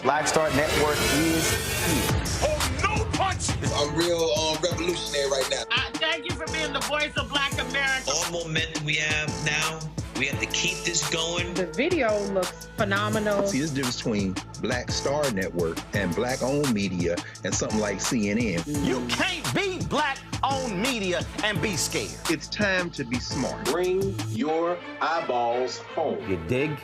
Black Star Network is here. Oh, no punches! I'm real revolutionary right now. Thank you for being the voice of Black America. All momentum we have now, we have to keep this going. The video looks phenomenal. See, there's a difference between Black Star Network and Black-owned media and something like CNN. You can't be Black-owned media and be scared. It's time to be smart. Bring your eyeballs home. You dig?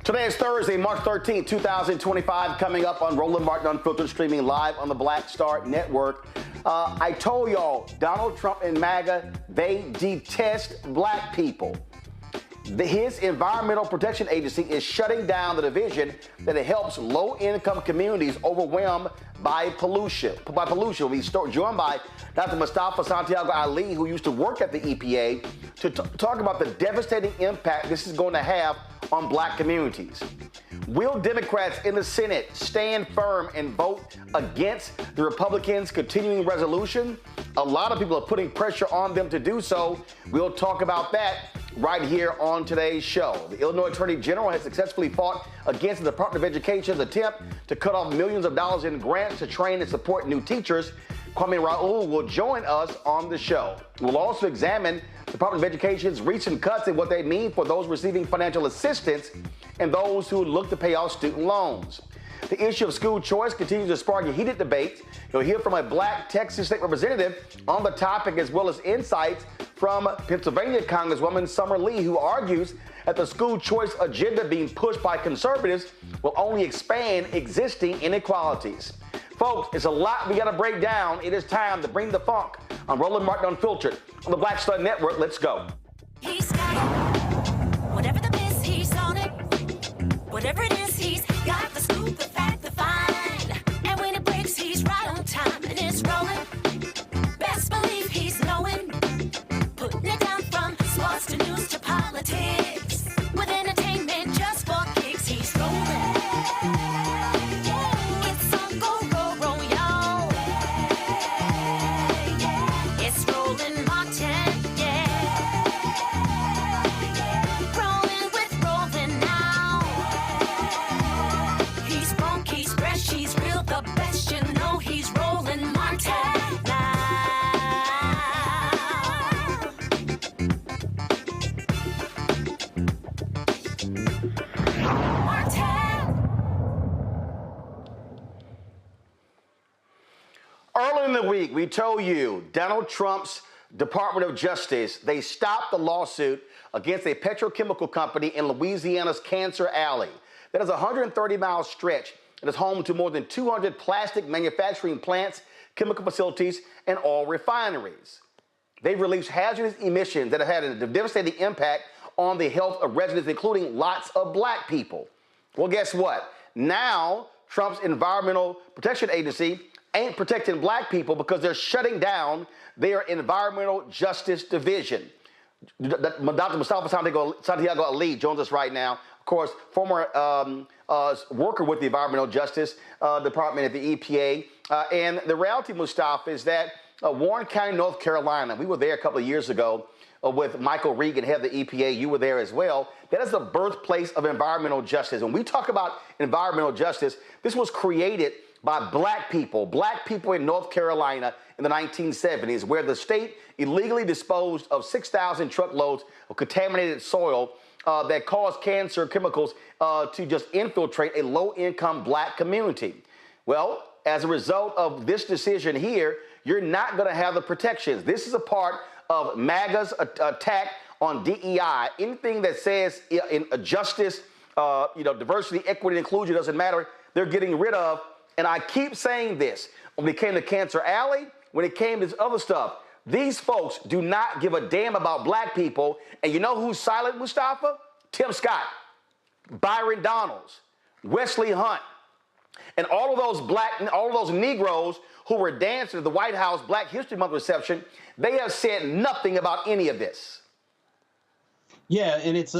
Today is Thursday, March 13th, 2025, coming up on Roland Martin Unfiltered, streaming live on the Black Star Network. I told y'all, Donald Trump and MAGA, they detest black people. His Environmental Protection Agency is shutting down the division that helps low-income communities overwhelmed by pollution. We'll be joined by Dr. Mustafa Ali, who used to work at the EPA, to talk about the devastating impact this is going to have on black communities. Will Democrats in the Senate stand firm and vote against the Republicans' continuing resolution? A lot of people are putting pressure on them to do so. We'll talk about that right here on today's show. The Illinois Attorney General has successfully fought against the Department of Education's attempt to cut off millions of dollars in grants to train and support new teachers. Kwame Raoul will join us on the show. We'll also examine the Department of Education's recent cuts and what they mean for those receiving financial assistance and those who look to pay off student loans. The issue of school choice continues to spark a heated debate. You'll hear from a black Texas state representative on the topic, as well as insights from Pennsylvania Congresswoman Summer Lee, who argues that the school choice agenda being pushed by conservatives will only expand existing inequalities. Folks, it's a lot we got to break down. It is time to bring the funk on Roland Martin Unfiltered on the Black Star Network. Let's go. He's got it. Whatever the miss, he's on it. Whatever it is, he's got the scoop, the fact, the find. And when it breaks, he's right on time and it's rolling. Best believe he's knowing. Putting it down from sports to news to politics. With entertainment just for kicks, he's rolling. It's on go, roll, y'all. It's Roland Martin, yeah. Rolling with Roland now. He's funk, he's fresh, he's real, the best, you know he's Roland Martin now. Earlier in the week, we told you Donald Trump's Department of Justice, they stopped the lawsuit against a petrochemical company in Louisiana's Cancer Alley. That is a 130-mile stretch and is home to more than 200 plastic manufacturing plants, chemical facilities, and oil refineries. They've released hazardous emissions that have had a devastating impact on the health of residents, including lots of black people. Well, guess what? Now, Trump's Environmental Protection Agency ain't protecting black people because they're shutting down their Environmental Justice Division. Dr. Mustafa Santiago Ali joins us right now. Of course, former worker with the Environmental Justice Department at the EPA. And the reality, Mustafa, is that Warren County, North Carolina. We were there a couple of years ago with Michael Regan, head of the EPA. You were there as well. That is the birthplace of environmental justice. When we talk about environmental justice, this was created by black people in North Carolina in the 1970s, where the state illegally disposed of 6,000 truckloads of contaminated soil that caused cancer chemicals to just infiltrate a low-income black community. Well, as a result of this decision here, you're not going to have the protections. This is a part of MAGA's attack on DEI. Anything that says in justice, diversity, equity, and inclusion doesn't matter, they're getting rid of. And I keep saying this. When it came to Cancer Alley, when it came to this other stuff, these folks do not give a damn about black people. And you know who's silent, Mustafa? Tim Scott, Byron Donalds, Wesley Hunt, and all of those Negroes who were dancing at the White House Black History Month reception. They have said nothing about any of this. Yeah, and it's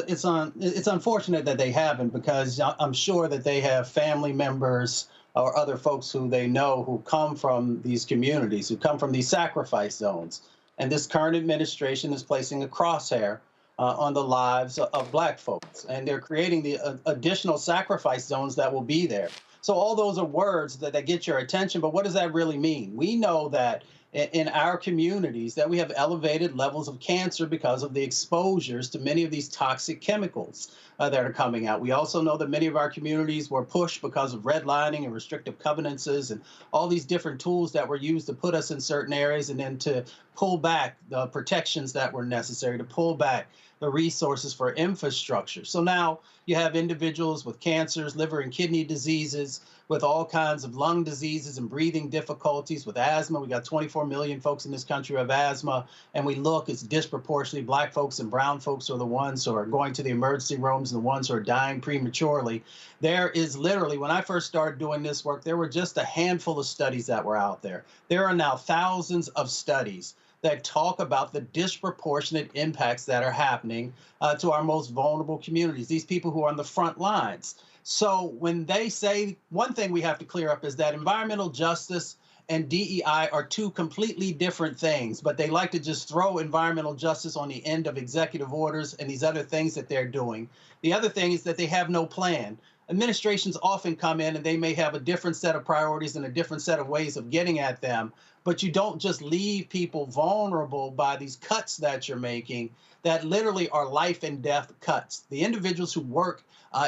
unfortunate that they haven't, because I'm sure that they have family members or other folks who they know who come from these communities, who come from these sacrifice zones. And this current administration is placing a crosshair on the lives of black folks. And they're creating the additional sacrifice zones that will be there. So all those are words that get your attention, but what does that really mean? We know that in our communities that we have elevated levels of cancer because of the exposures to many of these toxic chemicals that are coming out. We also know that many of our communities were pushed because of redlining and restrictive covenants and all these different tools that were used to put us in certain areas and then to pull back the protections that were necessary, to pull back the resources for infrastructure. So now you have individuals with cancers, liver and kidney diseases, with all kinds of lung diseases and breathing difficulties, with asthma. We got 24 million folks in this country who have asthma, and we look, it's disproportionately black folks and brown folks are the ones who are going to the emergency rooms and the ones who are dying prematurely. There is literally, when I first started doing this work, there were just a handful of studies that were out there. There are now thousands of studies that talk about the disproportionate impacts that are happening to our most vulnerable communities, these people who are on the front lines. So when they say, one thing we have to clear up is that environmental justice and DEI are two completely different things, but they like to just throw environmental justice on the end of executive orders and these other things that they're doing. The other thing is that they have no plan. Administrations often come in and they may have a different set of priorities and a different set of ways of getting at them, but you don't just leave people vulnerable by these cuts that you're making that literally are life and death cuts. The individuals who work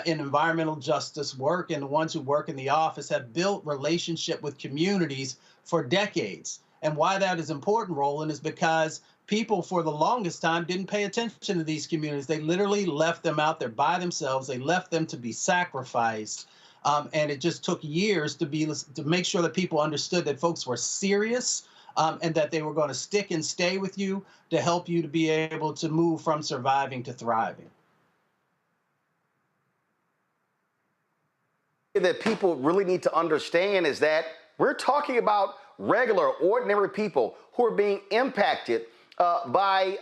in environmental justice work and the ones who work in the office have built relationship with communities for decades. And why that is important, Roland, is because people for the longest time didn't pay attention to these communities. They literally left them out there by themselves. They left them to be sacrificed. And it just took years to make sure that people understood that folks were serious and that they were going to stick and stay with you to help you to be able to move from surviving to thriving. That people really need to understand is that we're talking about regular, ordinary people who are being impacted by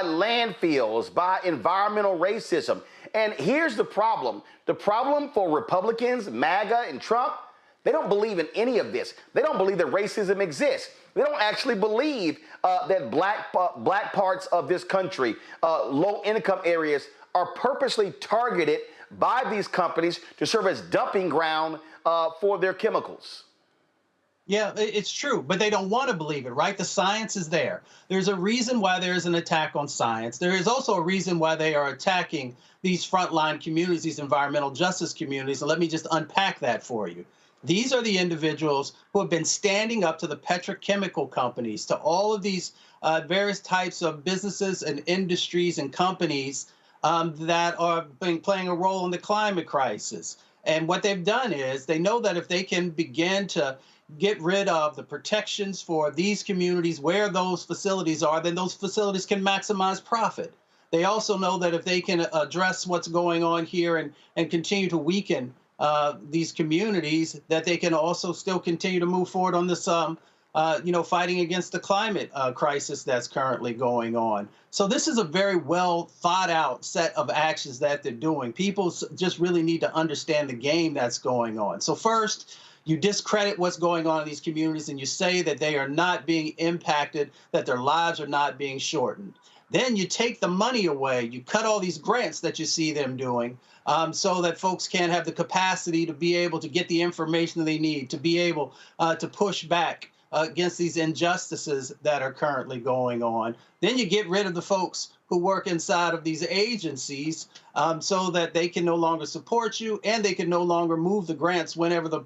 landfills, by environmental racism. And here's the problem. The problem for Republicans, MAGA, and Trump, they don't believe in any of this. They don't believe that racism exists. They don't actually believe that black parts of this country, low-income areas, are purposely targeted by these companies to serve as dumping ground for their chemicals. Yeah, it's true, but they don't want to believe it, right? The science is there. There's a reason why there's an attack on science. There is also a reason why they are attacking these frontline communities, these environmental justice communities. And let me just unpack that for you. These are the individuals who have been standing up to the petrochemical companies, to all of these various types of businesses and industries and companies that are playing a role in the climate crisis. And what they've done is they know that if they can begin to get rid of the protections for these communities where those facilities are, then those facilities can maximize profit. They also know that if they can address what's going on here and continue to weaken these communities, that they can also still continue to move forward on this, fighting against the climate crisis that's currently going on. So this is a very well thought out set of actions that they're doing. People just really need to understand the game that's going on. So first, you discredit what's going on in these communities and you say that they are not being impacted, that their lives are not being shortened. Then you take the money away. You cut all these grants that you see them doing so that folks can't have the capacity to be able to get the information that they need, to be able to push back against these injustices that are currently going on. Then you get rid of the folks who work inside of these agencies so that they can no longer support you and they can no longer move the grants whenever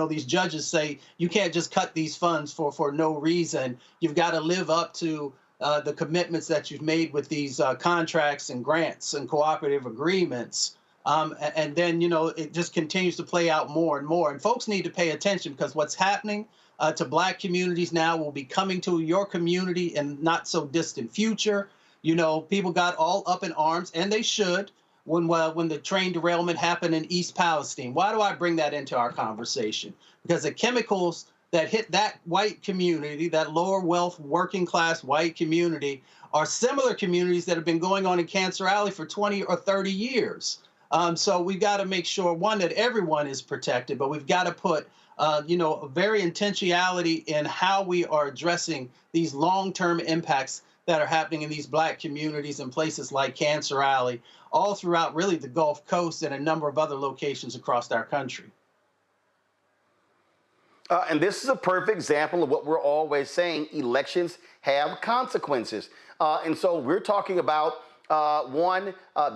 these judges say you can't just cut these funds for no reason. You've got to live up to the commitments that you've made with these contracts and grants and cooperative agreements. And then, it just continues to play out more and more. And folks need to pay attention because what's happening to Black communities now will be coming to your community in not so distant future. People got all up in arms, and they should, when the train derailment happened in East Palestine. Why do I bring that into our conversation? Because the chemicals that hit that white community, that lower wealth, working class white community, are similar communities that have been going on in Cancer Alley for 20 or 30 years. So we've got to make sure, one, that everyone is protected, but we've got to put a very intentionality in how we are addressing these long-term impacts that are happening in these Black communities in places like Cancer Alley, all throughout really the Gulf Coast and a number of other locations across our country. And this is a perfect example of what we're always saying: elections have consequences. And so we're talking about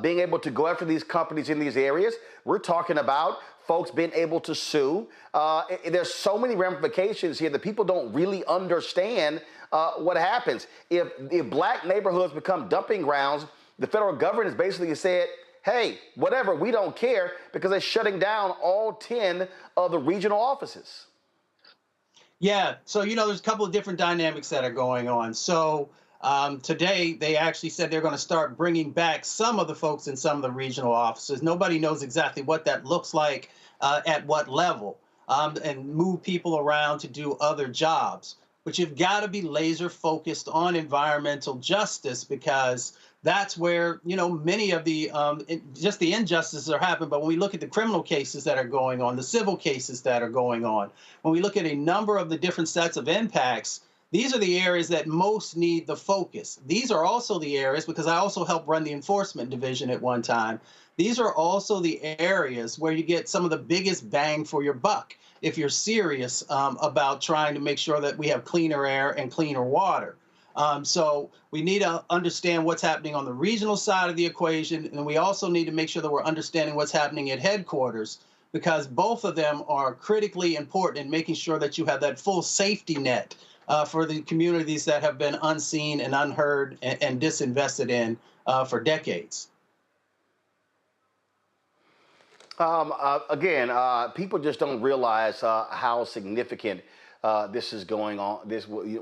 being able to go after these companies in these areas. We're talking about folks being able to sue. There's so many ramifications here that people don't really understand what happens. If Black neighborhoods become dumping grounds, the federal government has basically said, hey, whatever, we don't care, because they're shutting down all 10 of the regional offices. Yeah, so, there's a couple of different dynamics that are going on. So today, they actually said they're going to start bringing back some of the folks in some of the regional offices. Nobody knows exactly what that looks like at what level, and move people around to do other jobs. But you've got to be laser focused on environmental justice, because that's where, many of the just the injustices are happening. But when we look at the criminal cases that are going on, the civil cases that are going on, when we look at a number of the different sets of impacts, these are the areas that most need the focus. These are also the areas, because I also helped run the enforcement division at one time, these are also the areas where you get some of the biggest bang for your buck if you're serious about trying to make sure that we have cleaner air and cleaner water. So we need to understand what's happening on the regional side of the equation, and we also need to make sure that we're understanding what's happening at headquarters, because both of them are critically important in making sure that you have that full safety net for the communities that have been unseen and unheard and disinvested in for decades. Again, people just don't realize how significant this is going on.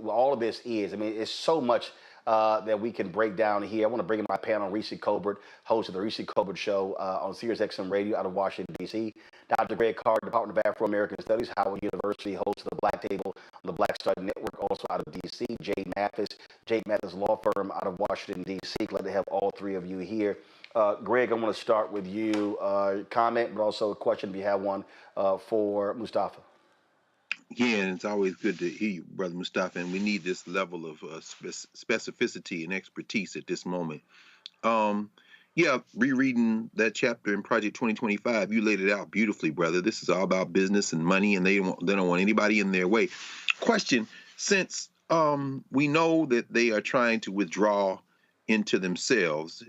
All of this is. I mean, it's so much that we can break down here. I want to bring in my panel, Reese Colbert, host of the Reese Colbert Show on Sirius XM Radio out of Washington, D.C. Dr. Greg Carr, Department of Afro-American Studies, Howard University, host of the Black Table on the Black Star Network, also out of D.C. Jade Mathis Law Firm out of Washington, D.C. Glad to have all three of you here. Greg, I want to start with you. Comment, but also a question if you have one for Mustafa. Yeah, and it's always good to hear you, Brother Mustafa, and we need this level of specificity and expertise at this moment. Rereading that chapter in Project 2025, you laid it out beautifully, brother. This is all about business and money, and they don't want anybody in their way. Question, since we know that they are trying to withdraw into themselves,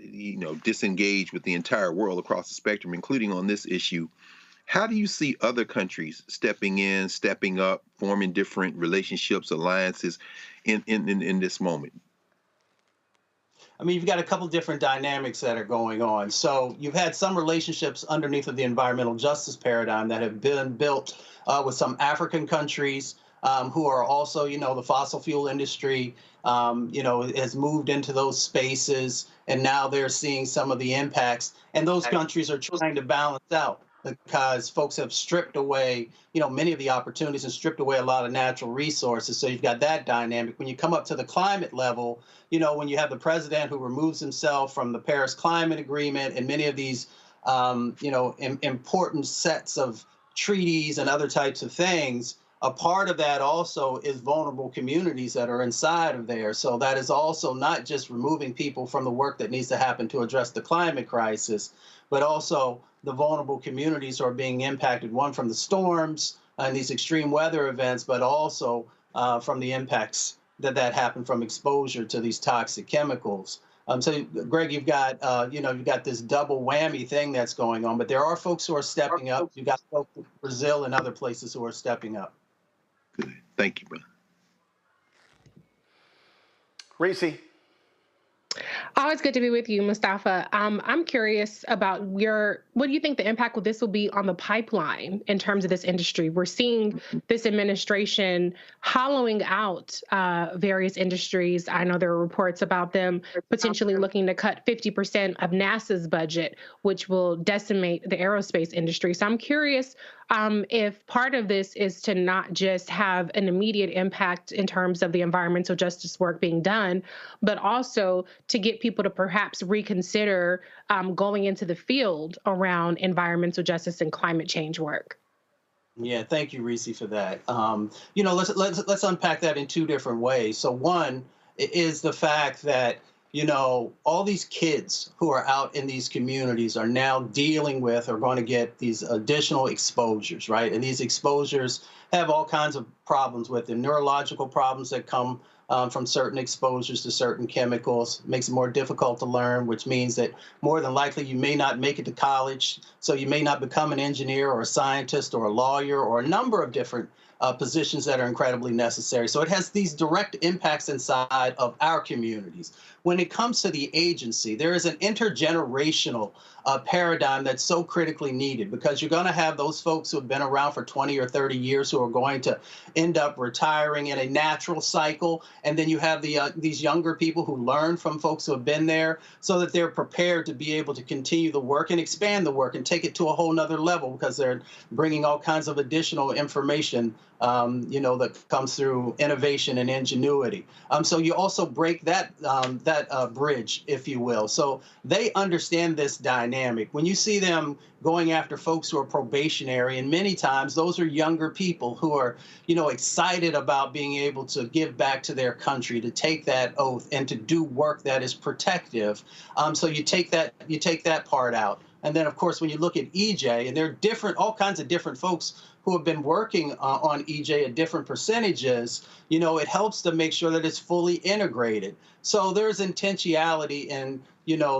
disengage with the entire world across the spectrum, including on this issue, how do you see other countries stepping in, stepping up, forming different relationships, alliances in this moment? I mean, you've got a couple different dynamics that are going on. So you've had some relationships underneath of the environmental justice paradigm that have been built with some African countries who are also, the fossil fuel industry, has moved into those spaces, and now they're seeing some of the impacts. And those countries are trying to balance out, because folks have stripped away, many of the opportunities and stripped away a lot of natural resources. So you've got that dynamic. When you come up to the climate level, when you have the president who removes himself from the Paris Climate Agreement and many of these, important sets of treaties and other types of things, a part of that also is vulnerable communities that are inside of there. So that is also not just removing people from the work that needs to happen to address the climate crisis, but also the vulnerable communities who are being impacted, one from the storms and these extreme weather events, but also from the impacts that happen from exposure to these toxic chemicals. So, Greg, you've got you've got this double whammy thing that's going on, but there are folks who are stepping up. You've got folks in Brazil and other places who are stepping up. Good. Thank you, brother. Reese. Always good to be with you, Mustafa. I'm curious about what do you think the impact of this will be on the pipeline in terms of this industry? We're seeing this administration hollowing out various industries. I know there are reports about them potentially looking to cut 50% of NASA's budget, which will decimate the aerospace industry. So I'm curious if part of this is to not just have an immediate impact in terms of the environmental justice work being done, but also to get people to perhaps reconsider going into the field around environmental justice and climate change work. Yeah, thank you, Reese, for that. Let's unpack that in two different ways. So one is the fact that all these kids who are out in these communities are now dealing with or going to get these additional exposures, right? And these exposures have all kinds of problems with them, neurological problems that come from certain exposures to certain chemicals. Makes it more difficult to learn, which means that more than likely you may not make it to college. So you may not become an engineer or a scientist or a lawyer or a number of different positions that are incredibly necessary. So it has these direct impacts inside of our communities. When it comes to the agency, there is an intergenerational paradigm that's so critically needed, because you're going to have those folks who have been around for 20 or 30 years who are going to end up retiring in a natural cycle. And then you have these younger people who learn from folks who have been there so that they're prepared to be able to continue the work and expand the work and take it to a whole nother level, because they're bringing all kinds of additional information that comes through innovation and ingenuity. So you also break that bridge, if you will. So they understand this dynamic. When you see them going after folks who are probationary, and many times those are younger people who are, excited about being able to give back to their country, to take that oath and to do work that is protective. So you take that part out. And then, of course, when you look at EJ, and there are all kinds of different folks who have been working on EJ at different percentages, it helps to make sure that it's fully integrated. So there's intentionality in,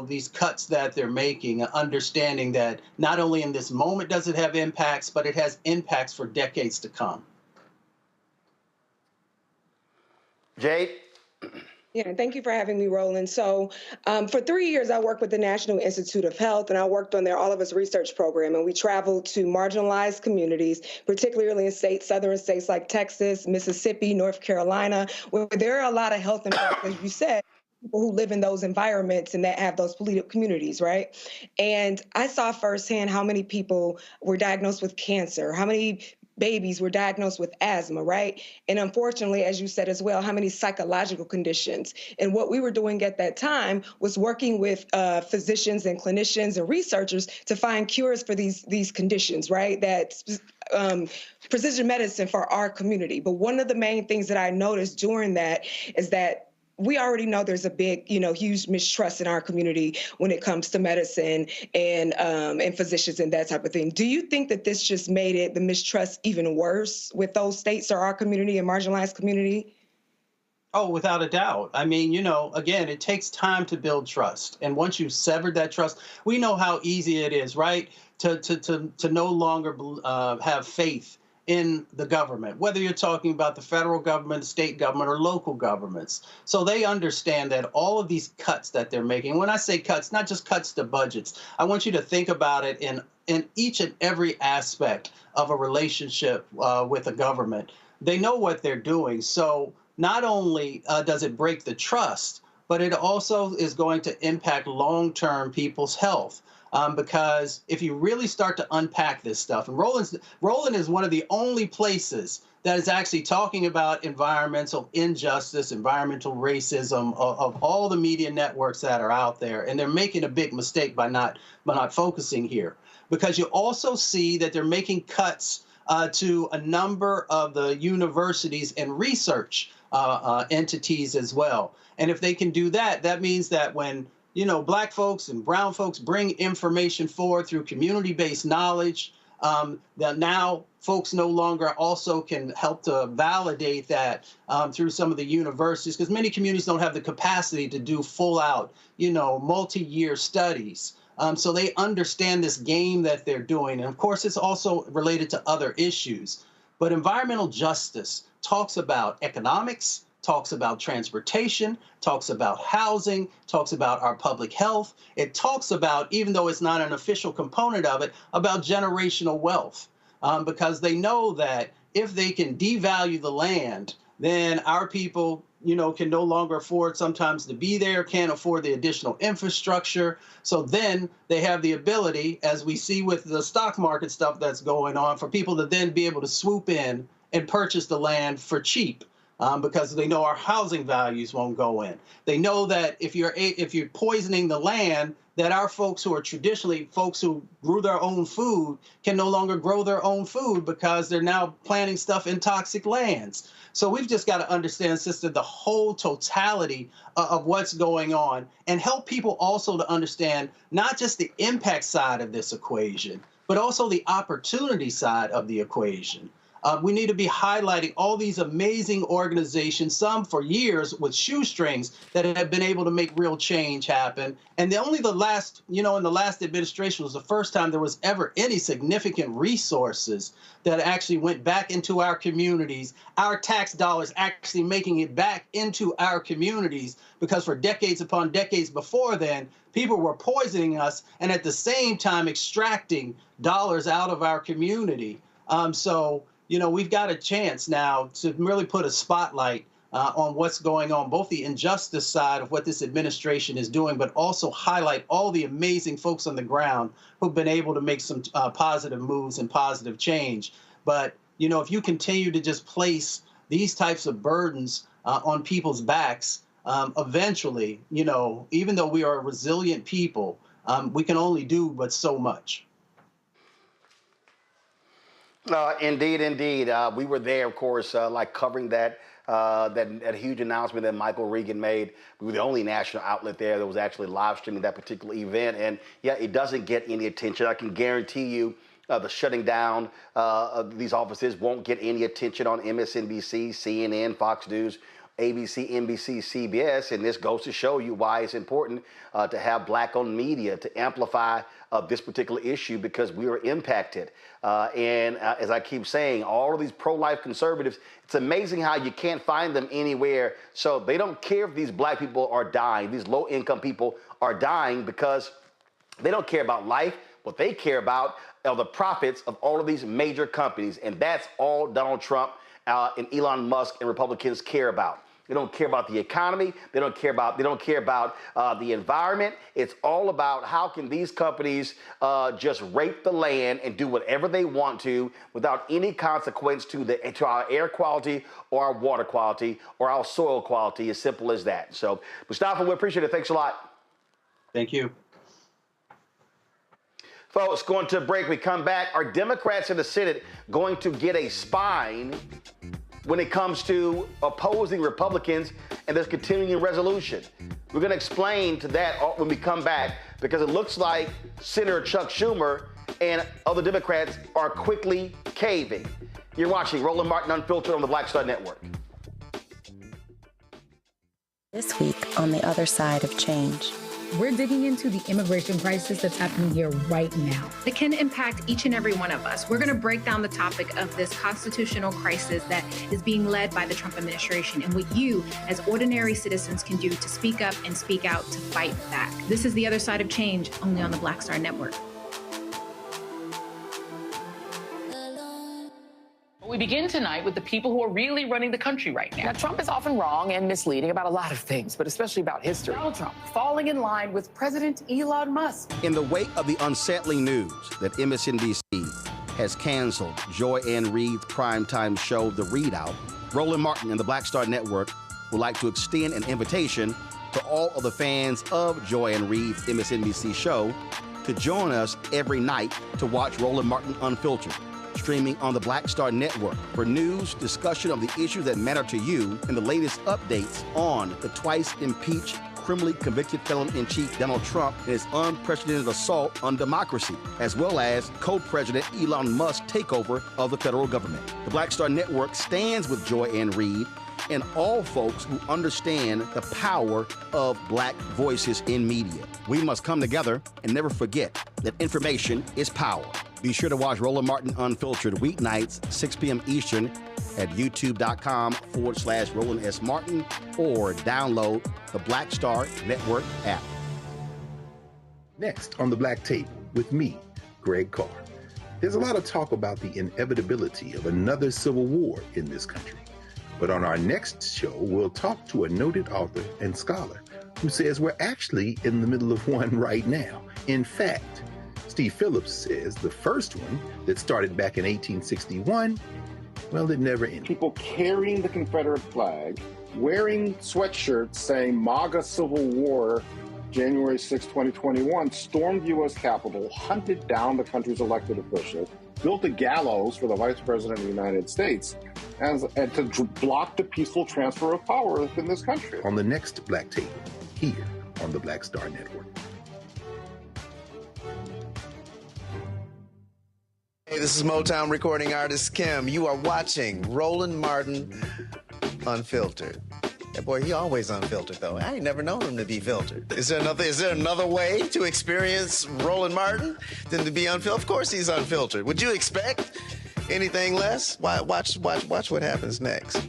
these cuts that they're making, understanding that not only in this moment does it have impacts, but it has impacts for decades to come. Jade? Yeah, thank you for having me, Roland. So for 3 years, I worked with the National Institute of Health, and I worked on their All of Us research program. And we traveled to marginalized communities, particularly in southern states like Texas, Mississippi, North Carolina, where there are a lot of health impacts, as you said, people who live in those environments and that have those polluted communities, right? And I saw firsthand how many people were diagnosed with cancer, how many babies were diagnosed with asthma, right? And unfortunately, as you said as well, how many psychological conditions. And what we were doing at that time was working with physicians and clinicians and researchers to find cures for these conditions, right? That's precision medicine for our community. But one of the main things that I noticed during that is that we already know there's a big, huge mistrust in our community when it comes to medicine and physicians and that type of thing. Do you think that this just made the mistrust even worse with those states or our community and marginalized community? Oh, without a doubt. I mean, again, it takes time to build trust. And once you've severed that trust, we know how easy it is, right? To no longer have faith in the government, whether you're talking about the federal government, state government, or local governments. So they understand that all of these cuts that they're making, when I say cuts, not just cuts to budgets, I want you to think about it in each and every aspect of a relationship with a government. They know what they're doing. So not only does it break the trust, but it also is going to impact long-term people's health. Because if you really start to unpack this stuff, and Roland is one of the only places that is actually talking about environmental injustice, environmental racism of all the media networks that are out there, and they're making a big mistake by not focusing here. because you also see that they're making cuts to a number of the universities and research entities as well. And if they can do that, that means that when Black folks and brown folks bring information forward through community-based knowledge, that now folks no longer also can help to validate that through some of the universities, because many communities don't have the capacity to do full-out, multi-year studies. So they understand this game that they're doing. And of course, it's also related to other issues. But environmental justice talks about economics, talks about transportation, talks about housing, talks about our public health. It talks about, even though it's not an official component of it, about generational wealth, because they know that if they can devalue the land, then our people, can no longer afford sometimes to be there, can't afford the additional infrastructure. So then they have the ability, as we see with the stock market stuff that's going on, for people to then be able to swoop in and purchase the land for cheap. Because they know our housing values won't go in. They know that if you're poisoning the land, that our folks who are traditionally folks who grew their own food can no longer grow their own food because they're now planting stuff in toxic lands. So we've just got to understand, sister, the whole totality of what's going on, and help people also to understand not just the impact side of this equation, but also the opportunity side of the equation. We need to be highlighting all these amazing organizations, some for years with shoestrings, that have been able to make real change happen. And in the last administration was the first time there was ever any significant resources that actually went back into our communities, our tax dollars actually making it back into our communities, because for decades upon decades before then, people were poisoning us and at the same time extracting dollars out of our community. We've got a chance now to really put a spotlight on what's going on, both the injustice side of what this administration is doing, but also highlight all the amazing folks on the ground who've been able to make some positive moves and positive change. But, if you continue to just place these types of burdens on people's backs, eventually, even though we are a resilient people, we can only do but so much. Indeed. We were there, of course, covering that huge announcement that Michael Regan made. We were the only national outlet there that was actually live streaming that particular event. And yeah, it doesn't get any attention. I can guarantee you the shutting down of these offices won't get any attention on MSNBC, CNN, Fox News, ABC, NBC, CBS, and this goes to show you why it's important to have Black-owned media to amplify this particular issue, because we are impacted. And as I keep saying, all of these pro-life conservatives, it's amazing how you can't find them anywhere. So they don't care if these Black people are dying, these low-income people are dying, because they don't care about life. What they care about are the profits of all of these major companies, and that's all Donald Trump and Elon Musk and Republicans care about. They don't care about the economy. They don't care about the environment. It's all about how can these companies just rape the land and do whatever they want to without any consequence to our air quality or our water quality or our soil quality. As simple as that. So, Mustafa, we appreciate it. Thanks a lot. Thank you. Folks, going to a break. We come back. Are Democrats in the Senate going to get a spine when it comes to opposing Republicans and this continuing resolution? We're going to explain to that when we come back, because it looks like Senator Chuck Schumer and other Democrats are quickly caving. You're watching Roland Martin Unfiltered on the Black Star Network. This week on The Other Side of Change. We're digging into the immigration crisis that's happening here right now. It can impact each and every one of us. We're going to break down the topic of this constitutional crisis that is being led by the Trump administration and what you, as ordinary citizens, can do to speak up and speak out to fight back. This is The Other Side of Change, only on the Black Star Network. We begin tonight with the people who are really running the country right now. Now, Trump is often wrong and misleading about a lot of things, but especially about history. Donald Trump falling in line with President Elon Musk. In the wake of the unsettling news that MSNBC has canceled Joy Ann Reid's primetime show, The Readout, Roland Martin and the Black Star Network would like to extend an invitation to all of the fans of Joy Ann Reid's MSNBC show to join us every night to watch Roland Martin Unfiltered, streaming on the Black Star Network for news, discussion of the issues that matter to you, and the latest updates on the twice impeached, criminally convicted felon-in-chief Donald Trump and his unprecedented assault on democracy, as well as co-president Elon Musk's takeover of the federal government. The Black Star Network stands with Joy Ann Reid and all folks who understand the power of black voices in media. We must come together and never forget that information is power. Be sure to watch Roland Martin Unfiltered weeknights, 6 p.m. Eastern at youtube.com/Roland S. Martin or download the Black Star Network app. Next on the Black Table with me, Greg Carr. There's a lot of talk about the inevitability of another civil war in this country. But on our next show, we'll talk to a noted author and scholar who says we're actually in the middle of one right now. In fact, Steve Phillips says the first one that started back in 1861, well, it never ended. People carrying the Confederate flag, wearing sweatshirts saying MAGA Civil War, January 6, 2021, stormed the U.S. Capitol, hunted down the country's elected officials, built a gallows for the Vice President of the United States, and to block the peaceful transfer of power within this country. On the next Black Table, here on the Black Star Network. Hey, this is Motown recording artist Kim. You are watching Roland Martin Unfiltered. That boy, he always unfiltered, though. I ain't never known him to be filtered. Is there another way to experience Roland Martin than to be unfiltered? Of course he's unfiltered. Would you expect anything less? Watch what happens next.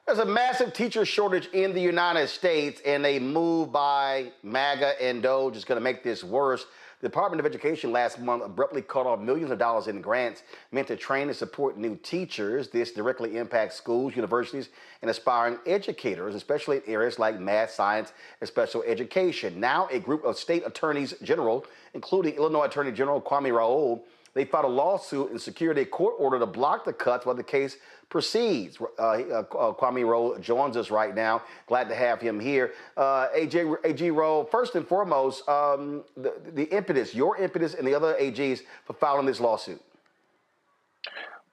There's a massive teacher shortage in the United States, and a move by MAGA and DOGE is going to make this worse. The Department of Education last month abruptly cut off millions of dollars in grants meant to train and support new teachers. This directly impacts schools, universities, and aspiring educators, especially in areas like math, science, and special education. Now, a group of state attorneys general, including Illinois Attorney General Kwame Raoul, they filed a lawsuit and secured a court order to block the cuts while the case proceeds. Kwame Raoul joins us right now. Glad to have him here. AG Raoul, first and foremost, the impetus, your impetus and the other AGs for filing this lawsuit.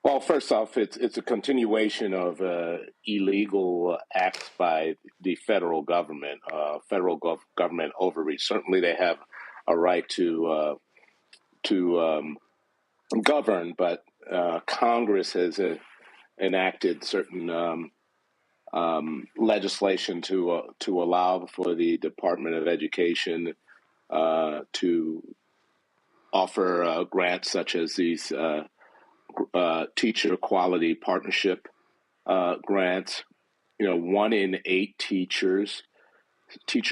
Well, first off, it's a continuation of illegal acts by the federal government, government overreach. Certainly they have a right to govern, but Congress has enacted certain legislation to allow for the Department of Education to offer grants such as these teacher quality partnership grants. 1 in 8 teacher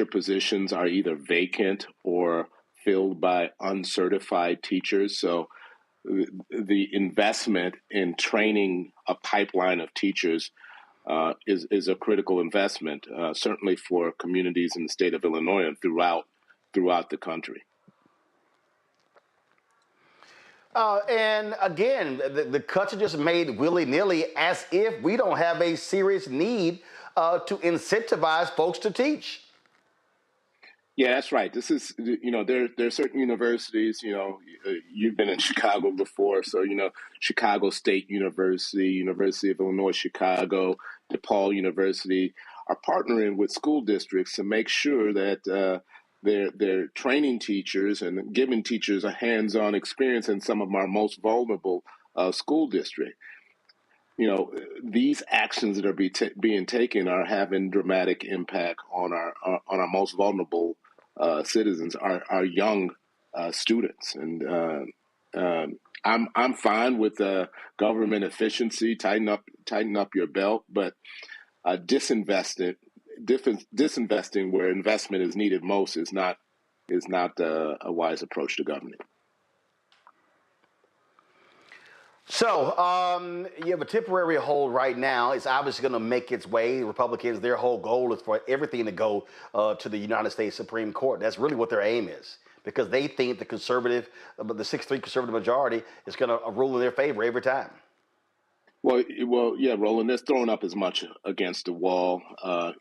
positions are either vacant or filled by uncertified teachers. So the investment in training a pipeline of teachers is a critical investment, certainly for communities in the state of Illinois and throughout the country. And again, the cuts are just made willy-nilly as if we don't have a serious need to incentivize folks to teach. Yeah, that's right. This is, there are certain universities, you've been in Chicago before. So, Chicago State University, University of Illinois, Chicago, DePaul University are partnering with school districts to make sure that they're training teachers and giving teachers a hands-on experience in some of our most vulnerable school districts. These actions that are being taken are having dramatic impact on our most vulnerable citizens, our young students. And I'm fine with government efficiency, tighten up your belt, but disinvesting where investment is needed most is not a wise approach to governing. So you have a temporary hold right now. It's obviously going to make its way. Republicans, their whole goal is for everything to go to the United States Supreme Court. That's really what their aim is, because they think the 6-3 conservative majority is going to rule in their favor every time. Well, yeah, Roland, they're throwing up as much against the wall.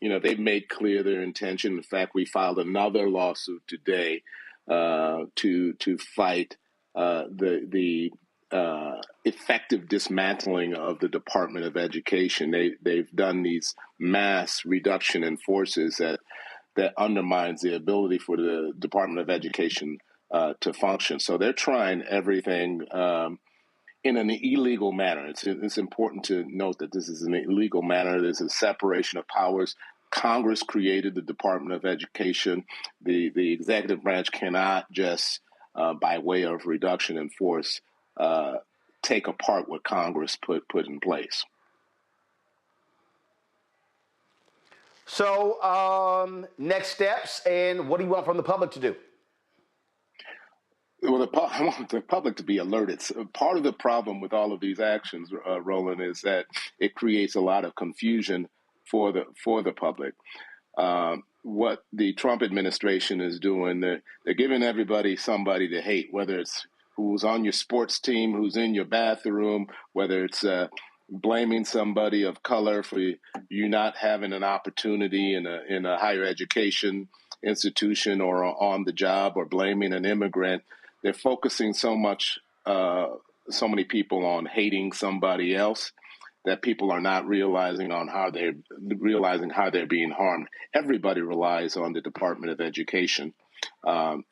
They've made clear their intention. In fact, we filed another lawsuit today to fight the effective dismantling of the Department of Education. They've done these mass reduction in forces that undermines the ability for the Department of Education to function. So they're trying everything in an illegal manner. It's important to note that this is an illegal manner. There's a separation of powers. Congress created the Department of Education. The executive branch cannot just, by way of reduction in force, take apart what Congress put in place. So next steps, and what do you want from the public to do? Well, I want the public to be alerted. So part of the problem with all of these actions, Roland, is that it creates a lot of confusion for the public. What the Trump administration is doing, they're giving everybody somebody to hate, whether it's who's on your sports team, who's in your bathroom, whether it's blaming somebody of color for you not having an opportunity in a higher education institution or on the job, or blaming an immigrant. They're focusing so many people on hating somebody else that people are not realizing how they're being harmed. Everybody relies on the Department of Education.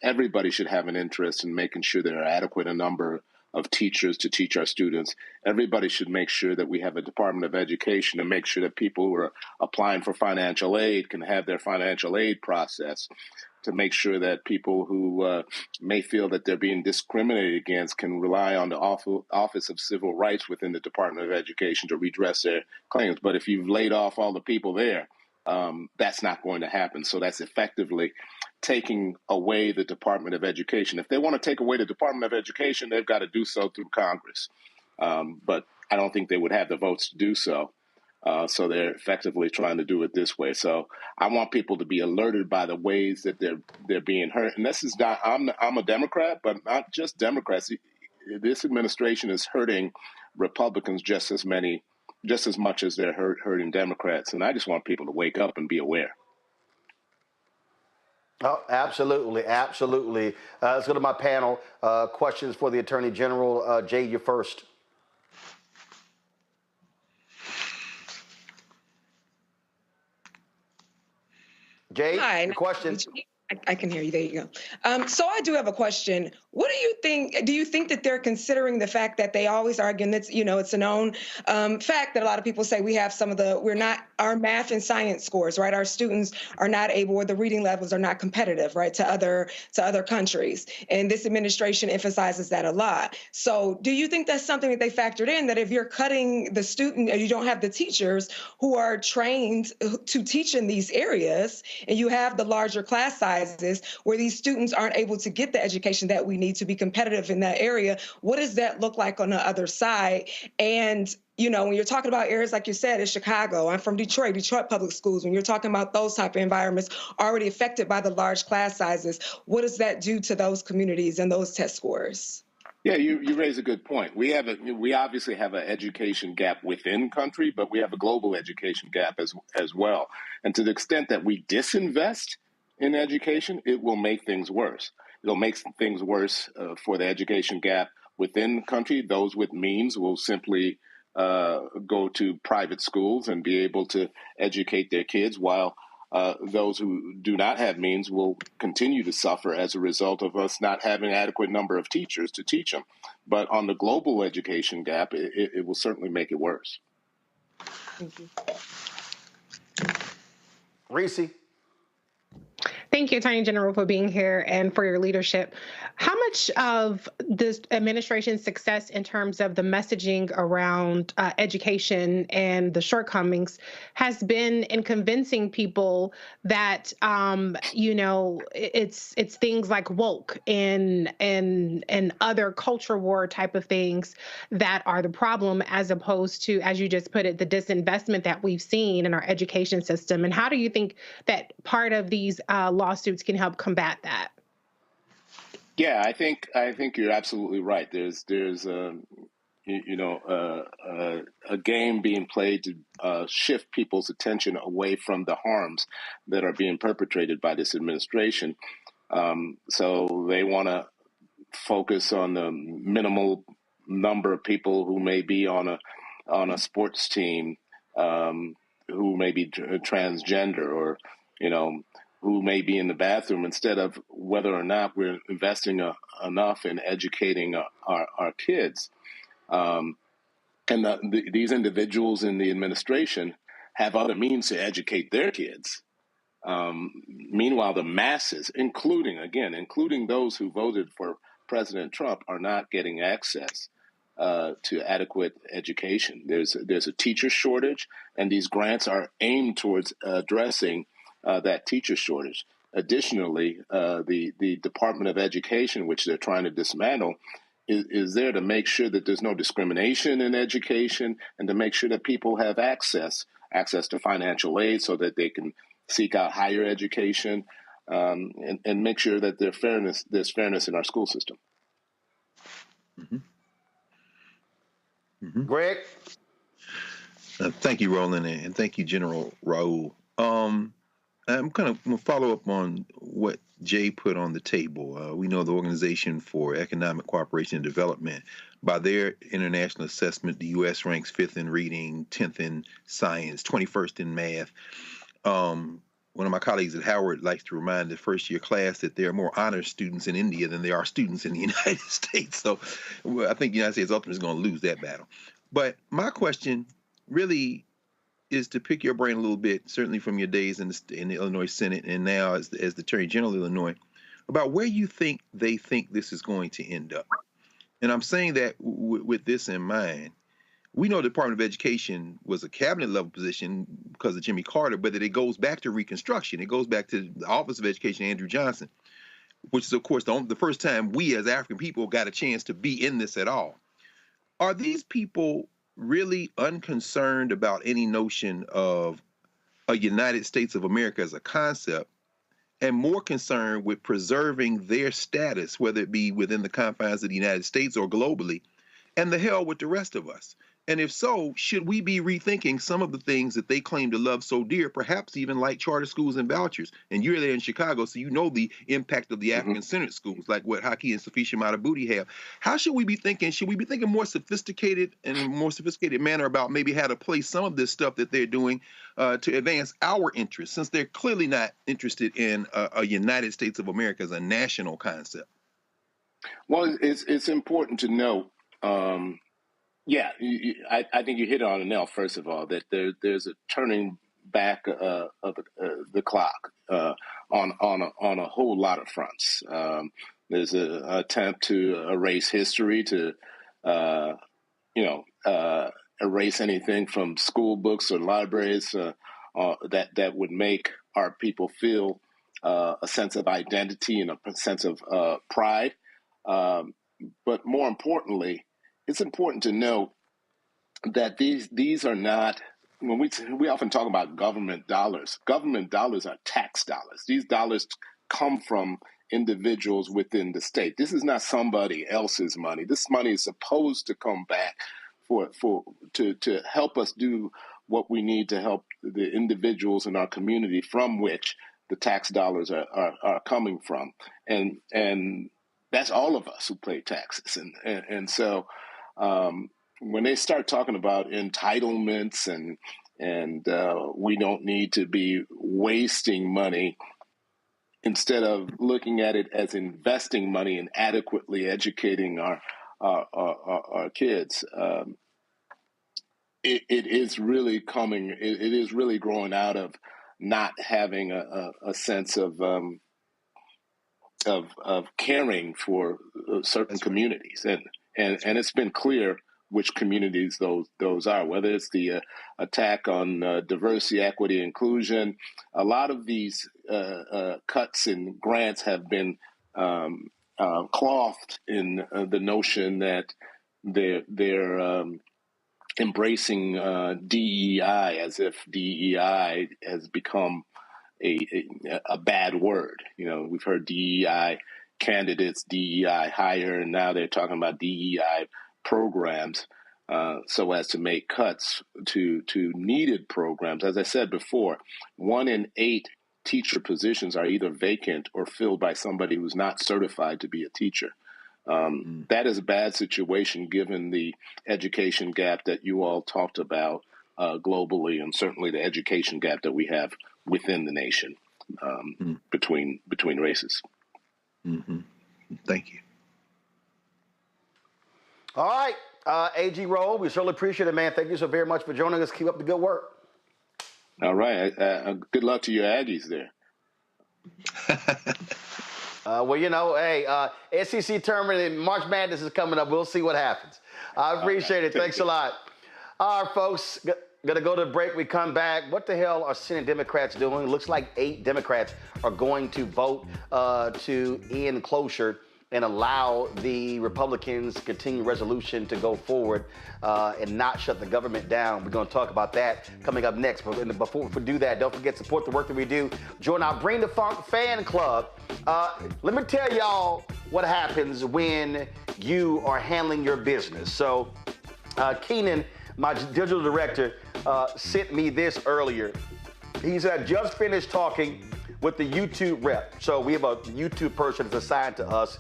Everybody should have an interest in making sure there are adequate a number of teachers to teach our students. Everybody should make sure that we have a Department of Education to make sure that people who are applying for financial aid can have their financial aid process, to make sure that people who may feel that they're being discriminated against can rely on the Office of Civil Rights within the Department of Education to redress their claims. But if you've laid off all the people there, that's not going to happen. So that's effectively taking away the Department of Education. If they want to take away the Department of Education, they've got to do so through Congress. But I don't think they would have the votes to do so. So they're effectively trying to do it this way. So I want people to be alerted by the ways that they're being hurt. And this is not, I'm a Democrat, but not just Democrats. This administration is hurting Republicans just as much as they're hurting Democrats. And I just want people to wake up and be aware. Oh, absolutely, absolutely. Let's go to my panel. Questions for the Attorney General. Jade, you're first. Jade, Hi, your question. I can hear you. There you go. So I do have a question. What do you think? Do you think that they're considering the fact that they always argue, and it's a known fact that a lot of people say our math and science scores, right? Our students are not able, or the reading levels are not competitive, right, to other countries. And this administration emphasizes that a lot. So do you think that's something that they factored in, that if you're cutting the student and you don't have the teachers who are trained to teach in these areas, and you have the larger class sizes where these students aren't able to get the education that we need to be competitive in that area, what does that look like on the other side? And when you're talking about areas like you said, in Chicago, I'm from Detroit public schools, when you're talking about those type of environments already affected by the large class sizes, what does that do to those communities and those test scores? Yeah, you raise a good point. We obviously have an education gap within country, but we have a global education gap as well. And to the extent that we disinvest in education, it will make things worse. It'll make things worse for the education gap within the country. Those with means will simply go to private schools and be able to educate their kids, while those who do not have means will continue to suffer as a result of us not having adequate number of teachers to teach them. But on the global education gap, it will certainly make it worse. Thank you. Reese. Thank you, Attorney General, for being here and for your leadership. How much of this administration's success in terms of the messaging around education and the shortcomings has been in convincing people that, it's things like woke and other culture war type of things that are the problem, as opposed to, as you just put it, the disinvestment that we've seen in our education system? And how do you think that part of these lawsuits can help combat that? Yeah, I think you're absolutely right. There's a game being played to shift people's attention away from the harms that are being perpetrated by this administration. So they want to focus on the minimal number of people who may be on a sports team, who may be transgender, or who may be in the bathroom, instead of whether or not we're investing enough in educating our kids. These individuals in the administration have other means to educate their kids. Meanwhile, the masses, including those who voted for President Trump, are not getting access to adequate education. There's a teacher shortage, and these grants are aimed towards addressing that teacher shortage. Additionally, the Department of Education, which they're trying to dismantle, is there to make sure that there's no discrimination in education, and to make sure that people have access to financial aid so that they can seek out higher education, and make sure that there's fairness in our school system. Mm-hmm. Mm-hmm. Greg? Thank you, Roland, and thank you, General Raoul. I'm going to follow up on what Jay put on the table. We know the Organization for Economic Cooperation and Development, by their international assessment, the U.S. ranks 5th in reading, 10th in science, 21st in math. One of my colleagues at Howard likes to remind the first-year class that there are more honors students in India than there are students in the United States. So I think the United States ultimately is going to lose that battle. But my question really is to pick your brain a little bit, certainly from your days in the Illinois Senate and now as the Attorney General of Illinois, about where you think they think this is going to end up. And I'm saying that with this in mind. We know the Department of Education was a cabinet level position because of Jimmy Carter, but that it goes back to Reconstruction. It goes back to the Office of Education, Andrew Johnson, which is, of course, the first time we as African people got a chance to be in this at all. Are these people really unconcerned about any notion of a United States of America as a concept, and more concerned with preserving their status, whether it be within the confines of the United States or globally, and the hell with the rest of us? And if so, should we be rethinking some of the things that they claim to love so dear, perhaps even like charter schools and vouchers? And you're there in Chicago, so you know the impact of the African-centered schools, like what Haki and Sufisha Matabuti have. How should we be thinking? Should we be thinking more sophisticated and in a more sophisticated manner about maybe how to place some of this stuff that they're doing to advance our interests, since they're clearly not interested in a United States of America as a national concept? Well, it's important to note. I think you hit it on the nail. First of all, that there's a turning back of the clock on a whole lot of fronts. There's an attempt to erase history, to erase anything from school books or libraries that would make our people feel a sense of identity and a sense of pride. But more importantly, it's important to note that these are not, when we often talk about government dollars are tax dollars. These dollars come from individuals within the state. This is not somebody else's money. This money is supposed to come back to help us do what we need to help the individuals in our community from which the tax dollars are coming from. And that's all of us who pay taxes. And so when they start talking about entitlements and And we don't need to be wasting money instead of looking at it as investing money and adequately educating our kids. It is really coming. It is really growing out of not having a sense of caring for certain communities, and it's been clear which communities those are. Whether it's the attack on diversity, equity, inclusion, a lot of these cuts in grants have been clothed in the notion that they're embracing DEI, as if DEI has become a bad word. You know, we've heard DEI candidates, DEI hire, and now they're talking about DEI programs, so as to make cuts to needed programs. As I said before, 1 in 8 teacher positions are either vacant or filled by somebody who's not certified to be a teacher. That is a bad situation given the education gap that you all talked about globally, and certainly the education gap that we have within the nation between races. Mm-hmm. Thank you. All right, A.G. Raoul, we certainly appreciate it, man. Thank you so very much for joining us. Keep up the good work. All right. Good luck to your Aggies there. Well, you know, hey, SEC tournament and March Madness is coming up. We'll see what happens. I appreciate it. Thanks a lot. All right, folks, going to go to the break. We come back. What the hell are Senate Democrats doing? Looks like 8 Democrats are going to vote to end cloture and allow the Republicans' continued resolution to go forward and not shut the government down. We're going to talk about that coming up next. But before we do that, don't forget to support the work that we do. Join our Bring the Funk fan club. Let me tell y'all what happens when you are handling your business. So Keenan, my digital director, sent me this earlier. He said, just finished talking with the YouTube rep. So we have a YouTube person that's assigned to us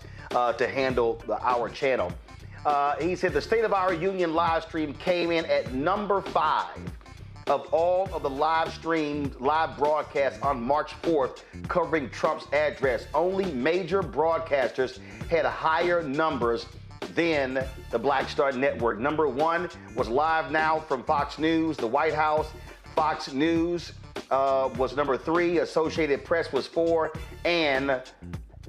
to handle our channel. He said the State of Our Union live stream came in at number 5 of all of the live broadcasts on March 4th covering Trump's address. Only major broadcasters had higher numbers than the Black Star Network. Number 1 was Live Now from Fox News, the White House. Fox News was number 3, Associated Press was 4, and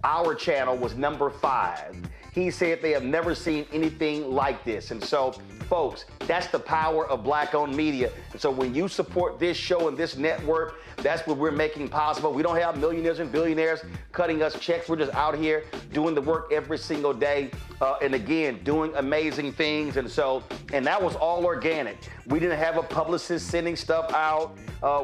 our channel was number 5. He said they have never seen anything like this. And so, folks, that's the power of Black-owned media. And so when you support this show and this network, that's what we're making possible. We don't have millionaires and billionaires cutting us checks. We're just out here doing the work every single day. And again, doing amazing things. And that was all organic. We didn't have a publicist sending stuff out.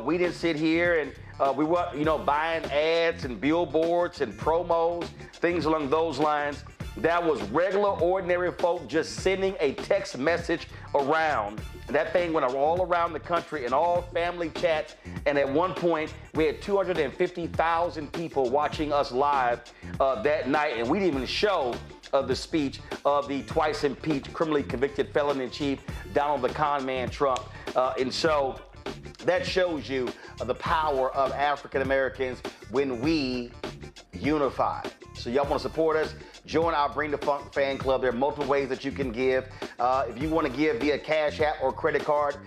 We didn't sit here and we were, buying ads and billboards and promos, things along those lines. That was regular, ordinary folk just sending a text message around. And that thing went all around the country in all family chats. And at one point, we had 250,000 people watching us live that night. And we didn't even show the speech of the twice impeached, criminally convicted felon-in-chief, Donald the Con Man Trump. And so that shows you the power of African Americans when we unify. So y'all want to support us? Join our Bring the Funk fan club. There are multiple ways that you can give. If you want to give via Cash App or credit card,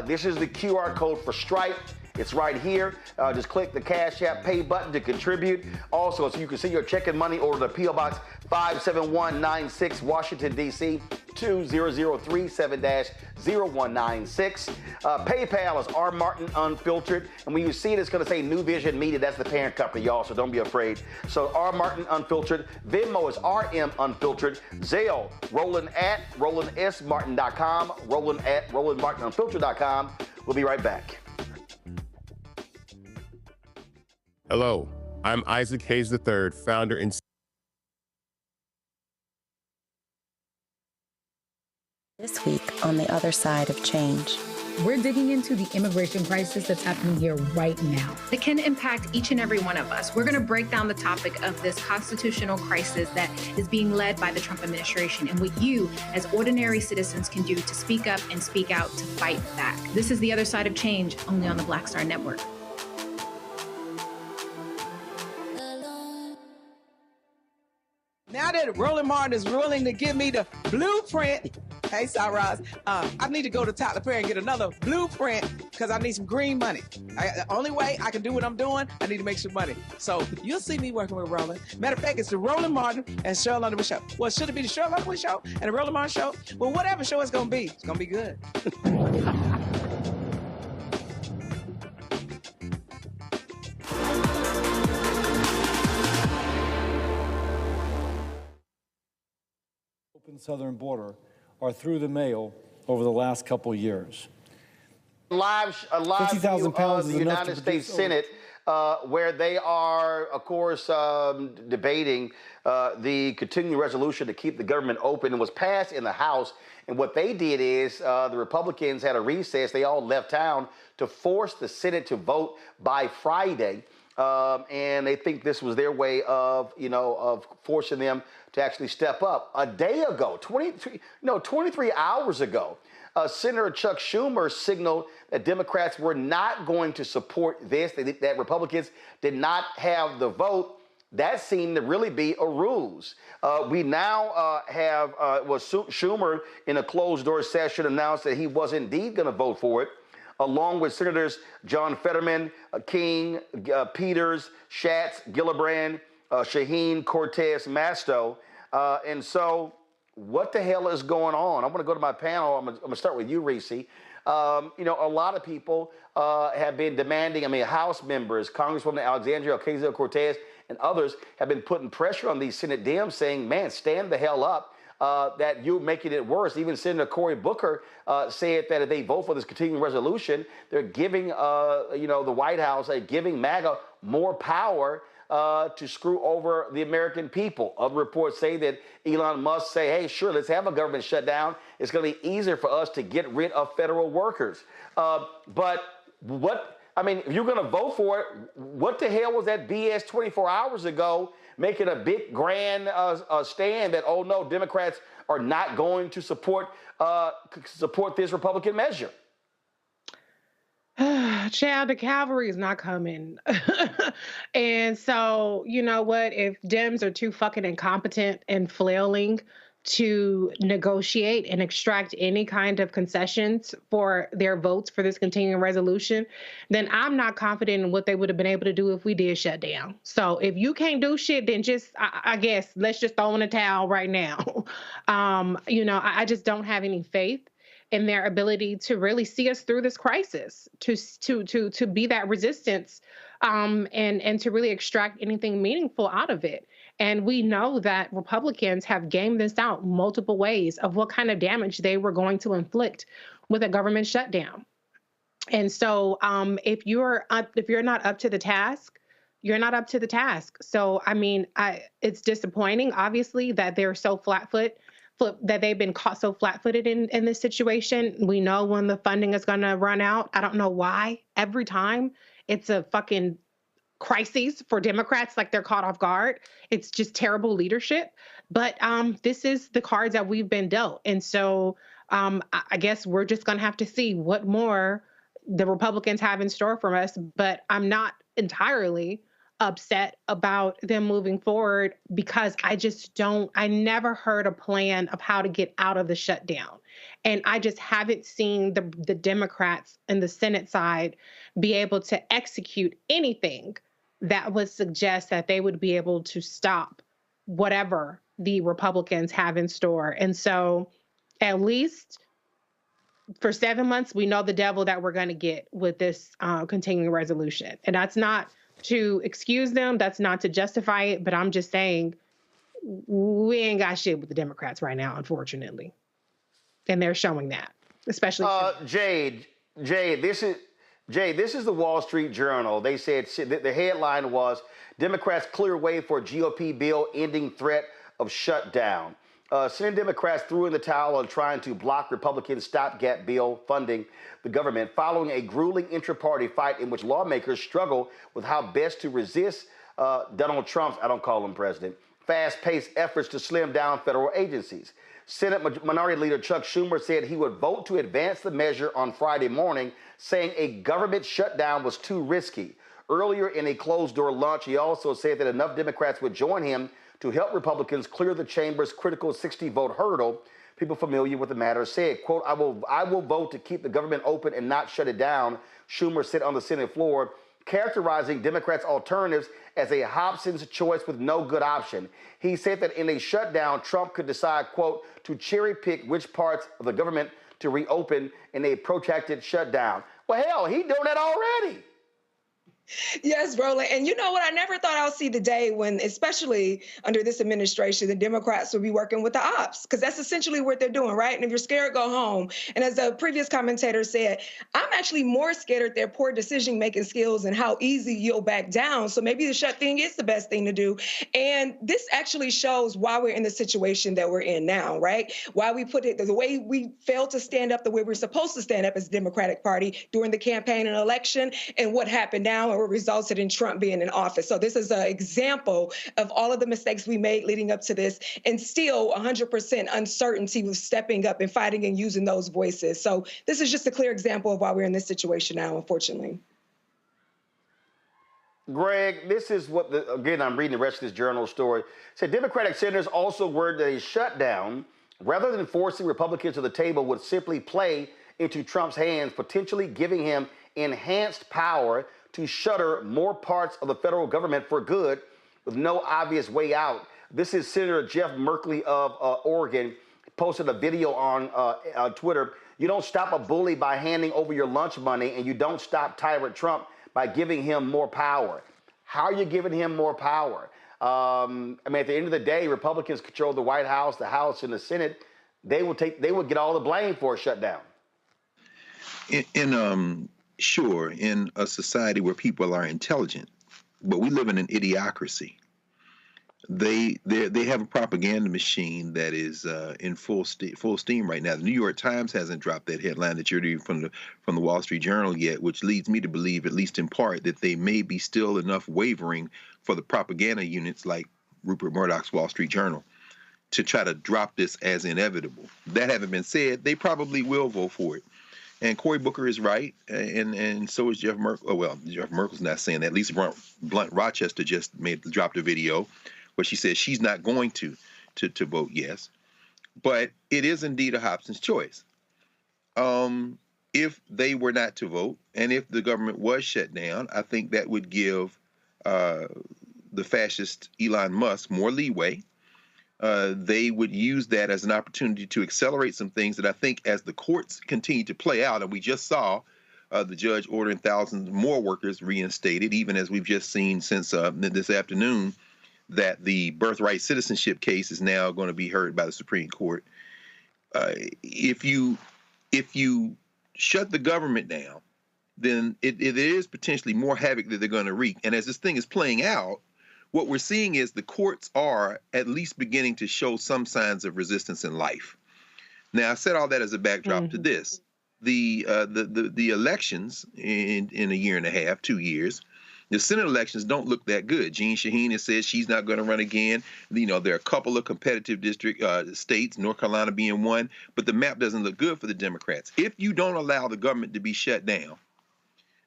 this is the QR code for Stripe. It's right here. Just click the Cash App Pay button to contribute. Also, so you can see your check and money order to P.O. Box 57196, Washington, D.C. 20037-0196. PayPal is R. Martin Unfiltered. And when you see it, it's going to say New Vision Media. That's the parent company, y'all, so don't be afraid. So R. Martin Unfiltered. Venmo is RM Unfiltered. Zelle, Roland at RolandSMartin.com. Roland at RolandMartinUnfiltered.com. We'll be right back. Hello, I'm Isaac Hayes III, founder and This week on the other side of change. We're digging into the immigration crisis that's happening here right now. That can impact each and every one of us. We're going to break down the topic of this constitutional crisis that is being led by the Trump administration and what you, as ordinary citizens, can do to speak up and speak out to fight back. This is The Other Side of Change, only on the Black Star Network. Now that Roland Martin is willing to give me the blueprint, hey, Cyrus, I need to go to Tyler Perry and get another blueprint because I need some green money. The only way I can do what I'm doing, I need to make some money. So you'll see me working with Roland. Matter of fact, it's the Roland Martin and Cheryl Underwood show. Well, should it be the Cheryl Underwood show and the Roland Martin show? Well, whatever show it's going to be good. Southern border are through the mail over the last couple of years. Live 50,000 pounds of the United States Senate, where they are, of course, debating the continuing resolution to keep the government open. It was passed in the House, and what they did is the Republicans had a recess. They all left town to force the Senate to vote by Friday. And they think this was their way of, of forcing them to actually step up. A day ago, 23 hours ago, Senator Chuck Schumer signaled that Democrats were not going to support this, that Republicans did not have the vote. That seemed to really be a ruse. We now have Schumer in a closed-door session announced that he was indeed going to vote for it, along with Senators John Fetterman, King, Peters, Schatz, Gillibrand, Shaheen, Cortez, Masto. And so what the hell is going on? I'm going to go to my panel. I'm going to start with you, Reese. A lot of people have been demanding, House members, Congresswoman Alexandria Ocasio-Cortez and others have been putting pressure on these Senate Dems saying, man, stand the hell up. That you're making it worse. Even Senator Cory Booker said that if they vote for this continuing resolution, they're giving, the White House, giving MAGA more power to screw over the American people. Other reports say that Elon Musk say, hey, sure, let's have a government shutdown. It's going to be easier for us to get rid of federal workers. But if you're going to vote for it, what the hell was that BS 24 hours ago making a big grand stand that, oh no, Democrats are not going to support this Republican measure? Child, the cavalry is not coming. And so, you know what? If Dems are too fucking incompetent and flailing to negotiate and extract any kind of concessions for their votes for this continuing resolution, then I'm not confident in what they would have been able to do if we did shut down. So if you can't do shit, then just, I guess, let's just throw in a towel right now. I just don't have any faith in their ability to really see us through this crisis, to be that resistance, and to really extract anything meaningful out of it. And we know that Republicans have gamed this out multiple ways of what kind of damage they were going to inflict with a government shutdown. And so if you're not up to the task, you're not up to the task. So, it's disappointing, obviously, that they're so that they've been caught so flat-footed in this situation. We know when the funding is going to run out. I don't know why. Every time it's a fucking crises for Democrats, like they're caught off guard. It's just terrible leadership. But this is the cards that we've been dealt. And so I guess we're just going to have to see what more the Republicans have in store for us. But I'm not entirely upset about them moving forward because I never heard a plan of how to get out of the shutdown. And I just haven't seen the Democrats and the Senate side be able to execute anything that would suggest that they would be able to stop whatever the Republicans have in store. And so at least for 7 months, we know the devil that we're going to get with this continuing resolution. And that's not to excuse them. That's not to justify it. But I'm just saying we ain't got shit with the Democrats right now, unfortunately. And they're showing that, especially. Jade, this is the Wall Street Journal. They said the headline was Democrats clear way for GOP bill ending threat of shutdown. Senate Democrats threw in the towel on trying to block Republicans' stopgap bill funding the government following a grueling intra-party fight in which lawmakers struggle with how best to resist Donald Trump's, I don't call him president, fast-paced efforts to slim down federal agencies. Senate Minority Leader Chuck Schumer said he would vote to advance the measure on Friday morning, saying a government shutdown was too risky. Earlier in a closed-door lunch, he also said that enough Democrats would join him to help Republicans clear the chamber's critical 60-vote hurdle. People familiar with the matter said, quote, I will vote to keep the government open and not shut it down, Schumer said on the Senate floor, characterizing Democrats' alternatives as a Hobson's choice with no good option. He said that in a shutdown, Trump could decide, quote, to cherry pick which parts of the government to reopen in a protracted shutdown. Well, hell, he's doing that already. Yes, Roland. And you know what? I never thought I'll see the day when, especially under this administration, the Democrats will be working with the ops, because that's essentially what they're doing, right? And if you're scared, go home. And as the previous commentator said, I'm actually more scared at their poor decision-making skills and how easy you'll back down. So maybe the shut thing is the best thing to do. And this actually shows why we're in the situation that we're in now, right? Why we put it, the way we failed to stand up the way we're supposed to stand up as the Democratic Party during the campaign and election, and what happened now, or resulted in Trump being in office. So this is an example of all of the mistakes we made leading up to this, and still 100% uncertainty with stepping up and fighting and using those voices. So this is just a clear example of why we're in this situation now, unfortunately. Greg, this is what, again, I'm reading the rest of this journal story. Said Democratic senators also worried that a shutdown, rather than forcing Republicans to the table, would simply play into Trump's hands, potentially giving him enhanced power to shutter more parts of the federal government for good with no obvious way out. This is Senator Jeff Merkley of Oregon, posted a video on Twitter. You don't stop a bully by handing over your lunch money, and you don't stop tyrant Trump by giving him more power. How are you giving him more power? I mean, at the end of the day, Republicans control the White House, the House, and the Senate. They would get all the blame for a shutdown. Sure, in a society where people are intelligent, but we live in an idiocracy. They have a propaganda machine that is in full steam right now. The New York Times hasn't dropped that headline that you're reading from the Wall Street Journal yet, which leads me to believe, at least in part, that they may be still enough wavering for the propaganda units like Rupert Murdoch's Wall Street Journal to try to drop this as inevitable. That having been said, they probably will vote for it. And Cory Booker is right, and so is Jeff Merkel. Oh, well, Jeff Merkel's not saying that. Lisa Blunt Rochester just dropped a video where she says she's not going to vote yes. But it is indeed a Hobson's choice. If they were not to vote, and if the government was shut down, I think that would give the fascist Elon Musk more leeway. They would use that as an opportunity to accelerate some things that I think, as the courts continue to play out, and we just saw the judge ordering thousands more workers reinstated, even as we've just seen since this afternoon that the birthright citizenship case is now going to be heard by the Supreme Court. If you shut the government down, then it is potentially more havoc that they're going to wreak. And as this thing is playing out, what we're seeing is the courts are at least beginning to show some signs of resistance in life. Now, I said all that as a backdrop to this. The elections in a year and a half, 2 years, the Senate elections don't look that good. Jeanne Shaheen has said she's not going to run again. You know, there are a couple of competitive district states, North Carolina being one, but the map doesn't look good for the Democrats. If you don't allow the government to be shut down,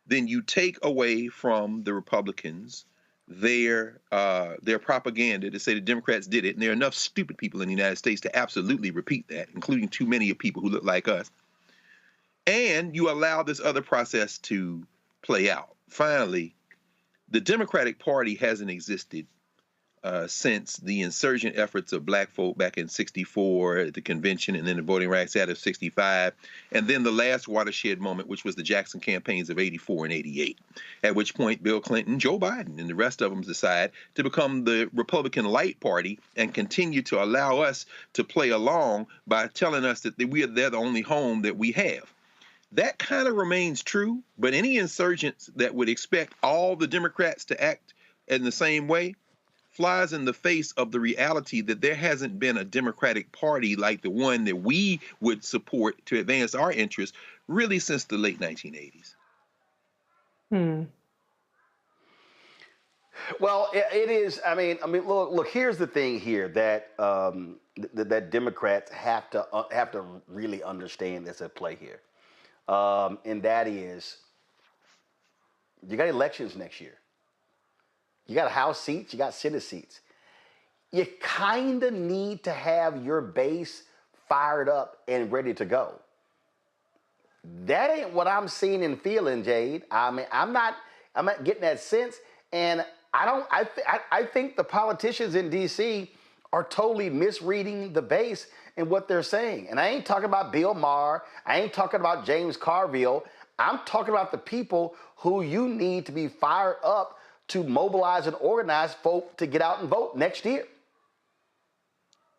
then you take away from the Republicans their propaganda to say the Democrats did it, and there are enough stupid people in the United States to absolutely repeat that, including too many of people who look like us. And you allow this other process to play out. Finally, the Democratic Party hasn't existed since the insurgent efforts of black folk back in '64 at the convention, and then the Voting Rights Act of '65, and then the last watershed moment, which was the Jackson campaigns of '84 and '88, at which point Bill Clinton, Joe Biden, and the rest of them decide to become the Republican light party and continue to allow us to play along by telling us that they're the only home that we have. That kind of remains true, but any insurgents that would expect all the Democrats to act in the same way flies in the face of the reality that there hasn't been a Democratic Party like the one that we would support to advance our interests really since the late 1980s. Well, it is. I mean, look. Here's the thing here that that Democrats have to really understand that's at play here, and that is, you got elections next year. You got House seats. You got Senate seats. You kind of need to have your base fired up and ready to go. That ain't what I'm seeing and feeling, Jade. I mean, I'm not getting that sense, and I think the politicians in D.C. are totally misreading the base and what they're saying. And I ain't talking about Bill Maher. I ain't talking about James Carville. I'm talking about the people who you need to be fired up to mobilize and organize folk to get out and vote next year.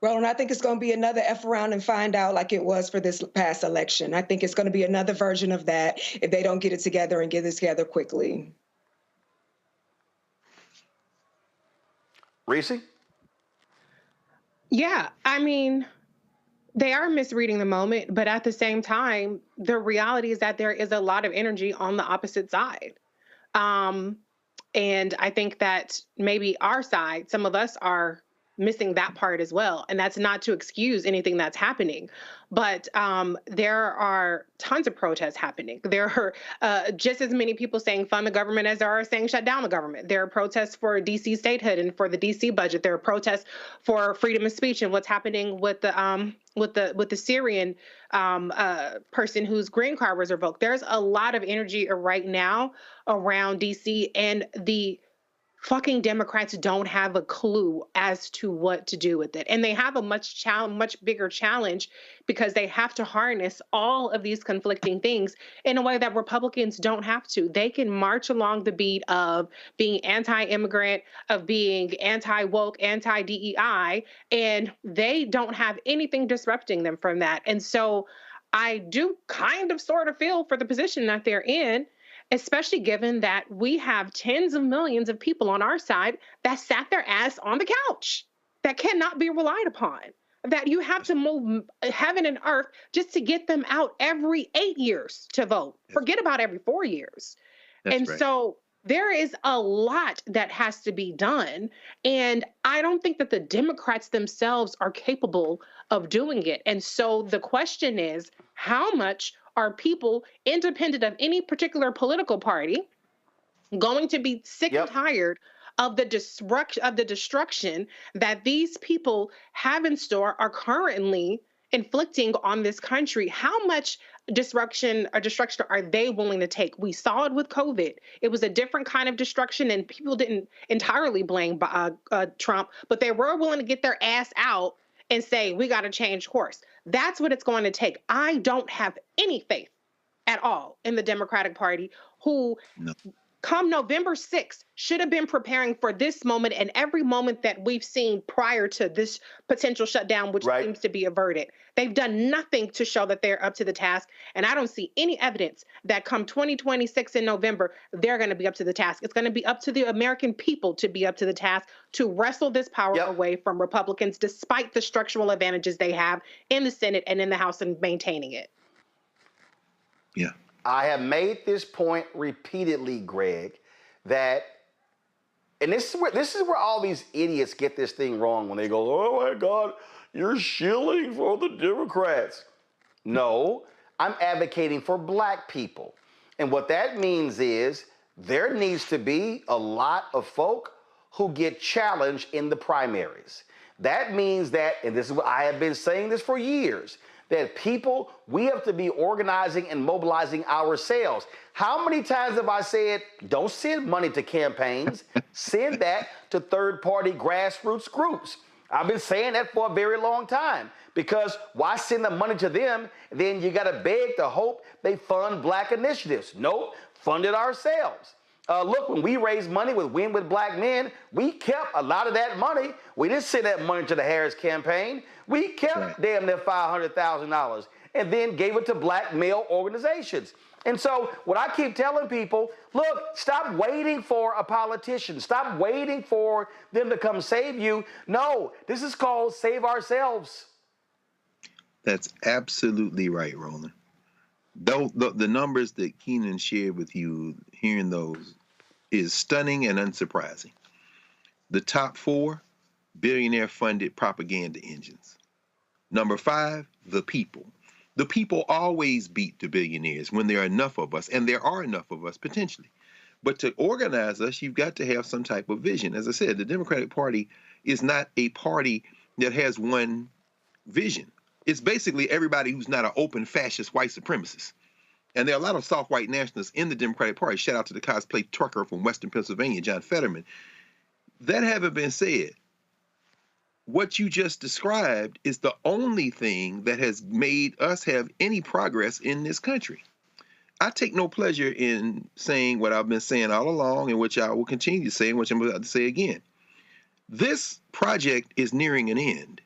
Roland, I think it's going to be another F around and find out like it was for this past election. I think it's going to be another version of that if they don't get it together and get it together quickly. Reese? Yeah, I mean, they are misreading the moment, but at the same time, the reality is that there is a lot of energy on the opposite side. And I think that maybe our side, some of us are missing that part as well. And that's not to excuse anything that's happening. But there are tons of protests happening. There are just as many people saying fund the government as there are saying shut down the government. There are protests for DC statehood and for the DC budget. There are protests for freedom of speech and what's happening with the Syrian person whose green card was revoked. There's a lot of energy right now around DC, and the fucking Democrats don't have a clue as to what to do with it. And they have a much bigger challenge because they have to harness all of these conflicting things in a way that Republicans don't have to. They can march along the beat of being anti-immigrant, of being anti-woke, anti-DEI, and they don't have anything disrupting them from that. And so I do kind of sort of feel for the position that they're in, especially given that we have tens of millions of people on our side that sat their ass on the couch, that cannot be relied upon, that you have to move heaven and earth just to get them out every 8 years to vote. Forget about every 4 years. That's right. So there is a lot that has to be done. And I don't think that the Democrats themselves are capable of doing it. And so the question is, how much are people, independent of any particular political party, going to be sick and tired of the destruction that these people have in store, are currently inflicting on this country? How much destruction are they willing to take? We saw it with COVID. It was a different kind of destruction, and people didn't entirely blame Trump, but they were willing to get their ass out and say, we got to change course. That's what it's going to take. I don't have any faith at all in the Democratic Party, who come November 6th should have been preparing for this moment and every moment that we've seen prior to this potential shutdown, which seems to be averted. They've done nothing to show that they're up to the task. And I don't see any evidence that come 2026 in November, they're going to be up to the task. It's going to be up to the American people to be up to the task, to wrestle this power away from Republicans, despite the structural advantages they have in the Senate and in the House and maintaining it. Yeah. I have made this point repeatedly, Greg, that, and this is where all these idiots get this thing wrong when they go, oh my God, you're shilling for the Democrats. No, I'm advocating for black people. And what that means is there needs to be a lot of folk who get challenged in the primaries. That means that, and this is what I have been saying this for years, that people, we have to be organizing and mobilizing ourselves. How many times have I said, don't send money to campaigns, send that to third-party grassroots groups? I've been saying that for a very long time, because why send the money to them? Then you gotta beg to hope they fund black initiatives. Nope, fund it ourselves. Look, when we raised money with Win with Black Men, we kept a lot of that money. We didn't send that money to the Harris campaign. We kept damn near $500,000 and then gave it to black male organizations. And so what I keep telling people, look, stop waiting for a politician. Stop waiting for them to come save you. No, this is called save ourselves. That's absolutely right, Roland. The numbers that Keenan shared with you, hearing those, is stunning and unsurprising. The top 4, billionaire-funded propaganda engines. Number 5, the people. The people always beat the billionaires when there are enough of us, and there are enough of us potentially. But to organize us, you've got to have some type of vision. As I said, the Democratic Party is not a party that has one vision. It's basically everybody who's not an open fascist white supremacist. And there are a lot of soft white nationalists in the Democratic Party. Shout out to the cosplay trucker from Western Pennsylvania, John Fetterman. That having been said, what you just described is the only thing that has made us have any progress in this country. I take no pleasure in saying what I've been saying all along, and which I will continue to say, and which I'm about to say again. This project is nearing an end.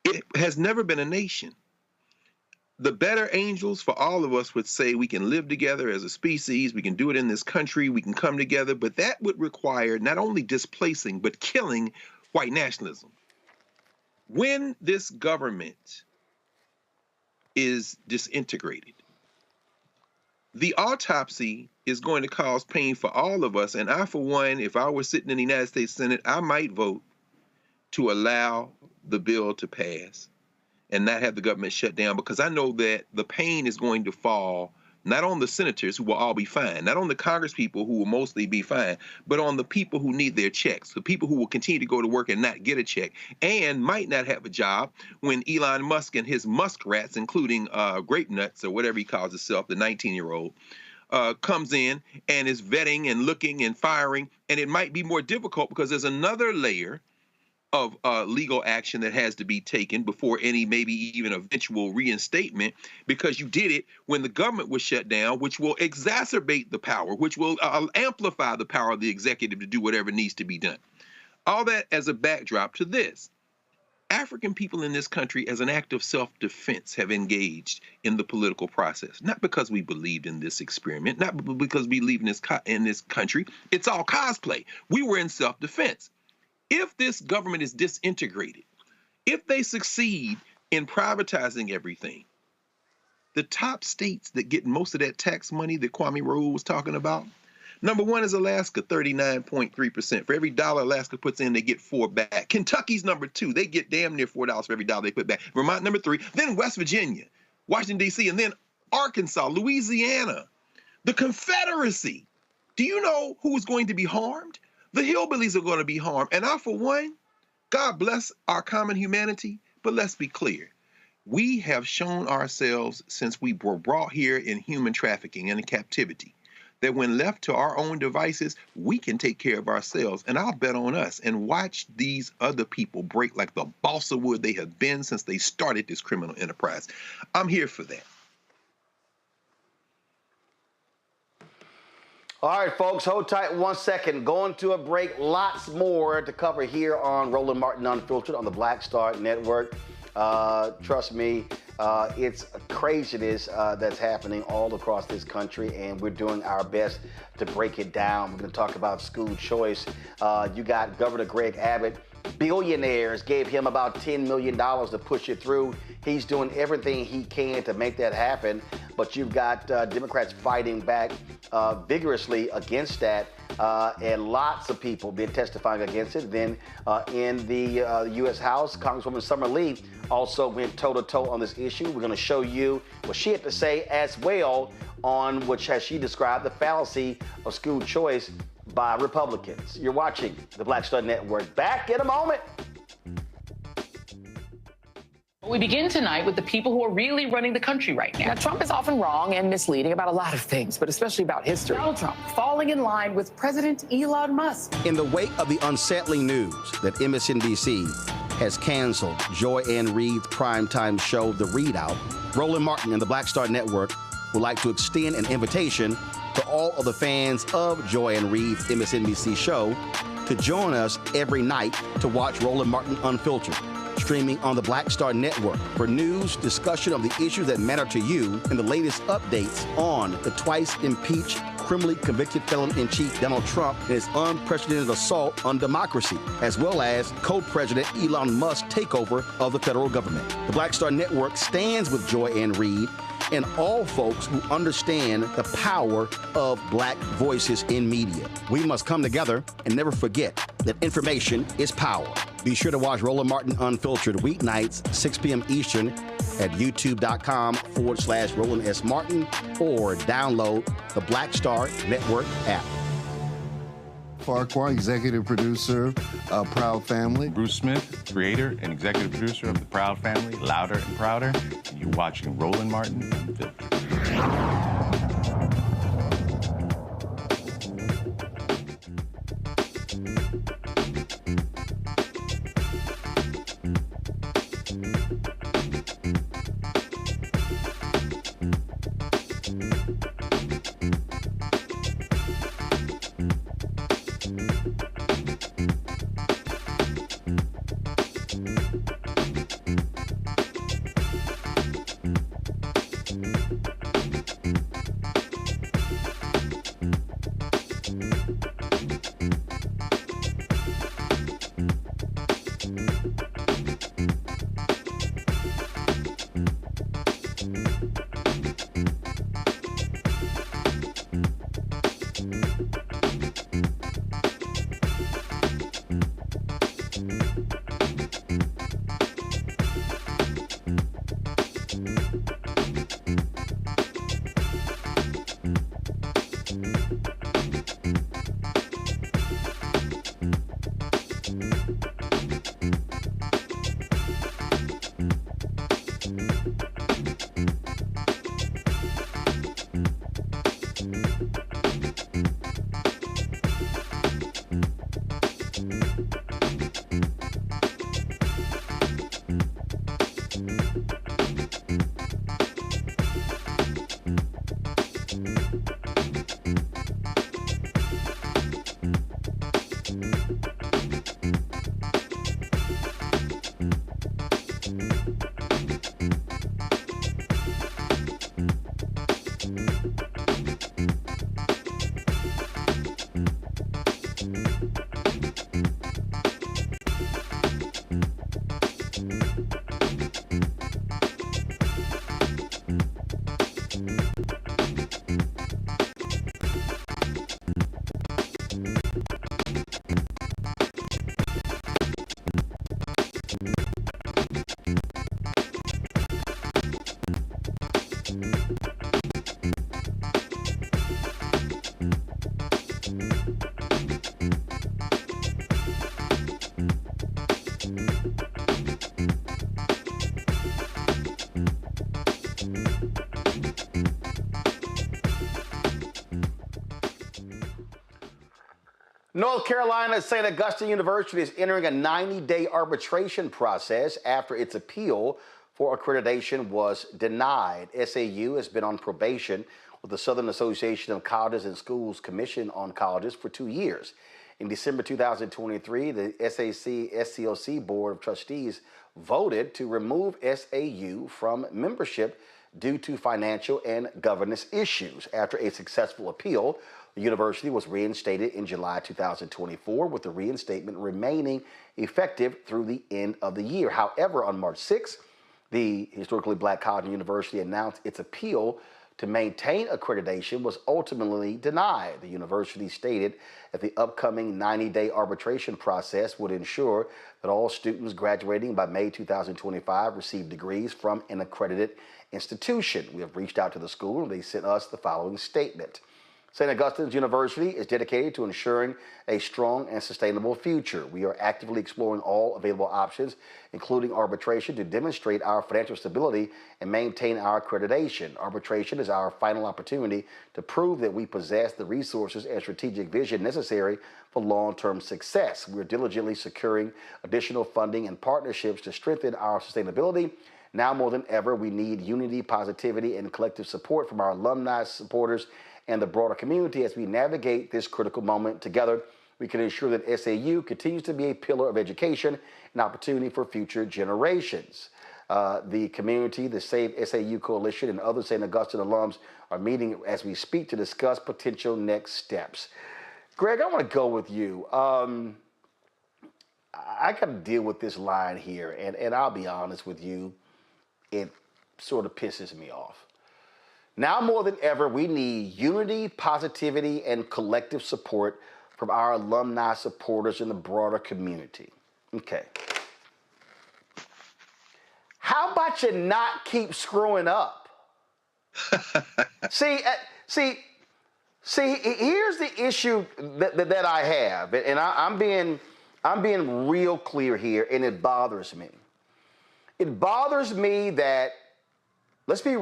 It has never been a nation. The better angels for all of us would say we can live together as a species, we can do it in this country, we can come together, but that would require not only displacing, but killing white nationalism. When this government is disintegrated, the autopsy is going to cause pain for all of us. And I, for one, if I were sitting in the United States Senate, I might vote to allow the bill to pass and not have the government shut down, because I know that the pain is going to fall not on the senators, who will all be fine, not on the Congress people, who will mostly be fine, but on the people who need their checks, the people who will continue to go to work and not get a check, and might not have a job when Elon Musk and his muskrats, including Grape Nuts, or whatever he calls himself, the 19-year-old, comes in and is vetting and looking and firing. And it might be more difficult because there's another layer of legal action that has to be taken before any maybe even eventual reinstatement, because you did it when the government was shut down, which will exacerbate the power, which will amplify the power of the executive to do whatever needs to be done. All that as a backdrop to this. African people in this country, as an act of self-defense, have engaged in the political process, not because we believed in this experiment, not because we believe in this country. It's all cosplay. We were in self-defense. If this government is disintegrated, if they succeed in privatizing everything, the top states that get most of that tax money that Kwame Raoul was talking about, number 1 is Alaska, 39.3%. For every dollar Alaska puts in, they get 4 back. Kentucky's number 2. They get damn near $4 for every dollar they put back. Vermont, number 3. Then West Virginia, Washington, D.C., and then Arkansas, Louisiana, the Confederacy. Do you know who's going to be harmed? The hillbillies are going to be harmed. And I, for one, God bless our common humanity, but let's be clear. We have shown ourselves since we were brought here in human trafficking and in captivity, that when left to our own devices, we can take care of ourselves. And I'll bet on us and watch these other people break like the balsa wood they have been since they started this criminal enterprise. I'm here for that. All right, folks, hold tight 1 second. Going to a break. Lots more to cover here on Roland Martin Unfiltered on the Black Star Network. Trust me, it's craziness that's happening all across this country, and we're doing our best to break it down. We're going to talk about school choice. You got Governor Greg Abbott. Billionaires gave him about $10 million to push it through. He's doing everything he can to make that happen, but you've got Democrats fighting back vigorously against that, and lots of people been testifying against it. Then in the U.S. House, Congresswoman Summer Lee also went toe-to-toe on this issue. We're going to show you what she had to say as well on which, as she described, the fallacy of school choice by Republicans. You're watching the Black Star Network. Back in a moment. We begin tonight with the people who are really running the country right now. Now, Trump is often wrong and misleading about a lot of things, but especially about history. Donald Trump falling in line with President Elon Musk. In the wake of the unsettling news that MSNBC has canceled Joy Ann Reid's primetime show, The Readout, Roland Martin and the Black Star Network would like to extend an invitation to all of the fans of Joy Ann Reid's MSNBC show to join us every night to watch Roland Martin Unfiltered, streaming on the Black Star Network for news, discussion of the issues that matter to you, and the latest updates on the twice impeached, criminally convicted felon-in-chief Donald Trump and his unprecedented assault on democracy, as well as co-president Elon Musk's takeover of the federal government. The Black Star Network stands with Joy Ann Reid and all folks who understand the power of black voices in media. We must come together and never forget that information is power. Be sure to watch Roland Martin Unfiltered weeknights, 6 p.m. Eastern at youtube.com/Roland S. Martin or download the Black Star Network app. Farquhar, executive producer of Proud Family. Bruce Smith, creator and executive producer of The Proud Family, Louder and Prouder. And you're watching Roland Martin Unfiltered. North Carolina St. Augustine University is entering a 90-day arbitration process after its appeal for accreditation was denied. SAU has been on probation with the Southern Association of Colleges and Schools Commission on Colleges for 2 years. In December 2023, the SAC-SCLC Board of Trustees voted to remove SAU from membership due to financial and governance issues. After a successful appeal, the university was reinstated in July 2024, with the reinstatement remaining effective through the end of the year. However, on March 6th, the historically black college and university announced its appeal to maintain accreditation was ultimately denied. The university stated that the upcoming 90-day arbitration process would ensure that all students graduating by May 2025 receive degrees from an accredited institution. We have reached out to the school and they sent us the following statement. St. Augustine's University is dedicated to ensuring a strong and sustainable future. We are actively exploring all available options, including arbitration, to demonstrate our financial stability and maintain our accreditation. Arbitration is our final opportunity to prove that we possess the resources and strategic vision necessary for long-term success. We're diligently securing additional funding and partnerships to strengthen our sustainability. Now more than ever, we need unity, positivity, and collective support from our alumni, supporters, and the broader community as we navigate this critical moment together. we can ensure that SAU continues to be a pillar of education and opportunity for future generations. The community, the Save SAU Coalition, and other St. Augustine alums are meeting as we speak to discuss potential next steps. Greg, I want to go with you. I got to deal with this line here, and I'll be honest with you, it sort of pisses me off. Now more than ever, we need unity, positivity, and collective support from our alumni supporters in the broader community. Okay. How about you not keep screwing up? See, here's the issue that I have, and I'm being real clear here, and it bothers me. It bothers me that, let's be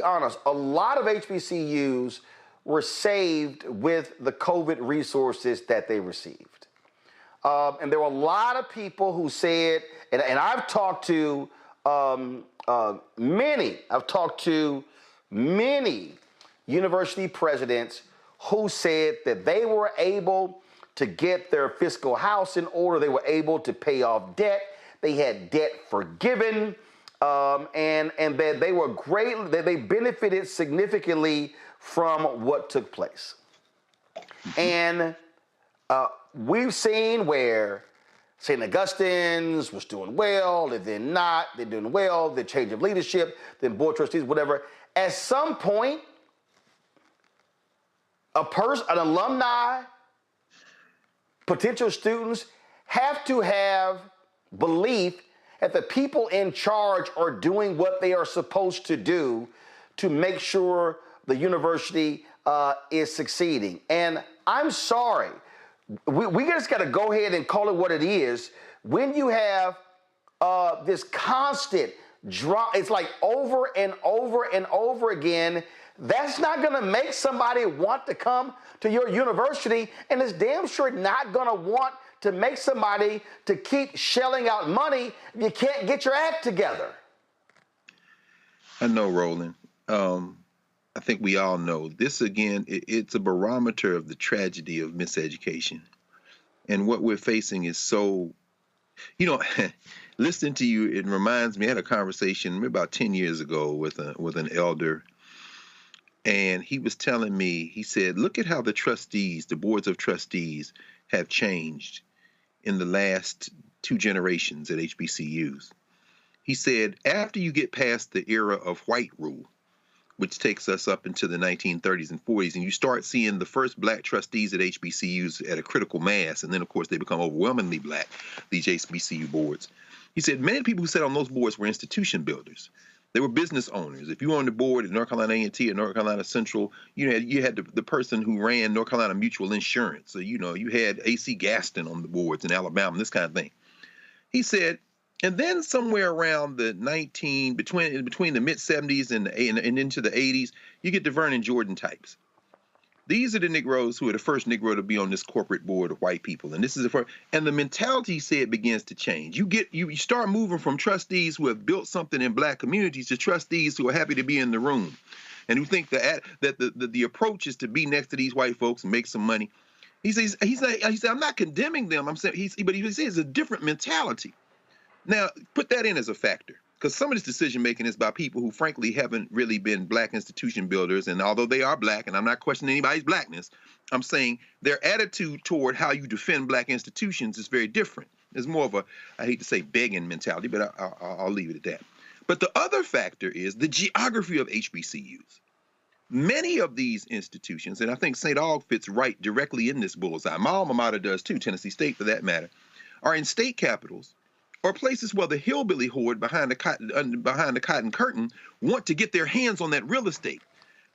honest, a lot of HBCUs were saved with the COVID resources that they received. And there were a lot of people who said, and I've talked to many university presidents who said that they were able to get their fiscal house in order. They were able to pay off debt. They had debt forgiven, and that they were great, that they benefited significantly from what took place. And we've seen where St. Augustine's was doing well, and then not, they're doing well, the change of leadership, then board trustees, whatever. At some point, an alumni, potential students have to have belief that the people in charge are doing what they are supposed to do to make sure the university is succeeding. And I'm sorry, we just got to go ahead and call it what it is. When you have this constant drama, it's like over and over and over again, that's not going to make somebody want to come to your university, and it's damn sure not going to want to make somebody to keep shelling out money if you can't get your act together. I know, Roland. I think we all know this. Again, it's a barometer of the tragedy of miseducation. And what we're facing is so, listening to you, it reminds me, I had a conversation about 10 years ago with an elder, and he was telling me, he said, look at how the trustees, the boards of trustees have changed in the last 2 generations at HBCUs. He said, after you get past the era of white rule, which takes us up into the 1930s and 40s, and you start seeing the first black trustees at HBCUs at a critical mass, and then, of course, they become overwhelmingly black, these HBCU boards. He said many people who sat on those boards were institution builders. They were business owners. If you were on the board at North Carolina A&T or North Carolina Central, you had the person who ran North Carolina Mutual Insurance. So, you had A.C. Gaston on the boards in Alabama, this kind of thing. He said, and then somewhere around the between the mid-70s and into the 80s, you get the Vernon Jordan types. These are the Negroes who are the first Negro to be on this corporate board of white people. And this is the first, and the mentality, said, begins to change. You start moving from trustees who have built something in black communities to trustees who are happy to be in the room and who think that the approach is to be next to these white folks and make some money. He said, I'm not condemning them. I'm saying, but he says it's a different mentality. Now, put that in as a factor, because some of this decision-making is by people who, frankly, haven't really been black institution builders. And although they are black, and I'm not questioning anybody's blackness, I'm saying their attitude toward how you defend black institutions is very different. It's more of a, I hate to say begging mentality, but I'll leave it at that. But the other factor is the geography of HBCUs. Many of these institutions, and I think St. Aug fits right directly in this bullseye, my alma mater does too, Tennessee State for that matter, are in state capitals, or places where the hillbilly horde behind the cotton curtain want to get their hands on that real estate.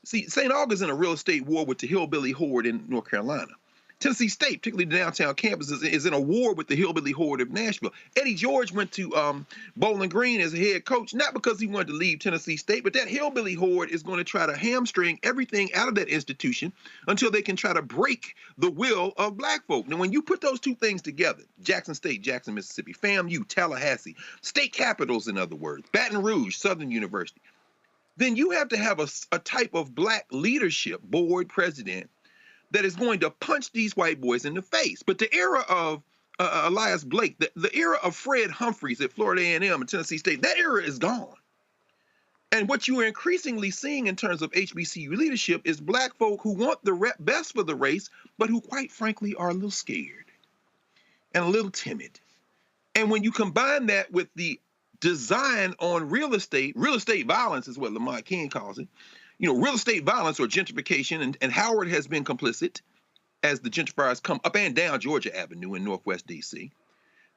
See, St. Aug is in a real estate war with the hillbilly horde in North Carolina. Tennessee State, particularly the downtown campus, is in a war with the hillbilly horde of Nashville. Eddie George went to Bowling Green as a head coach, not because he wanted to leave Tennessee State, but that hillbilly horde is going to try to hamstring everything out of that institution until they can try to break the will of black folk. Now, when you put those two things together, Jackson State, Jackson, Mississippi, FAMU, Tallahassee, state capitals, in other words, Baton Rouge, Southern University, then you have to have a type of black leadership, board, president, that is going to punch these white boys in the face. But the era of Elias Blake, the era of Fred Humphreys at Florida A&M and Tennessee State, that era is gone. And what you are increasingly seeing in terms of HBCU leadership is black folk who want the best for the race, but who quite frankly are a little scared and a little timid. And when you combine that with the design on real estate violence is what Lamont King calls it, real estate violence or gentrification, and Howard has been complicit as the gentrifiers come up and down Georgia Avenue in Northwest DC,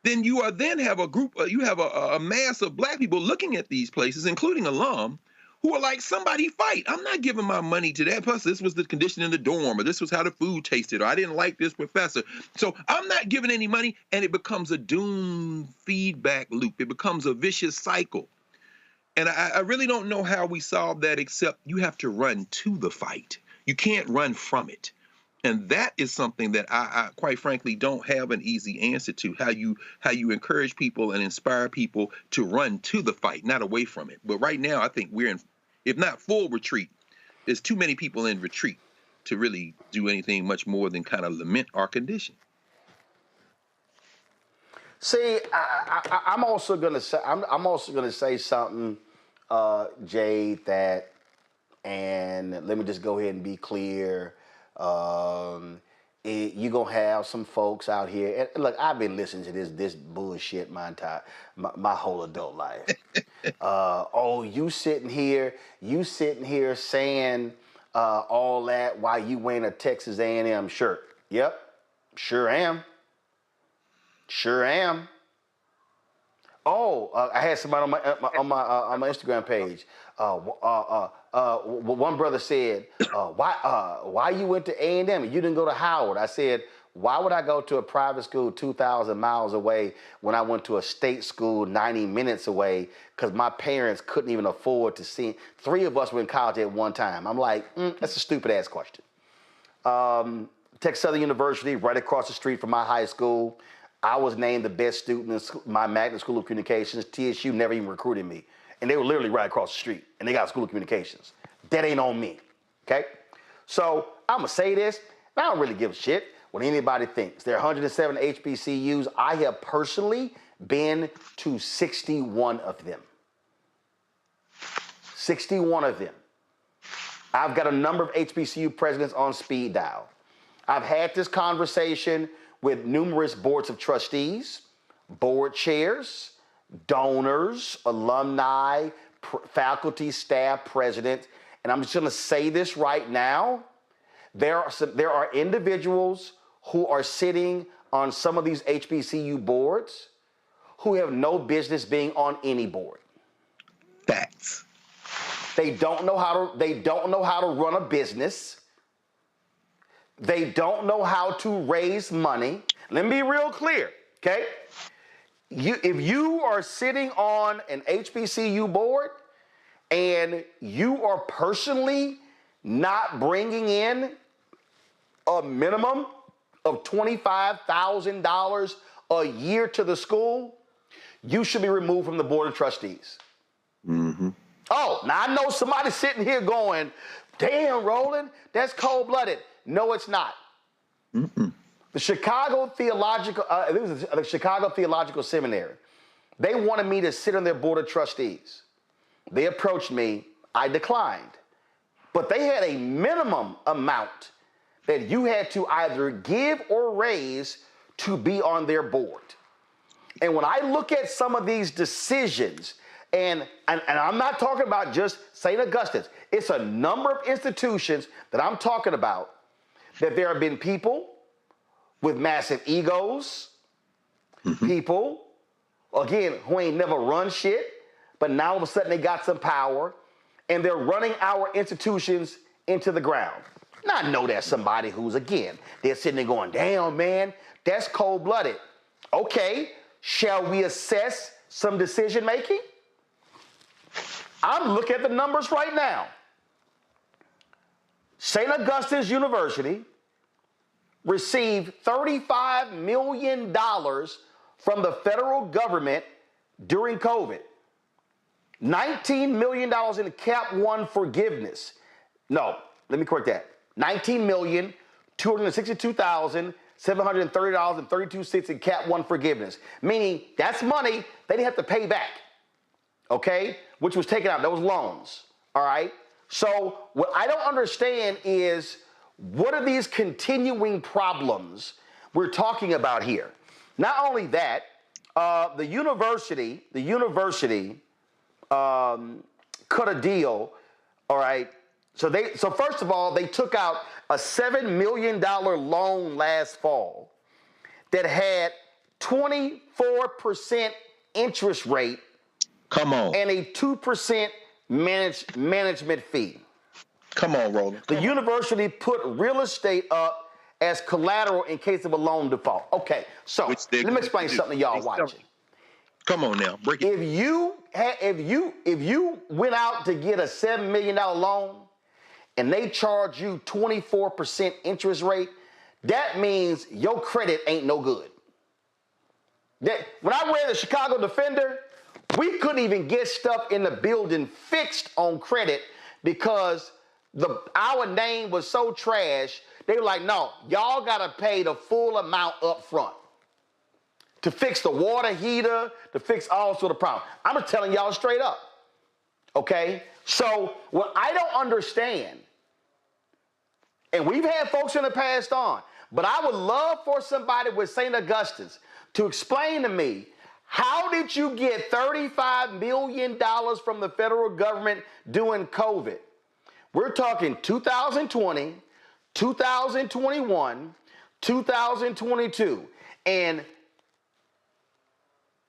then you have a group, you have a mass of black people looking at these places, including alum, who are like, somebody fight. I'm not giving my money to that. Plus, this was the condition in the dorm, or this was how the food tasted, or I didn't like this professor. So I'm not giving any money, and it becomes a doomed feedback loop. It becomes a vicious cycle. And I really don't know how we solve that, except you have to run to the fight. You can't run from it. And that is something that I quite frankly don't have an easy answer to, how you encourage people and inspire people to run to the fight, not away from it. But right now, I think we're in, if not full retreat, there's too many people in retreat to really do anything much more than kind of lament our condition. See, I'm also gonna say something, Jay, that, and let me just go ahead and be clear. You're gonna have some folks out here, and look, I've been listening to this bullshit my whole adult life. You sitting here saying all that while you wearing a Texas A&M shirt. Yep, sure am. I had somebody on my Instagram page. One brother said, "Why you went to A&M and you didn't go to Howard?" I said, "Why would I go to a private school 2,000 miles away when I went to a state school 90 minutes away because my parents couldn't even afford to see?" 3 of us were in college at one time. I'm like, that's a stupid ass question. Texas Southern University, right across the street from my high school. I was named the best student in my magnet school of communications. TSU never even recruited me. And they were literally right across the street. And they got a school of communications. That ain't on me, okay? So I'm going to say this. I don't really give a shit what anybody thinks. There are 107 HBCUs. I have personally been to 61 of them. 61 of them. I've got a number of HBCU presidents on speed dial. I've had this conversation with numerous boards of trustees, board chairs, donors, alumni, faculty, staff, presidents, and I'm just going to say this right now. There are individuals who are sitting on some of these HBCU boards who have no business being on any board. Facts. They don't know how to run a business. They don't know how to raise money. Let me be real clear, okay? If you are sitting on an HBCU board and you are personally not bringing in a minimum of $25,000 a year to the school, you should be removed from the board of trustees. Mm-hmm. Oh, now I know somebody sitting here going, "Damn, Roland, that's cold-blooded." No, it's not. Mm-mm. The Chicago Theological Seminary, they wanted me to sit on their board of trustees. They approached me. I declined. But they had a minimum amount that you had to either give or raise to be on their board. And when I look at some of these decisions, and I'm not talking about just St. Augustine's, it's a number of institutions that I'm talking about, that there have been people with massive egos, people, again, who ain't never run shit, but now all of a sudden they got some power, and they're running our institutions into the ground. Now I know there's somebody who's, again, they're sitting there going, "Damn, man, that's cold-blooded." Okay, shall we assess some decision making? I'm looking at the numbers right now. St. Augustine's University received $35 million from the federal government during COVID. $19 million in Cap 1 forgiveness. No, let me correct that. $19 million, $262,730.32 in Cap 1 forgiveness, meaning that's money they didn't have to pay back, okay, which was taken out. Those loans, all right? So what I don't understand is what are these continuing problems we're talking about here? Not only that, the university cut a deal, all right? So first of all, they took out a $7 million loan last fall that had 24% interest rate. Come on. And a 2% management fee. Come on, Roland. The university put real estate up as collateral in case of a loan default. Okay, so let me explain something to y'all watching. Come on now, break it. If you went out to get a $7 million loan and they charge you 24% interest rate, that means your credit ain't no good. When I read the Chicago Defender, we couldn't even get stuff in the building fixed on credit because our name was so trash. They were like, no, y'all got to pay the full amount up front to fix the water heater, to fix all sort of problems. I'm just telling y'all straight up, okay? So what I don't understand, and we've had folks in the past on, but I would love for somebody with St. Augustine's to explain to me, how did you get $35 million from the federal government during COVID? We're talking 2020, 2021, 2022. And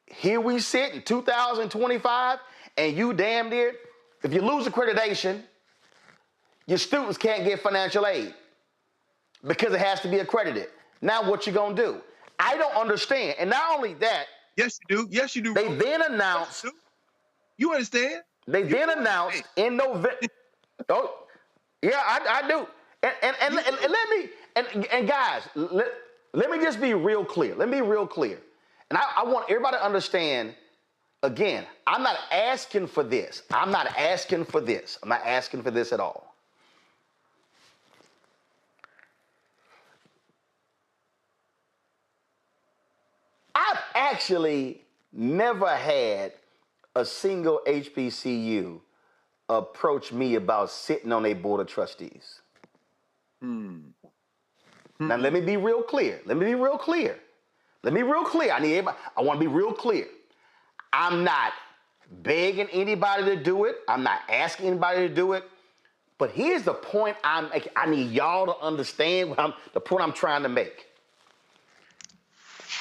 here we sit in 2025, and you damn near, if you lose accreditation, your students can't get financial aid because it has to be accredited. Now what you gonna do? I don't understand. And not only that, yes, you do. Yes, you do. They then announced. You understand? They then announced in November. Oh, yeah, I do. And let me and guys, let me just be real clear. Let me be real clear. And I want everybody to understand. Again, I'm not asking for this. I'm not asking for this. I'm not asking for this at all. I've actually never had a single HBCU approach me about sitting on a board of trustees. Now, let me be real clear. I want to be real clear. I'm not begging anybody to do it. I'm not asking anybody to do it. But here's the point I need y'all to understand the point I'm trying to make.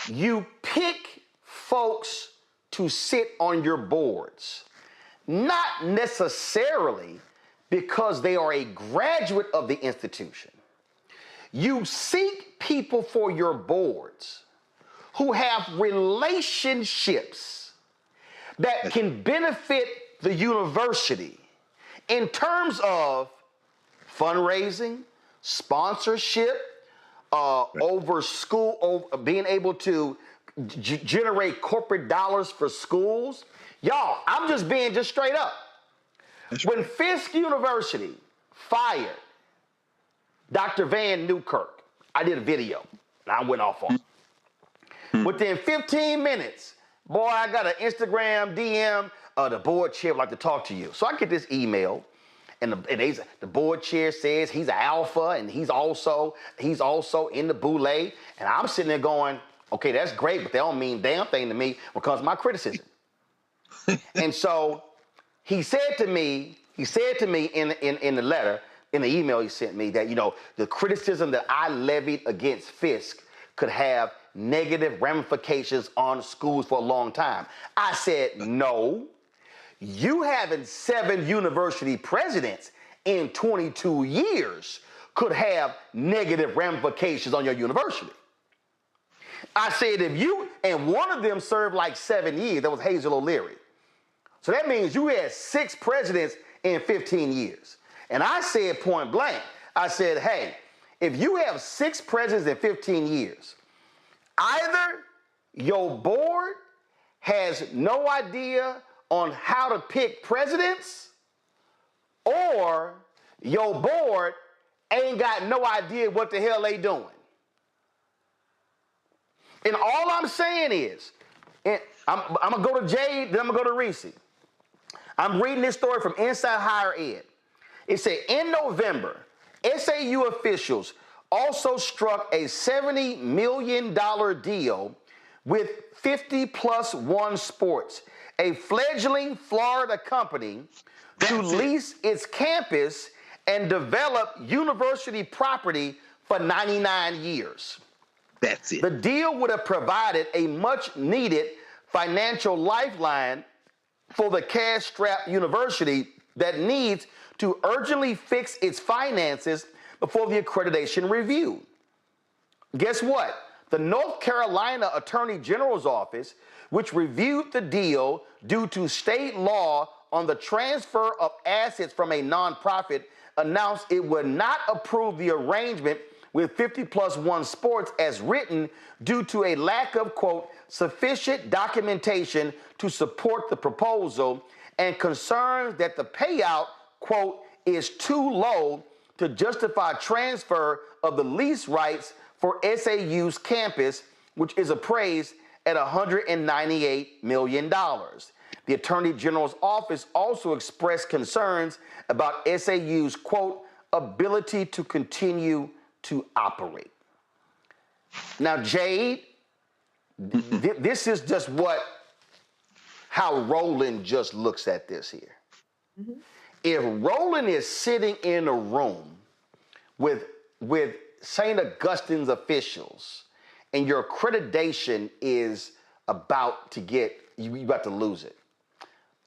You pick folks to sit on your boards, not necessarily because they are a graduate of the institution. You seek people for your boards who have relationships that can benefit the university in terms of fundraising, sponsorship, being able to generate corporate dollars for schools. Y'all, I'm just being straight up. When Fisk University fired Dr. Van Newkirk, I did a video and I went off on him. Within 15 minutes, boy, I got an Instagram DM, the board chair would like to talk to you. So I get this email, and the board chair says he's an alpha and he's also in the boule. And I'm sitting there going, okay, that's great, but that don't mean damn thing to me because of my criticism. And so he said to me in the letter, in the email he sent me, that, the criticism that I levied against Fisk could have negative ramifications on schools for a long time. I said, no, you having 7 university presidents in 22 years could have negative ramifications on your university. I said, and one of them served like 7 years, that was Hazel O'Leary. So that means you had 6 presidents in 15 years. And I said point blank, I said, hey, if you have 6 presidents in 15 years, either your board has no idea on how to pick presidents, or your board ain't got no idea what the hell they doing. And all I'm saying is, and I'm going to go to Jade, then I'm going to go to Reese. I'm reading this story from Inside Higher Ed. It said, in November, SAU officials also struck a $70 million deal with 50 Plus One Sports, a fledgling Florida company, to lease its campus and develop university property for 99 years. That's it. The deal would have provided a much-needed financial lifeline for the cash-strapped university that needs to urgently fix its finances before the accreditation review. Guess what? The North Carolina Attorney General's office, which reviewed the deal due to state law on the transfer of assets from a nonprofit, announced it would not approve the arrangement with 50 Plus One Sports as written due to a lack of, quote, sufficient documentation to support the proposal and concerns that the payout, quote, is too low to justify transfer of the lease rights for SAU's campus, which is appraised at $198 million. The Attorney General's office also expressed concerns about SAU's, quote, ability to continue to operate. Now, Jade, this is just how Roland just looks at this here. Mm-hmm. If Roland is sitting in a room with St. Augustine's officials and your accreditation is about to you're about to lose it.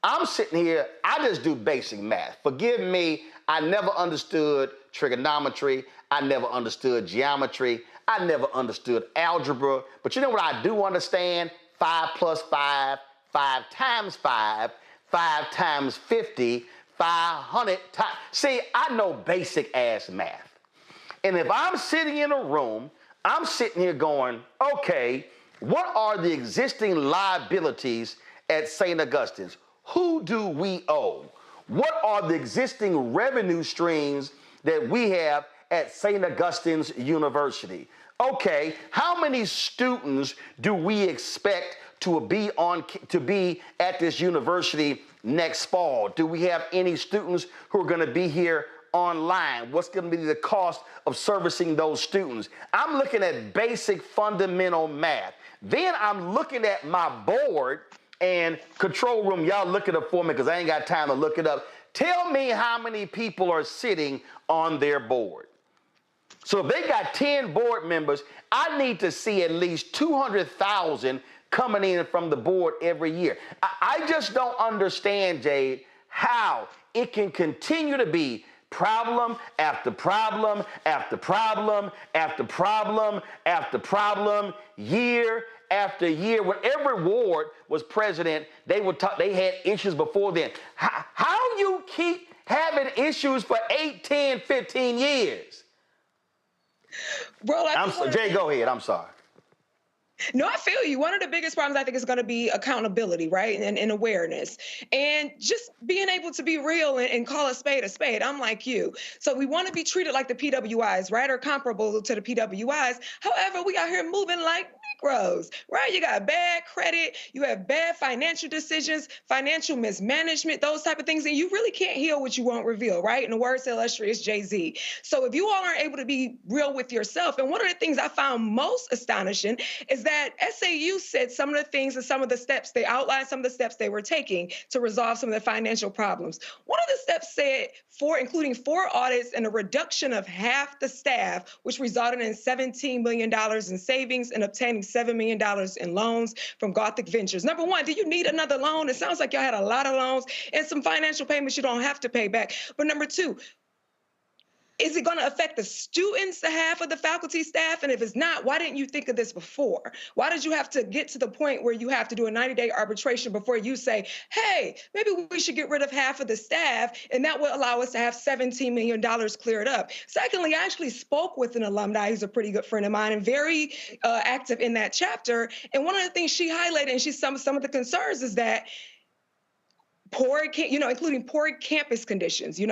I'm sitting here, I just do basic math. Forgive me, I never understood trigonometry. I never understood geometry. I never understood algebra. But you know what I do understand? 5 plus 5, 5 times 5, 5 times 50, 500 times. See, I know basic ass math. And if I'm sitting in a room, I'm sitting here going, okay, what are the existing liabilities at St. Augustine's? Who do we owe? What are the existing revenue streams that we have at St. Augustine's University? Okay, how many students do we expect to be at this university next fall? Do we have any students who are going to be here online? What's going to be the cost of servicing those students? I'm looking at basic fundamental math. Then I'm looking at my board and control room. Y'all look it up for me because I ain't got time to look it up. Tell me how many people are sitting on their board. So if they got 10 board members, I need to see at least 200,000 coming in from the board every year. I just don't understand, Jade, how it can continue to be problem after problem after problem after problem after problem, year after year. When every ward was president, they had issues before then. How you keep having issues for 8, 10, 15 years? Bro, Jay, go ahead. I'm sorry. No, I feel you. One of the biggest problems I think is going to be accountability, right? And awareness. And just being able to be real and call a spade a spade. I'm like you. So we want to be treated like the PWIs, right? Or comparable to the PWIs. However, we out here moving like Negroes, right? You got bad credit. You have bad financial decisions, financial mismanagement, those type of things. And you really can't heal what you won't reveal, right? In the words of illustrious Jay-Z. So if you all aren't able to be real with yourself, and one of the things I found most astonishing is that SAU said some of the things and some of the steps, they outlined some of the steps they were taking to resolve some of the financial problems. One of the steps said including 4 audits and a reduction of half the staff, which resulted in $17 million in savings and obtaining $7 million in loans from Gothic Ventures. Number one, do you need another loan? It sounds like y'all had a lot of loans and some financial payments you don't have to pay back. But number two, is it going to affect the students, the half of the faculty staff? And if it's not, why didn't you think of this before? Why did you have to get to the point where you have to do a 90-day arbitration before you say, hey, maybe we should get rid of half of the staff, and that will allow us to have $17 million cleared up? Secondly, I actually spoke with an alumni who's a pretty good friend of mine and very active in that chapter. And one of the things she highlighted, and some of the concerns is that including poor campus conditions. They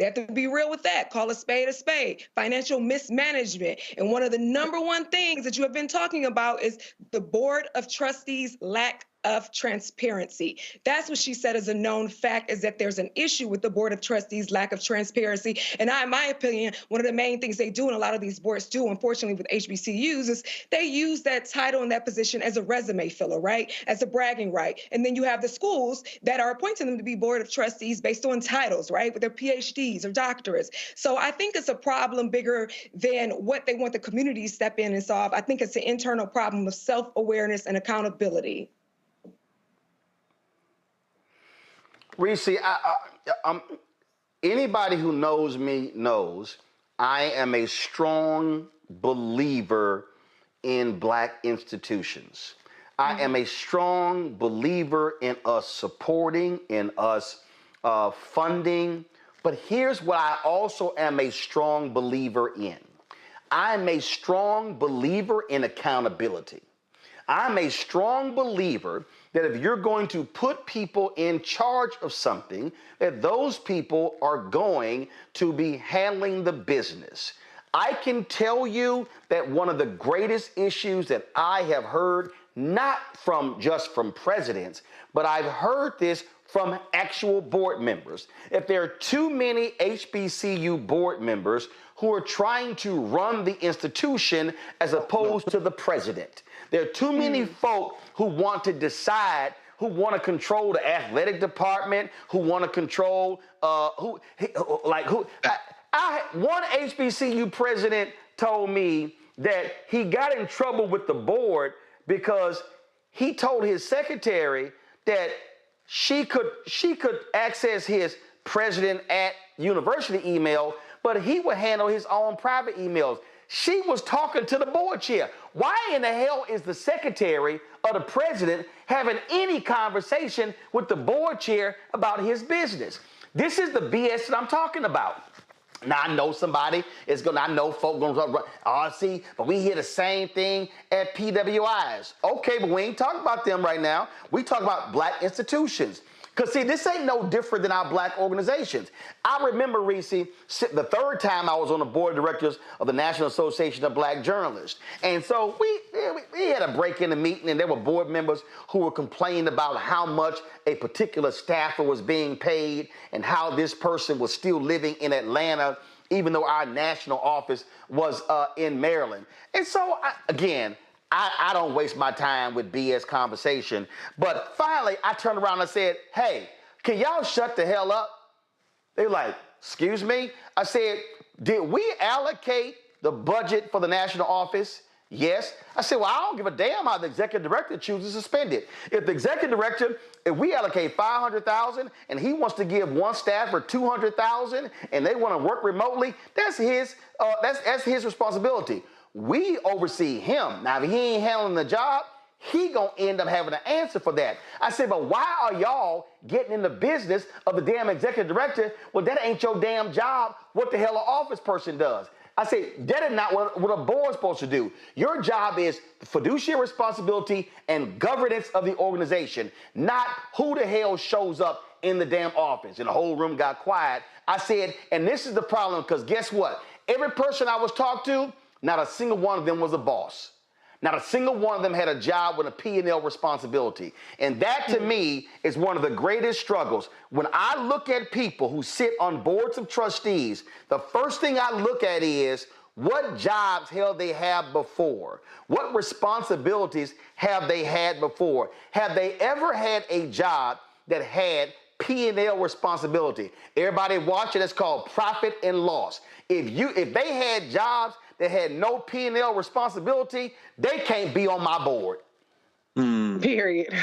have to be real with that. Call a spade, financial mismanagement. And one of the number one things that you have been talking about is the Board of Trustees' lack of transparency. That's what she said is a known fact, is that there's an issue with the Board of Trustees' lack of transparency. And in my opinion, one of the main things they do, and a lot of these boards do, unfortunately with HBCUs, is they use that title and that position as a resume filler, right? As a bragging right. And then you have the schools that are appointing them to be Board of Trustees based on titles, right? With their PhDs or doctorates. So I think it's a problem bigger than what they want the community to step in and solve. I think it's an internal problem of self-awareness and accountability. Reese, anybody who knows me knows I am a strong believer in Black institutions. I am a strong believer in us supporting, in us funding. But here's what I also am a strong believer in. I'm a strong believer in accountability. I'm a strong believer that if you're going to put people in charge of something, that those people are going to be handling the business. I can tell you that one of the greatest issues that I have heard, not just from presidents, but I've heard this from actual board members. If there are too many HBCU board members who are trying to run the institution as opposed to the president. There are too many folk who want to decide, who want to control the athletic department, who want to control one HBCU president told me that he got in trouble with the board because he told his secretary that she could access his president at university email, but he would handle his own private emails. She was talking to the board chair. Why in the hell is the secretary of the president having any conversation with the board chair about his business? This is the BS that I'm talking about. Now, I know somebody is going to, I know folk going to see, but we hear the same thing at PWIs. Okay, but we ain't talking about them right now. We talk about Black institutions. Because, see, this ain't no different than our Black organizations. I remember, Reese, the third time I was on the board of directors of the National Association of Black Journalists. And so we had a break in the meeting, and there were board members who were complaining about how much a particular staffer was being paid and how this person was still living in Atlanta, even though our national office was in Maryland. And so, I don't waste my time with BS conversation. But finally, I turned around and said, hey, can y'all shut the hell up? They were like, excuse me? I said, did we allocate the budget for the national office? Yes. I said, well, I don't give a damn how the executive director chooses to spend it. If the executive director, if we allocate $500,000 and he wants to give one staffer $200,000 and they want to work remotely, that's his responsibility. We oversee him. Now, if he ain't handling the job, he gonna end up having to answer for that. I said, but why are y'all getting in the business of the damn executive director? Well, that ain't your damn job. What the hell an office person does? I said, that is not what a board's supposed to do. Your job is fiduciary responsibility and governance of the organization, not who the hell shows up in the damn office. And the whole room got quiet. I said, and this is the problem, because guess what? Every person I was talked to, not a single one of them was a boss. Not a single one of them had a job with a P&L responsibility. And that, to me, is one of the greatest struggles. When I look at people who sit on boards of trustees, the first thing I look at is what jobs have they had before? What responsibilities have they had before? Have they ever had a job that had P&L responsibility? Everybody watch it. It's called profit and loss. If they had jobs that had no P&L responsibility, they can't be on my board. Period.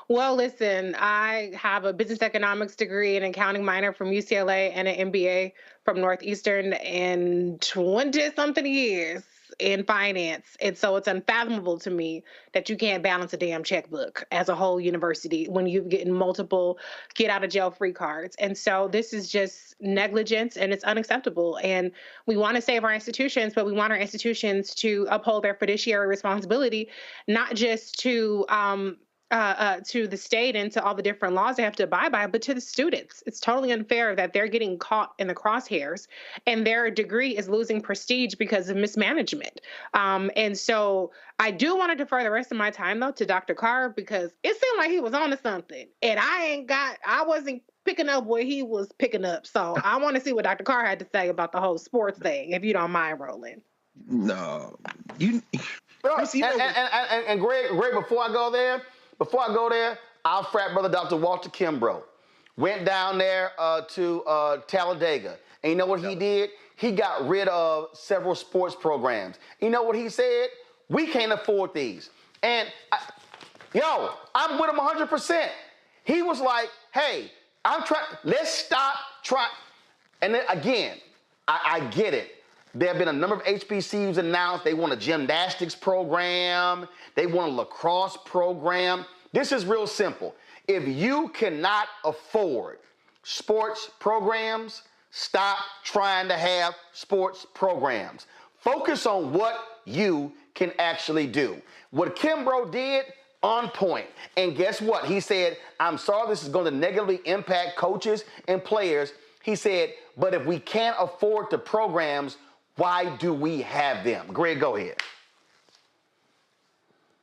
Well, listen, I have a business economics degree and accounting minor from UCLA and an MBA from Northeastern and 20-something years in finance. And so it's unfathomable to me that you can't balance a damn checkbook as a whole university when you're getting multiple get out of jail free cards. And so this is just negligence and it's unacceptable. And we want to save our institutions, but we want our institutions to uphold their fiduciary responsibility, not just to to the state and to all the different laws they have to abide by, but to the students, it's totally unfair that they're getting caught in the crosshairs and their degree is losing prestige because of mismanagement. And so I do want to defer the rest of my time though to Dr. Carr because it seemed like he was on to something, and I wasn't picking up where he was picking up. So I want to see what Dr. Carr had to say about the whole sports thing, if you don't mind, Roland. No, you. And Greg, before I go there, our frat brother, Dr. Walter Kimbrough, went down there to Talladega. And you know what he did? He got rid of several sports programs. You know what he said? We can't afford these. And, I'm with him 100%. He was like, hey, let's stop trying. And then again, I get it. There have been a number of HBCUs announced they want a gymnastics program. They want a lacrosse program. This is real simple. If you cannot afford sports programs, stop trying to have sports programs. Focus on what you can actually do. What Kimbrough did, on point. And guess what? He said, I'm sorry this is going to negatively impact coaches and players. He said, but if we can't afford the programs, why do we have them? Greg, go ahead.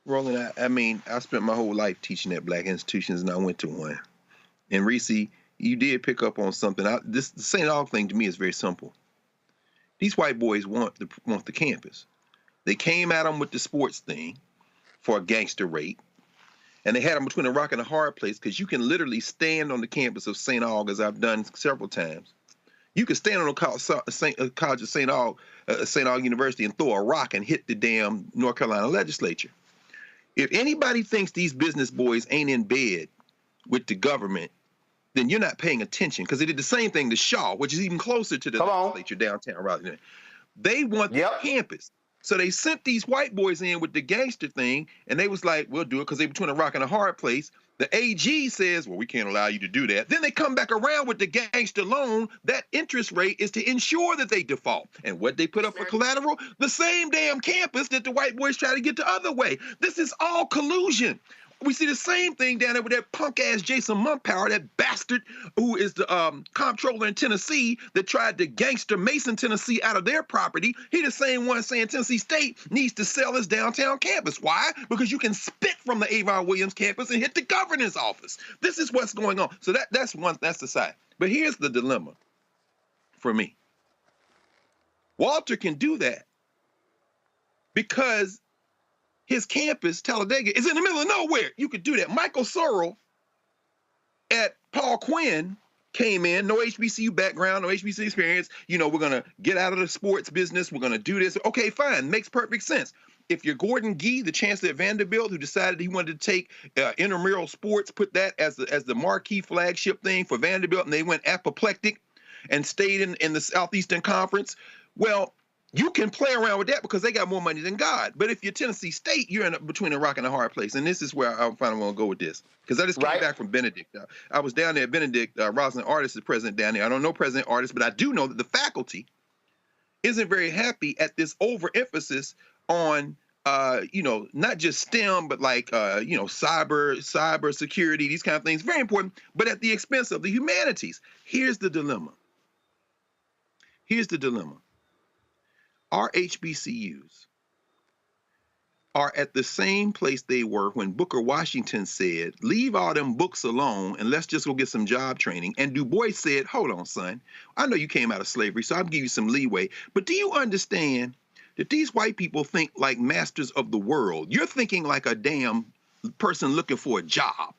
Roland, I spent my whole life teaching at black institutions, and I went to one. And Reese, you did pick up on something. The St. Aug thing to me is very simple. These white boys want the campus. They came at them with the sports thing for a gangster rate, and they had them between a rock and a hard place because you can literally stand on the campus of St. Aug, as I've done several times. You can stand on the college of St. Aug University and throw a rock and hit the damn North Carolina legislature. If anybody thinks these business boys ain't in bed with the government, then you're not paying attention, because they did the same thing to Shaw, which is even closer to the legislature downtown Raleigh. They want the campus. So they sent these white boys in with the gangster thing, and they was like, we'll do it because they're between a rock and a hard place. The AG says, well, we can't allow you to do that. Then they come back around with the gangster loan. That interest rate is to ensure that they default. And what they put up for collateral? The same damn campus that the white boys try to get the other way. This is all collusion. We see the same thing down there with that punk-ass Jason Mumpower, that bastard who is the comptroller in Tennessee that tried to gangster Mason, Tennessee out of their property. He the same one saying Tennessee State needs to sell his downtown campus. Why? Because you can spit from the Avon Williams campus and hit the governor's office. This is what's going on. So that's the side. But here's the dilemma for me. Walter can do that because his campus, Talladega, is in the middle of nowhere. You could do that. Michael Searle at Paul Quinn came in, no HBCU background, no HBCU experience. We're going to get out of the sports business. We're going to do this. Okay, fine. Makes perfect sense. If you're Gordon Gee, the chancellor at Vanderbilt, who decided he wanted to take intramural sports, put that as the marquee flagship thing for Vanderbilt, and they went apoplectic and stayed in the Southeastern Conference, well, you can play around with that because they got more money than God. But if you're Tennessee State, you're between a rock and a hard place. And this is where I finally want to go with this, because I just came back from Benedict. I was down there at Benedict. Rosalind Artis is president down there. I don't know President Artis, but I do know that the faculty isn't very happy at this overemphasis on, not just STEM, but like, cyber security, these kind of things. Very important, but at the expense of the humanities. Here's the dilemma. Our HBCUs are at the same place they were when Booker Washington said, leave all them books alone and let's just go get some job training. And Du Bois said, hold on, son. I know you came out of slavery, so I'll give you some leeway. But do you understand that these white people think like masters of the world? You're thinking like a damn person looking for a job.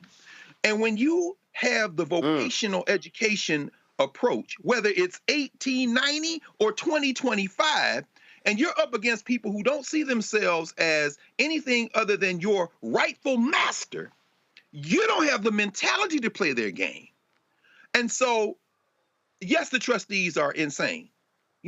And when you have the vocational education approach, whether it's 1890 or 2025, and you're up against people who don't see themselves as anything other than your rightful master, you don't have the mentality to play their game. And so, yes, the trustees are insane.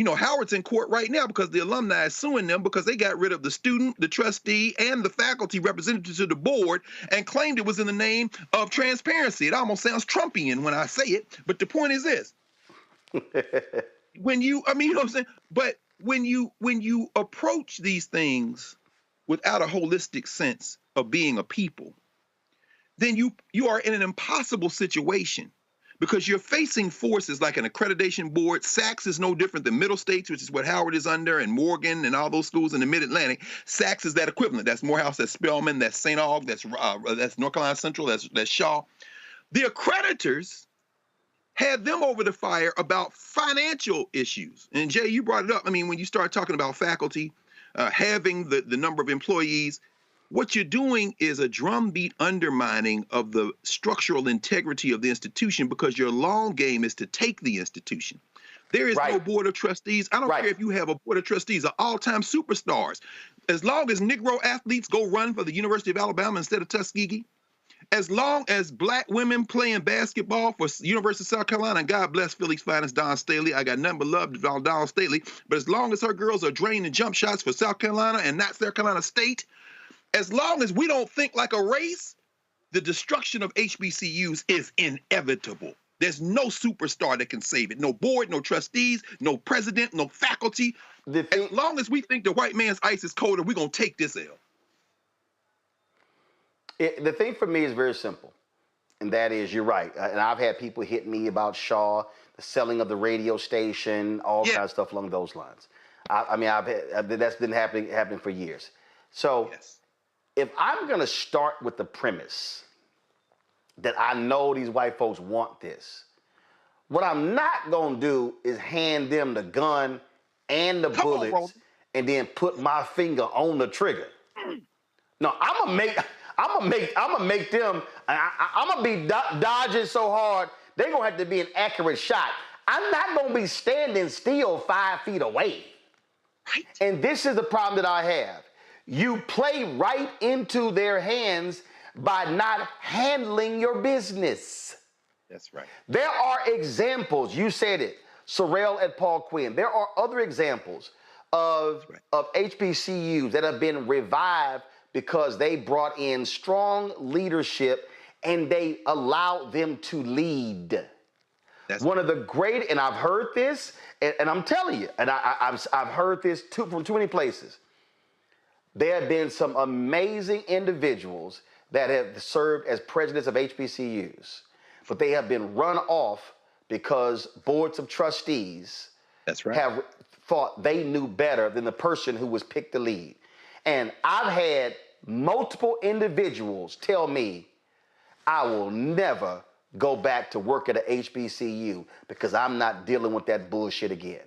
Howard's in court right now because the alumni is suing them because they got rid of the student, the trustee, and the faculty representatives of the board and claimed it was in the name of transparency. It almost sounds Trumpian when I say it, but the point is this. When you know what I'm saying? But when you approach these things without a holistic sense of being a people, then you are in an impossible situation because you're facing forces like an accreditation board. SACS is no different than Middle States, which is what Howard is under, and Morgan and all those schools in the Mid-Atlantic. SACS is that equivalent. That's Morehouse, that's Spelman, that's St. Aug, that's North Carolina Central, that's Shaw. The accreditors had them over the fire about financial issues. And Jay, you brought it up. I mean, when you start talking about faculty having the number of employees, what you're doing is a drumbeat undermining of the structural integrity of the institution because your long game is to take the institution. There is no board of trustees. I don't care if you have a board of trustees of all-time superstars. As long as Negro athletes go run for the University of Alabama instead of Tuskegee, as long as black women playing basketball for University of South Carolina, and God bless Philly's finest Dawn Staley, I got nothing but love to Dawn Staley, but as long as her girls are draining jump shots for South Carolina and not South Carolina State, as long as we don't think like a race, the destruction of HBCUs is inevitable. There's no superstar that can save it. No board, no trustees, no president, no faculty. As long as we think the white man's ice is colder, we're going to take this L. The thing for me is very simple, and that is, you're right. And I've had people hit me about Shaw, the selling of the radio station, all kinds of stuff along those lines. I mean, that's been happening for years. So if I'm going to start with the premise that I know these white folks want this, what I'm not going to do is hand them the gun and the bullets and then put my finger on the trigger. No, I'm gonna make them. I'm gonna be dodging so hard. They're gonna have to be an accurate shot. I'm not gonna be standing still 5 feet away. Right. And this is the problem that I have. You play right into their hands by not handling your business. That's right. There are examples. You said it. Sorrell at Paul Quinn. There are other examples of HBCUs that have been revived because they brought in strong leadership and they allowed them to lead. That's one of the great, and I've heard this, and I'm telling you, and I've heard this from too many places. There have been some amazing individuals that have served as presidents of HBCUs, but they have been run off because boards of trustees have thought they knew better than the person who was picked to lead. And I've had multiple individuals tell me, I will never go back to work at a HBCU because I'm not dealing with that bullshit again.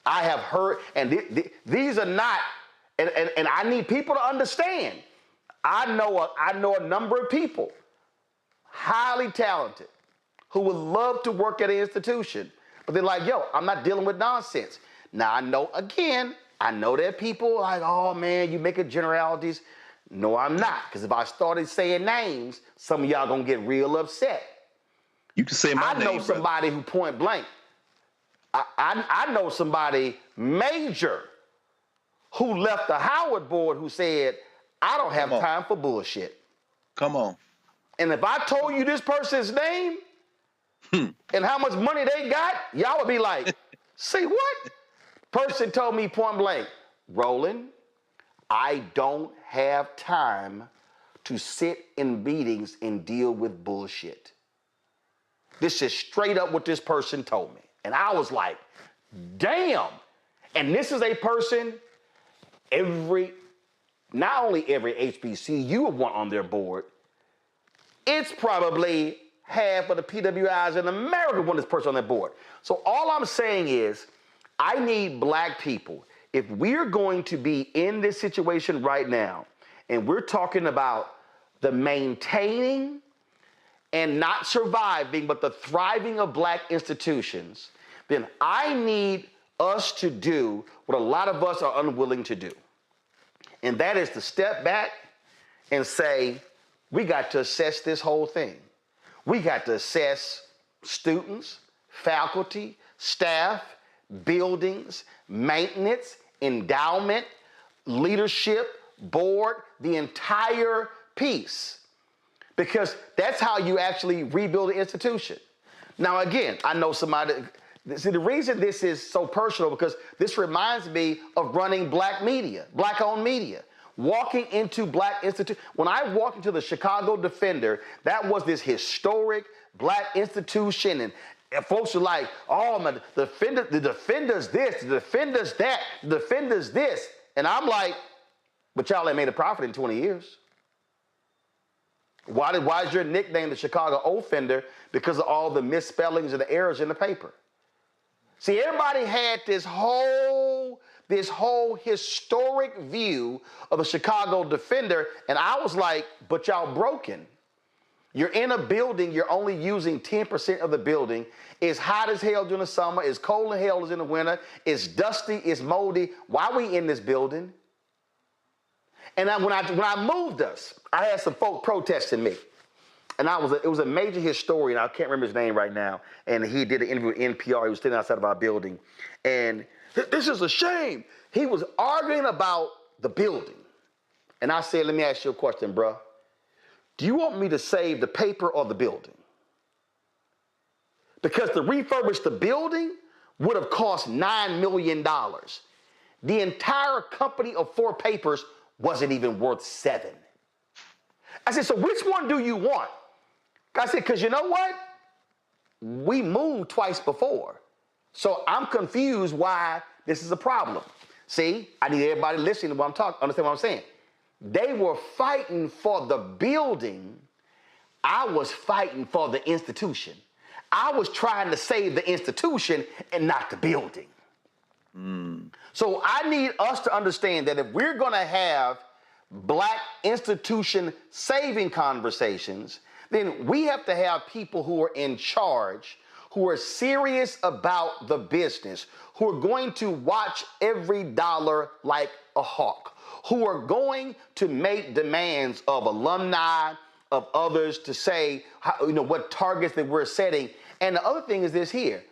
I have heard, and these are not, and I need people to understand. I know a number of people, highly talented, who would love to work at an institution, but they're like, yo, I'm not dealing with nonsense. Now, I know there are people like, oh man, you making generalities. No, I'm not, because if I started saying names, some of y'all gonna get real upset. You can say my name, I know somebody who point blank. I know somebody major who left the Howard board who said, I don't have time for bullshit. Come on. And if I told you this person's name and how much money they got, y'all would be like, say what? Person told me point blank, Roland, I don't have time to sit in meetings and deal with bullshit. This is straight up what this person told me. And I was like, damn. And this is a person, not only every HBCU would want on their board, it's probably half of the PWIs in America want this person on their board. So all I'm saying is, I need black people. If we're going to be in this situation right now, and we're talking about the maintaining and not surviving, but the thriving of black institutions, then I need us to do what a lot of us are unwilling to do. And that is to step back and say, we got to assess this whole thing. We got to assess students, faculty, staff, buildings, maintenance, endowment, leadership, board, the entire piece. Because that's how you actually rebuild an institution. Now, again, I know somebody, see, the reason this is so personal because this reminds me of running black media, black-owned media. walking into black institution. When I walked into the Chicago Defender, that was this historic black institution, and folks are like, oh, man, the Defender's this, the Defender's that, the Defender's this. And I'm like, but y'all ain't made a profit in 20 years. Why is your nickname the Chicago Offender? Because of all the misspellings and the errors in the paper. See, everybody had this whole historic view of the Chicago Defender, and I was like, but y'all broken. You're in a building, you're only using 10% of the building. It's hot as hell during the summer, it's cold as hell in the winter, it's dusty, it's moldy. Why are we in this building? And when I moved us, I had some folk protesting me. And it was a major historian, I can't remember his name right now, and he did an interview with NPR. He was standing outside of our building. And this is a shame. He was arguing about the building. And I said, let me ask you a question, bro. Do you want me to save the paper or the building? Because to refurbish the building would have cost $9 million. The entire company of 4 papers wasn't even worth 7. I said, so which one do you want? I said, because you know what? We moved twice before. So I'm confused why this is a problem. See, I need everybody listening to what I'm talking, understand what I'm saying. They were fighting for the building. I was fighting for the institution. I was trying to save the institution and not the building. So I need us to understand that if we're going to have black institution saving conversations, then we have to have people who are in charge, who are serious about the business, who are going to watch every dollar like a hawk, who are going to make demands of alumni, of others, to say what targets that we're setting. And the other thing is this here.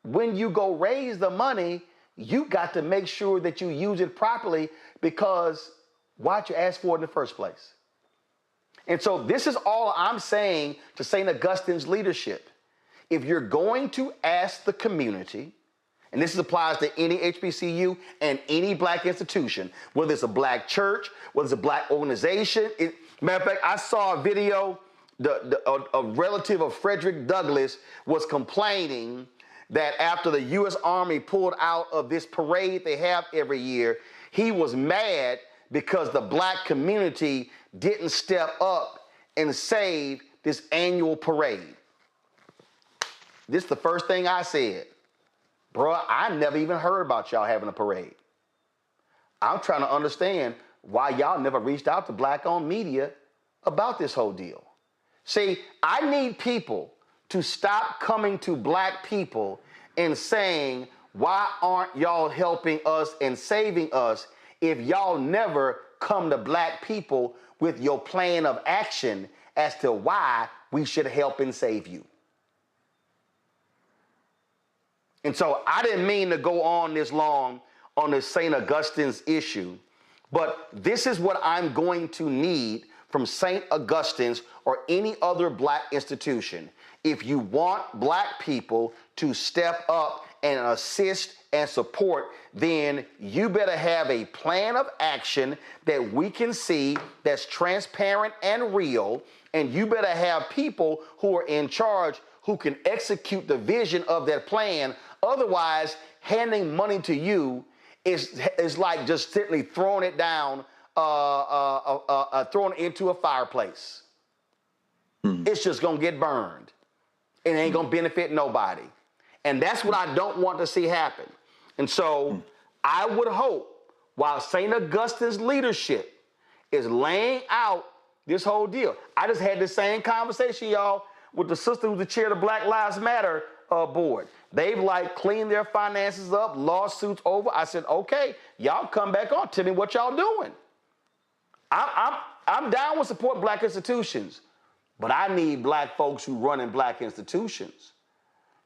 When you go raise the money, you got to make sure that you use it properly, because why'd you ask for it in the first place? And so this is all I'm saying to St. Augustine's leadership. If you're going to ask the community, and this applies to any HBCU and any black institution, whether it's a black church, whether it's a black organization. Matter of fact, I saw a video, a relative of Frederick Douglass was complaining that after the U.S. Army pulled out of this parade they have every year, he was mad because the black community didn't step up and save this annual parade. This is the first thing I said. Bro, I never even heard about y'all having a parade. I'm trying to understand why y'all never reached out to black-owned media about this whole deal. See, I need people to stop coming to black people and saying, why aren't y'all helping us and saving us, if y'all never come to black people with your plan of action as to why we should help and save you. And so I didn't mean to go on this long on this St. Augustine's issue, but this is what I'm going to need from St. Augustine's or any other black institution. If you want black people to step up and assist and support, then you better have a plan of action that we can see, that's transparent and real, and you better have people who are in charge who can execute the vision of that plan. Otherwise, handing money to you is like just simply throwing it down, throwing it into a fireplace. It's just gonna get burned. It ain't gonna benefit nobody. And that's what I don't want to see happen. And so I would hope, while St. Augustine's leadership is laying out this whole deal. I just had the same conversation, y'all, with the sister who's the chair of the Black Lives Matter board. They've cleaned their finances up, lawsuits over. I said, okay, y'all come back on. Tell me what y'all doing. I'm down with supporting black institutions, but I need black folks who run in black institutions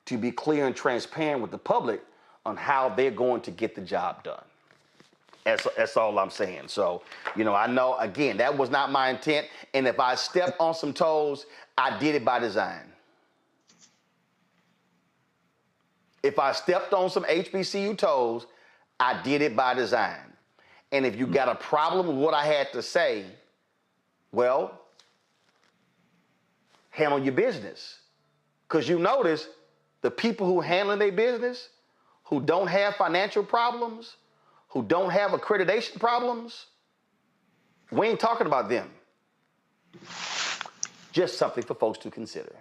to be clear and transparent with the public on how they're going to get the job done. That's all I'm saying. So, I know, again, that was not my intent. And if I stepped on some toes, I did it by design. If I stepped on some HBCU toes, I did it by design. And if you got a problem with what I had to say, well, handle your business. Because you notice the people who handle their business, who don't have financial problems, who don't have accreditation problems, we ain't talking about them. Just something for folks to consider.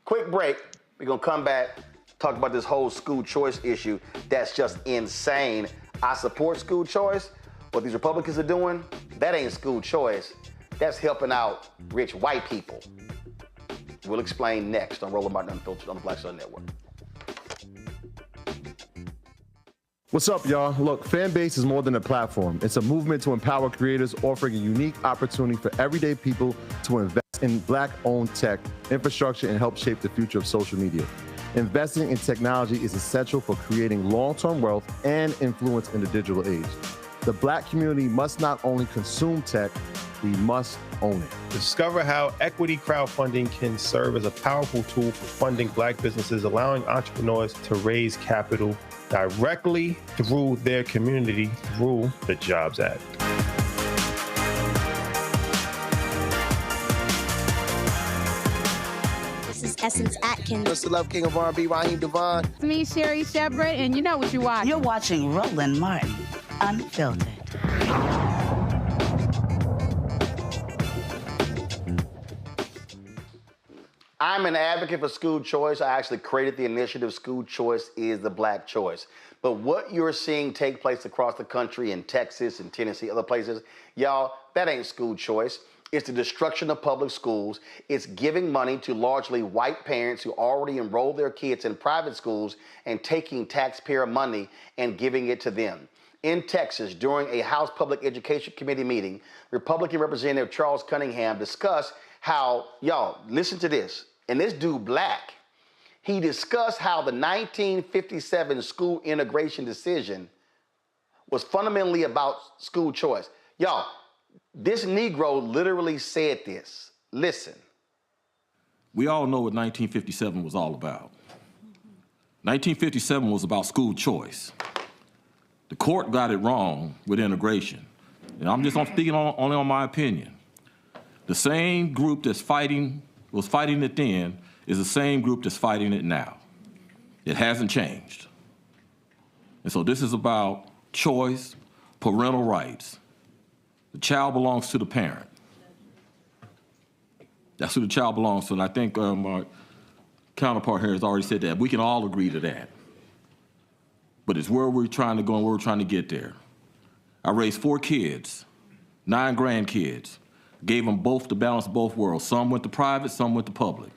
Quick break. We're going to come back, talk about this whole school choice issue. That's just insane. I support school choice. What these Republicans are doing, that ain't school choice. That's helping out rich white people. We'll explain next on Roland Martin Unfiltered on the Black Star Network. What's up, y'all? Look, Fanbase is more than a platform. It's a movement to empower creators, offering a unique opportunity for everyday people to invest in Black-owned tech, infrastructure, and help shape the future of social media. Investing in technology is essential for creating long-term wealth and influence in the digital age. The Black community must not only consume tech, we must own it. Discover how equity crowdfunding can serve as a powerful tool for funding Black businesses, allowing entrepreneurs to raise capital directly through their community through the Jobs Act. This is Essence Atkins. Mr. Love King of R&B, Raheem Devon. It's me, Sherry Shepard, and you know what you watch. You're watching Roland Martin Unfiltered. I'm an advocate for school choice. I actually created the initiative School Choice is the Black Choice. But what you're seeing take place across the country in Texas and Tennessee, other places, y'all, that ain't school choice. It's the destruction of public schools. It's giving money to largely white parents who already enrolled their kids in private schools and taking taxpayer money and giving it to them. In Texas, during a House Public Education Committee meeting, Republican Representative Charles Cunningham discussed how, y'all, listen to this, and this dude black, he discussed how the 1957 school integration decision was fundamentally about school choice. Y'all, this Negro literally said this. Listen. We all know what 1957 was all about. 1957 was about school choice. The court got it wrong with integration. And I'm just speaking only on my opinion. The same group that's was fighting it then is the same group that's fighting it now. It hasn't changed. And so this is about choice, parental rights. The child belongs to the parent. That's who the child belongs to. And I think our counterpart here has already said that. We can all agree to that. But it's where we're trying to go and where we're trying to get there. I raised 4 kids, 9 grandkids. Gave them both the balance of both worlds. Some went to private, some went to public.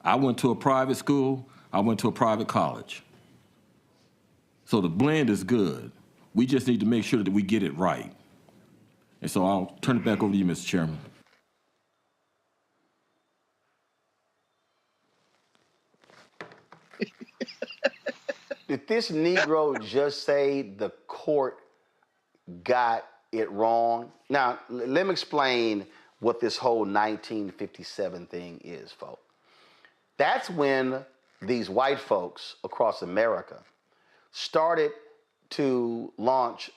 I went to a private school, I went to a private college. So the blend is good. We just need to make sure that we get it right. And so I'll turn it back over to you, Mr. Chairman. Did this Negro just say the court got it wrong? Now, let me explain what this whole 1957 thing is, folks. That's when these white folks across America started to launch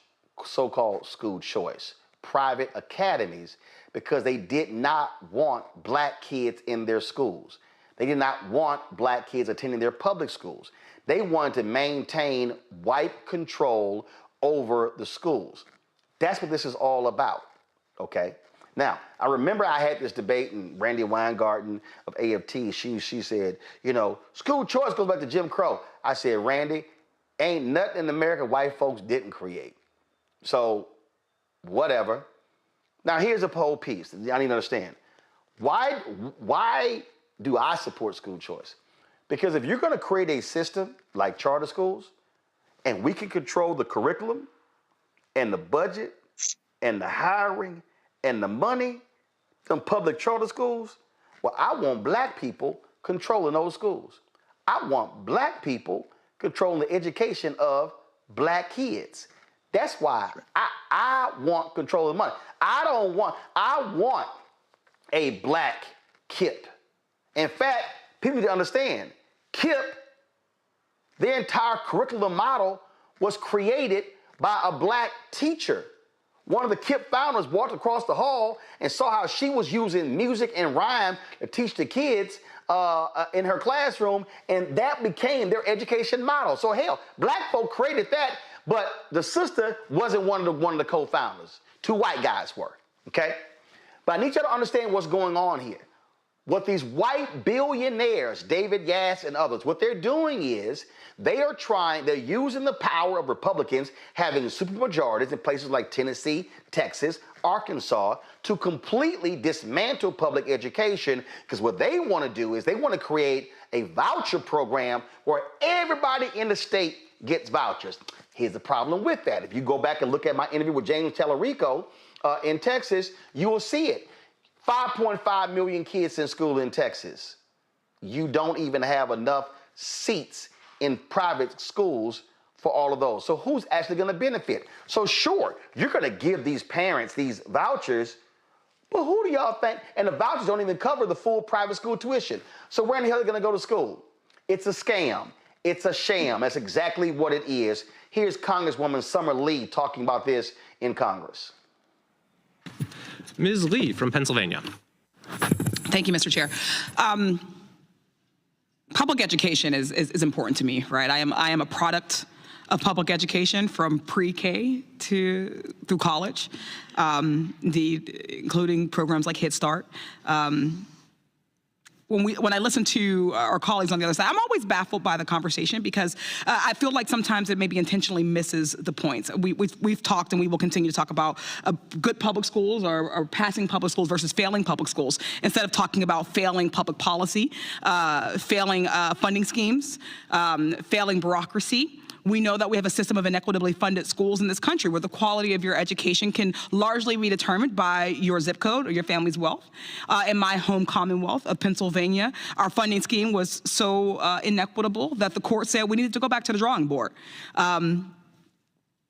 so-called school choice, private academies, because they did not want Black kids in their schools. They did not want Black kids attending their public schools. They wanted to maintain white control over the schools. That's what this is all about, okay? Now, I remember I had this debate, and Randy Weingarten of AFT, she said, you know, school choice goes back to Jim Crow. I said, Randy, ain't nothing in America white folks didn't create. So, whatever. Now, here's the whole piece. I need to understand. Why do I support school choice? Because if you're going to create a system like charter schools, and we can control the curriculum and the budget and the hiring and the money from public charter schools, well, I want Black people controlling those schools. I want Black people controlling the education of Black kids. That's why I want control of the money. I want a Black KIPP. In fact, people need to understand, KIPP, their entire curriculum model was created by a black teacher. One of the KIPP founders walked across the hall and saw how she was using music and rhyme to teach the kids in her classroom, and that became their education model. So hell, black folk created that, but the sister wasn't one of the co-founders. Two white guys were, okay? But I need you to understand what's going on here. What these white billionaires, David Yass and others, what they're doing is they're using the power of Republicans having supermajorities in places like Tennessee, Texas, Arkansas to completely dismantle public education, because what they want to do is they want to create a voucher program where everybody in the state gets vouchers. Here's the problem with that. If you go back and look at my interview with James Tallarico in Texas, you will see it. 5.5 million kids in school in Texas. You don't even have enough seats in private schools for all of those. So who's actually going to benefit? So sure, you're going to give these parents these vouchers, but who do y'all think? And the vouchers don't even cover the full private school tuition. So where in the hell are they going to go to school? It's a scam. It's a sham. That's exactly what it is. Here's Congresswoman Summer Lee talking about this in Congress. Ms. Lee from Pennsylvania. Thank you, Mr. Chair. Public education is important to me, right? I am a product of public education from pre-K through college, including programs like Head Start. When I listen to our colleagues on the other side, I'm always baffled by the conversation, because I feel like sometimes it maybe intentionally misses the points. We've talked, and we will continue to talk about good public schools or passing public schools versus failing public schools, instead of talking about failing public policy, failing funding schemes, failing bureaucracy. We know that we have a system of inequitably funded schools in this country where the quality of your education can largely be determined by your zip code or your family's wealth. In my home Commonwealth of Pennsylvania, our funding scheme was so inequitable that the court said we needed to go back to the drawing board.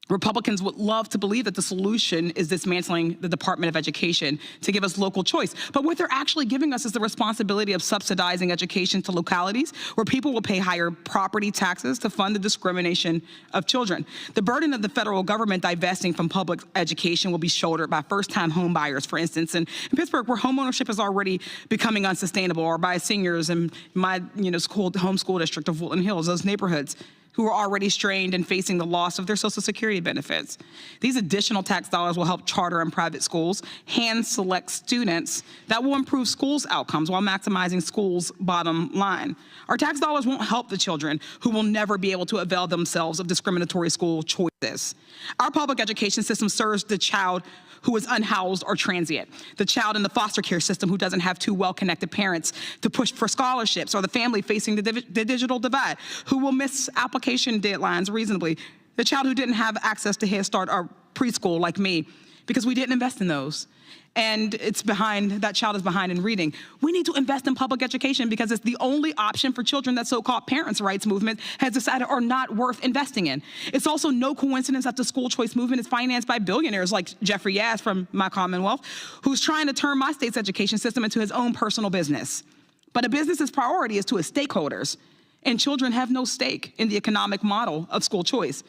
Republicans would love to believe that the solution is dismantling the Department of Education to give us local choice. But what they're actually giving us is the responsibility of subsidizing education to localities where people will pay higher property taxes to fund the discrimination of children. The burden of the federal government divesting from public education will be shouldered by first-time home buyers, for instance, in Pittsburgh, where homeownership is already becoming unsustainable, or by seniors in my home school district of Woodland Hills, those neighborhoods who are already strained and facing the loss of their Social Security benefits. These additional tax dollars will help charter and private schools hand-select students that will improve schools' outcomes while maximizing schools' bottom line. Our tax dollars won't help the children who will never be able to avail themselves of discriminatory school choices. Our public education system serves the child who is unhoused or transient, the child in the foster care system who doesn't have two well-connected parents to push for scholarships, or the family facing the digital divide who will miss application deadlines reasonably, the child who didn't have access to Head Start or preschool like me because we didn't invest in those. And that child is behind in reading. We need to invest in public education because it's the only option for children that so-called parents' rights movement has decided are not worth investing in. It's also no coincidence that the school choice movement is financed by billionaires like Jeffrey Yass from my Commonwealth, who's trying to turn my state's education system into his own personal business. But a business's priority is to his stakeholders, and children have no stake in the economic model of school choice.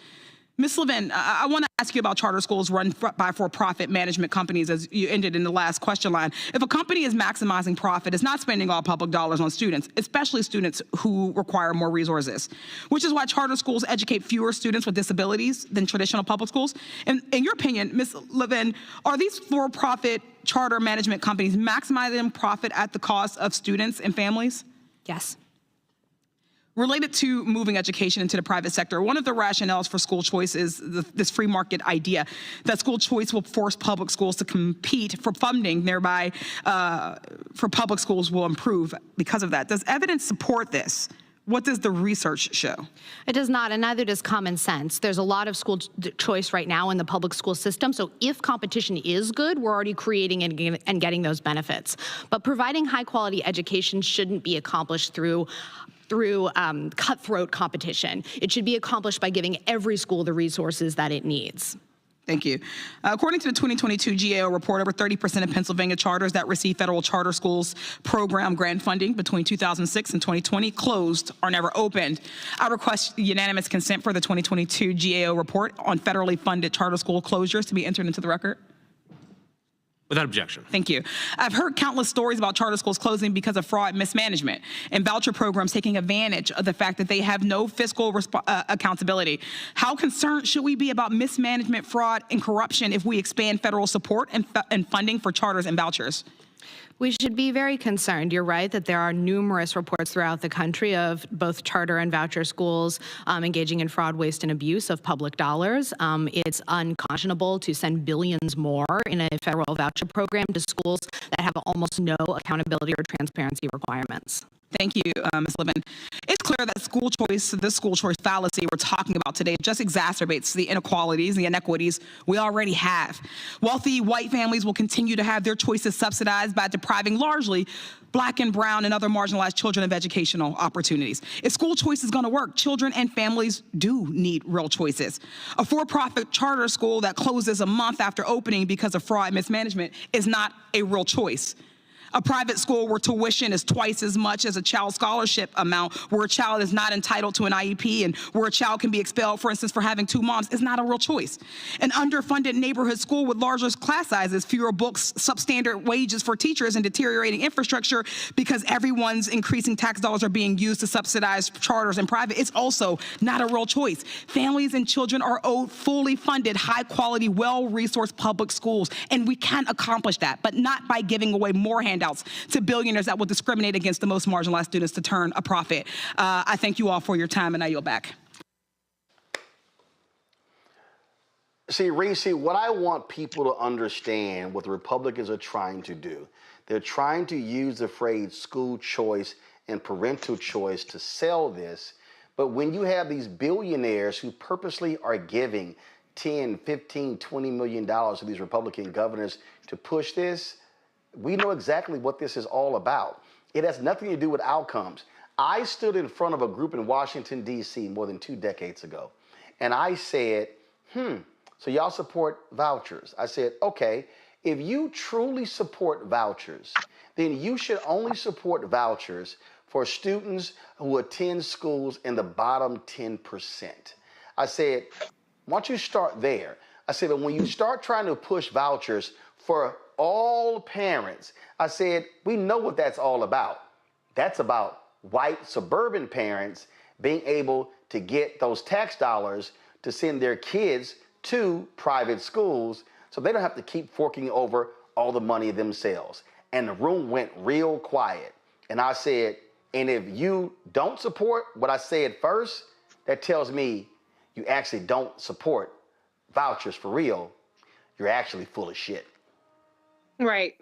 Ms. Levin, I want to ask you about charter schools run by for-profit management companies, as you ended in the last question line. If a company is maximizing profit, it's not spending all public dollars on students, especially students who require more resources, which is why charter schools educate fewer students with disabilities than traditional public schools. And in your opinion, Ms. Levin, are these for-profit charter management companies maximizing profit at the cost of students and families? Yes. Related to moving education into the private sector, one of the rationales for school choice is this free market idea that school choice will force public schools to compete for funding, thereby for public schools will improve because of that. Does evidence support this? What does the research show? It does not, and neither does common sense. There's a lot of school choice right now in the public school system, so if competition is good, we're already creating and getting those benefits. But providing high-quality education shouldn't be accomplished through cutthroat competition. It should be accomplished by giving every school the resources that it needs. Thank you. According to the 2022 GAO report, over 30% of Pennsylvania charters that receive federal charter schools program grant funding between 2006 and 2020 closed or never opened. I request unanimous consent for the 2022 GAO report on federally funded charter school closures to be entered into the record. Without objection. Thank you. I've heard countless stories about charter schools closing because of fraud and mismanagement, and voucher programs taking advantage of the fact that they have no fiscal accountability. How concerned should we be about mismanagement, fraud, and corruption if we expand federal support and funding for charters and vouchers? We should be very concerned. You're right that there are numerous reports throughout the country of both charter and voucher schools engaging in fraud, waste, and abuse of public dollars. It's unconscionable to send billions more in a federal voucher program to schools that have almost no accountability or transparency requirements. Thank you, Ms. Levin. It's clear that school choice, this school choice fallacy we're talking about today just exacerbates the inequalities, the inequities we already have. Wealthy white families will continue to have their choices subsidized by depriving largely Black and brown and other marginalized children of educational opportunities. If school choice is going to work, children and families do need real choices. A for-profit charter school that closes a month after opening because of fraud and mismanagement is not a real choice. A private school where tuition is twice as much as a child scholarship amount, where a child is not entitled to an IEP, and where a child can be expelled, for instance, for having two moms, is not a real choice. An underfunded neighborhood school with larger class sizes, fewer books, substandard wages for teachers, and deteriorating infrastructure because everyone's increasing tax dollars are being used to subsidize charters and private, it's also not a real choice. Families and children are owed fully funded, high-quality, well-resourced public schools, and we can accomplish that, but not by giving away more handouts to billionaires that will discriminate against the most marginalized students to turn a profit. I thank you all for your time, and I yield back. See, Reese, what I want people to understand what the Republicans are trying to do, they're trying to use the phrase school choice and parental choice to sell this. But when you have these billionaires who purposely are giving $10, $15, $20 million to these Republican governors to push this, we know exactly what this is all about. It has nothing to do with outcomes. I stood in front of a group in Washington, D.C. more than 2 decades ago, and I said, so y'all support vouchers. I said, okay, if you truly support vouchers, then you should only support vouchers for students who attend schools in the bottom 10%. I said, why don't you start there? I said, but when you start trying to push vouchers for all parents, I said, we know what that's all about. That's about white suburban parents being able to get those tax dollars to send their kids to private schools so they don't have to keep forking over all the money themselves. And the room went real quiet. And I said, and if you don't support what I said first, that tells me you actually don't support vouchers for real. You're actually full of shit. Right.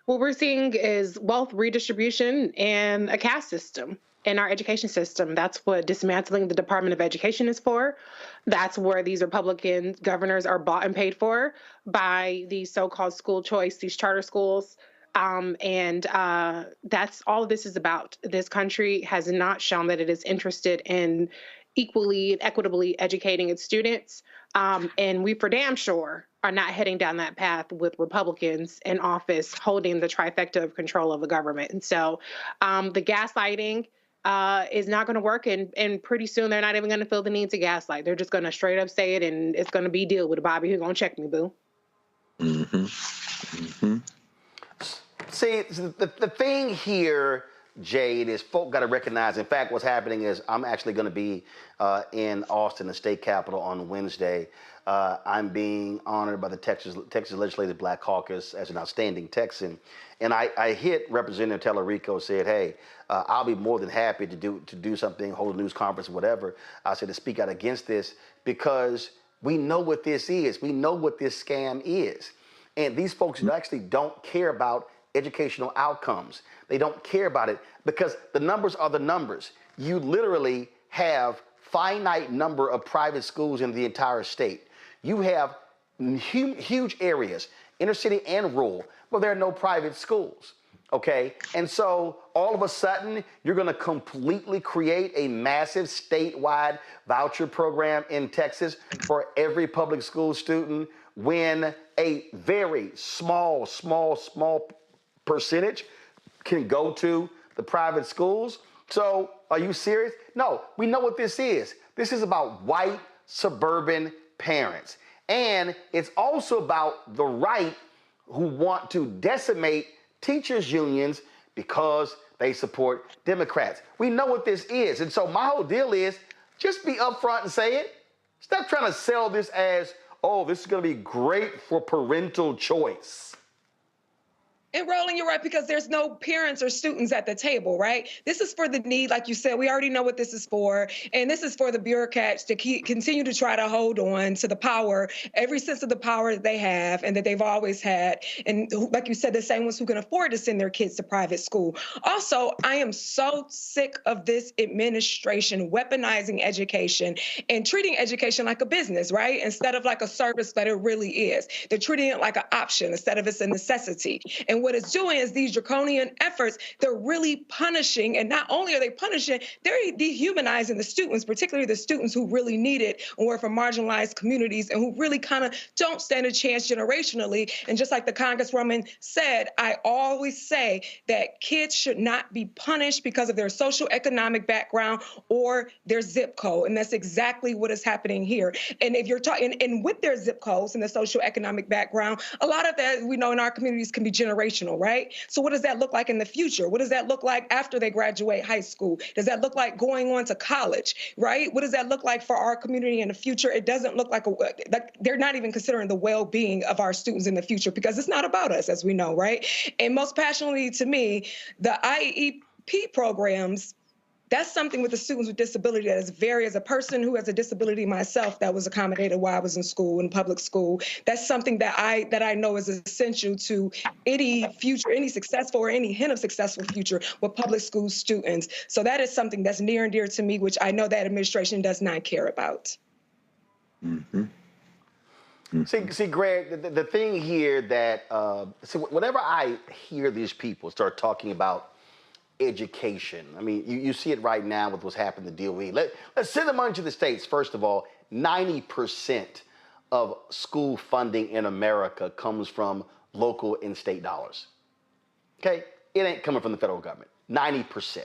What we're seeing is wealth redistribution and a caste system in our education system. That's what dismantling the Department of Education is for. That's where these Republican governors are bought and paid for by these so-called school choice, these charter schools. That's all this is about. This country has not shown that it is interested in equally and equitably educating its students. And we for damn sure are not heading down that path with Republicans in office holding the trifecta of control of the government. And so the gaslighting is not going to work. And pretty soon they're not even going to feel the need to gaslight. They're just going to straight up say it, and it's going to be deal with it. Bobby, who's going to check me, boo? See, the thing here, Jade, is folk got to recognize, in fact, what's happening is I'm actually going to be in Austin, the state capitol, on Wednesday. I'm being honored by the Texas Legislative Black Caucus as an outstanding Texan. And I hit Representative Tellerico, said, hey, I'll be more than happy to do something, hold a news conference, whatever. I said to speak out against this because we know what this is. We know what this scam is. And these folks actually don't care about educational outcomes. They don't care about it because the numbers are the numbers. You literally have finite number of private schools in the entire state. You have huge areas, inner city and rural, where there are no private schools, okay? And so all of a sudden, you're gonna completely create a massive statewide voucher program in Texas for every public school student when a very small percentage can go to the private schools. So are you serious? No, we know what this is. This is about white suburban parents. And it's also about the right who want to decimate teachers' unions because they support Democrats. We know what this is. And so my whole deal is just be upfront and say it. Stop trying to sell this as, oh, this is going to be great for parental choice. And Roland, you're right, because there's no parents or students at the table, right? This is for the need, like you said, we already know what this is for. And this is for the bureaucrats to continue to try to hold on to the power, every sense of the power that they have and that they've always had. And like you said, the same ones who can afford to send their kids to private school. Also, I am so sick of this administration weaponizing education and treating education like a business, right? Instead of like a service that it really is. They're treating it like an option instead of it's a necessity. And what it's doing is these draconian efforts, they're really punishing. And not only are they punishing, they're dehumanizing the students, particularly the students who really need it and were from marginalized communities and who really kind of don't stand a chance generationally. And just like the Congresswoman said, I always say that kids should not be punished because of their socioeconomic background or their zip code. And that's exactly what is happening here. And if you're talking, and with their zip codes and the socioeconomic background, a lot of that we know in our communities can be generational, right? So what does that look like in the future? What does that look like after they graduate high school? Does that look like going on to college, right? What does that look like for our community in the future? It doesn't look like they're not even considering the well-being of our students in the future because it's not about us, as we know, right? And most passionately to me, the IEP programs, that's something with the students with disability that is very, as a person who has a disability myself that was accommodated while I was in school, in public school, that's something that I know is essential to any future, any successful or any hint of successful future with public school students. So that is something that's near and dear to me, which I know that administration does not care about. Mm-hmm. See, Greg, the thing here that, whenever I hear these people start talking about education, I mean, you see it right now with what's happened to DOE. Let's send the money to the states. First of all, 90% of school funding in America comes from local and state dollars. Okay? It ain't coming from the federal government. 90%.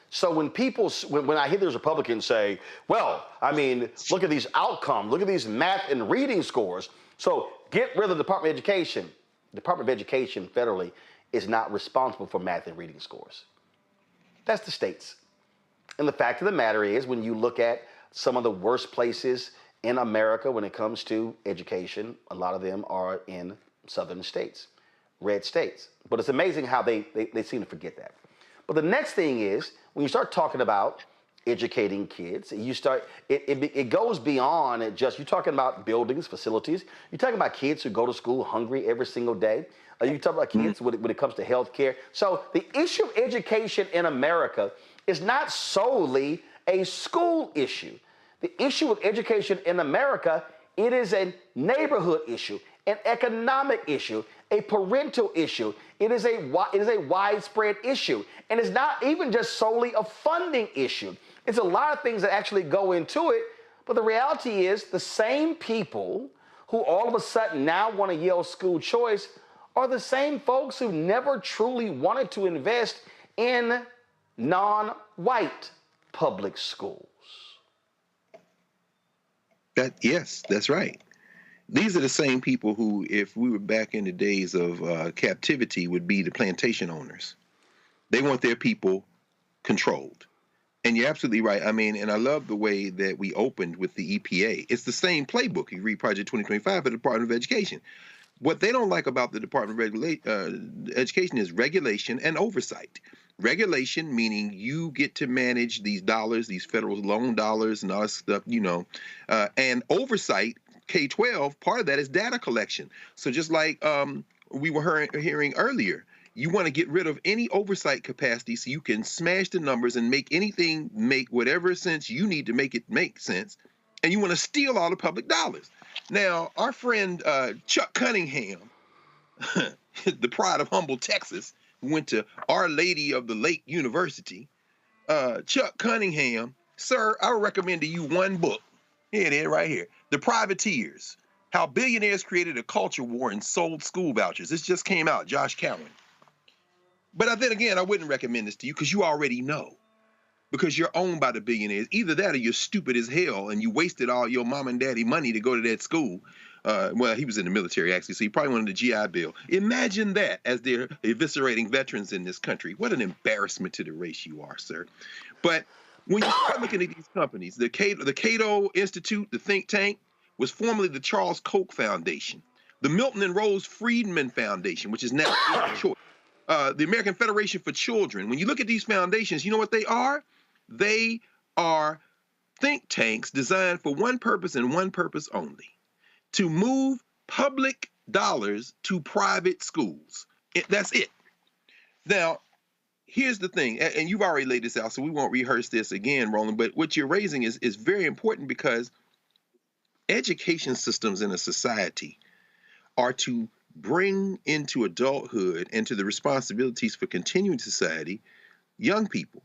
So when I hear those Republicans say, well, I mean, look at these outcomes, look at these math and reading scores. So get rid of the Department of Education. The Department of Education federally is not responsible for math and reading scores. That's the states. And the fact of the matter is, when you look at some of the worst places in America when it comes to education, a lot of them are in southern states, red states. But it's amazing how they seem to forget that. But the next thing is, when you start talking about educating kids, it goes beyond just, you're talking about buildings, facilities. You're talking about kids who go to school hungry every single day. You talk about kids when it comes to health care. So the issue of education in America is not solely a school issue. The issue of education in America, it is a neighborhood issue, an economic issue, a parental issue. It is a widespread issue. And it's not even just solely a funding issue. It's a lot of things that actually go into it. But the reality is the same people who all of a sudden now want to yell school choice are the same folks who never truly wanted to invest in non-white public schools. Yes, that's right. These are the same people who, if we were back in the days of captivity, would be the plantation owners. They want their people controlled. And you're absolutely right. I mean, and I love the way that we opened with the EPA. It's the same playbook. You read Project 2025 for the Department of Education. What they don't like about the Department of Education is regulation and oversight. Regulation, meaning you get to manage these dollars, these federal loan dollars and all that stuff, and oversight, K-12, part of that is data collection. So just like we were hearing earlier, you want to get rid of any oversight capacity so you can smash the numbers and make anything make whatever sense you need to make it make sense. And you want to steal all the public dollars. Now, our friend Chuck Cunningham, the pride of Humble, Texas, who went to Our Lady of the Lake University, Chuck Cunningham, sir, I would recommend to you one book. Here it is right here. The Privateers, how billionaires created a culture war and sold school vouchers. This just came out, Josh Cowan. But then again, I wouldn't recommend this to you because you already know. Because you're owned by the billionaires. Either that or you're stupid as hell and you wasted all your mom and daddy money to go to that school. Well, he was in the military, actually, so he probably wanted the GI Bill. Imagine that as they're eviscerating veterans in this country. What an embarrassment to the race you are, sir. But when you start looking at these companies, the Cato Institute, the think tank, was formerly the Charles Koch Foundation. The Milton and Rose Friedman Foundation, which is now Choice. The American Federation for Children. When you look at these foundations, you know what they are? They are think tanks designed for one purpose and one purpose only: to move public dollars to private schools. That's it. Now, here's the thing, and you've already laid this out, so we won't rehearse this again, Roland, but what you're raising is very important because education systems in a society are to bring into adulthood and to the responsibilities for continuing society young people.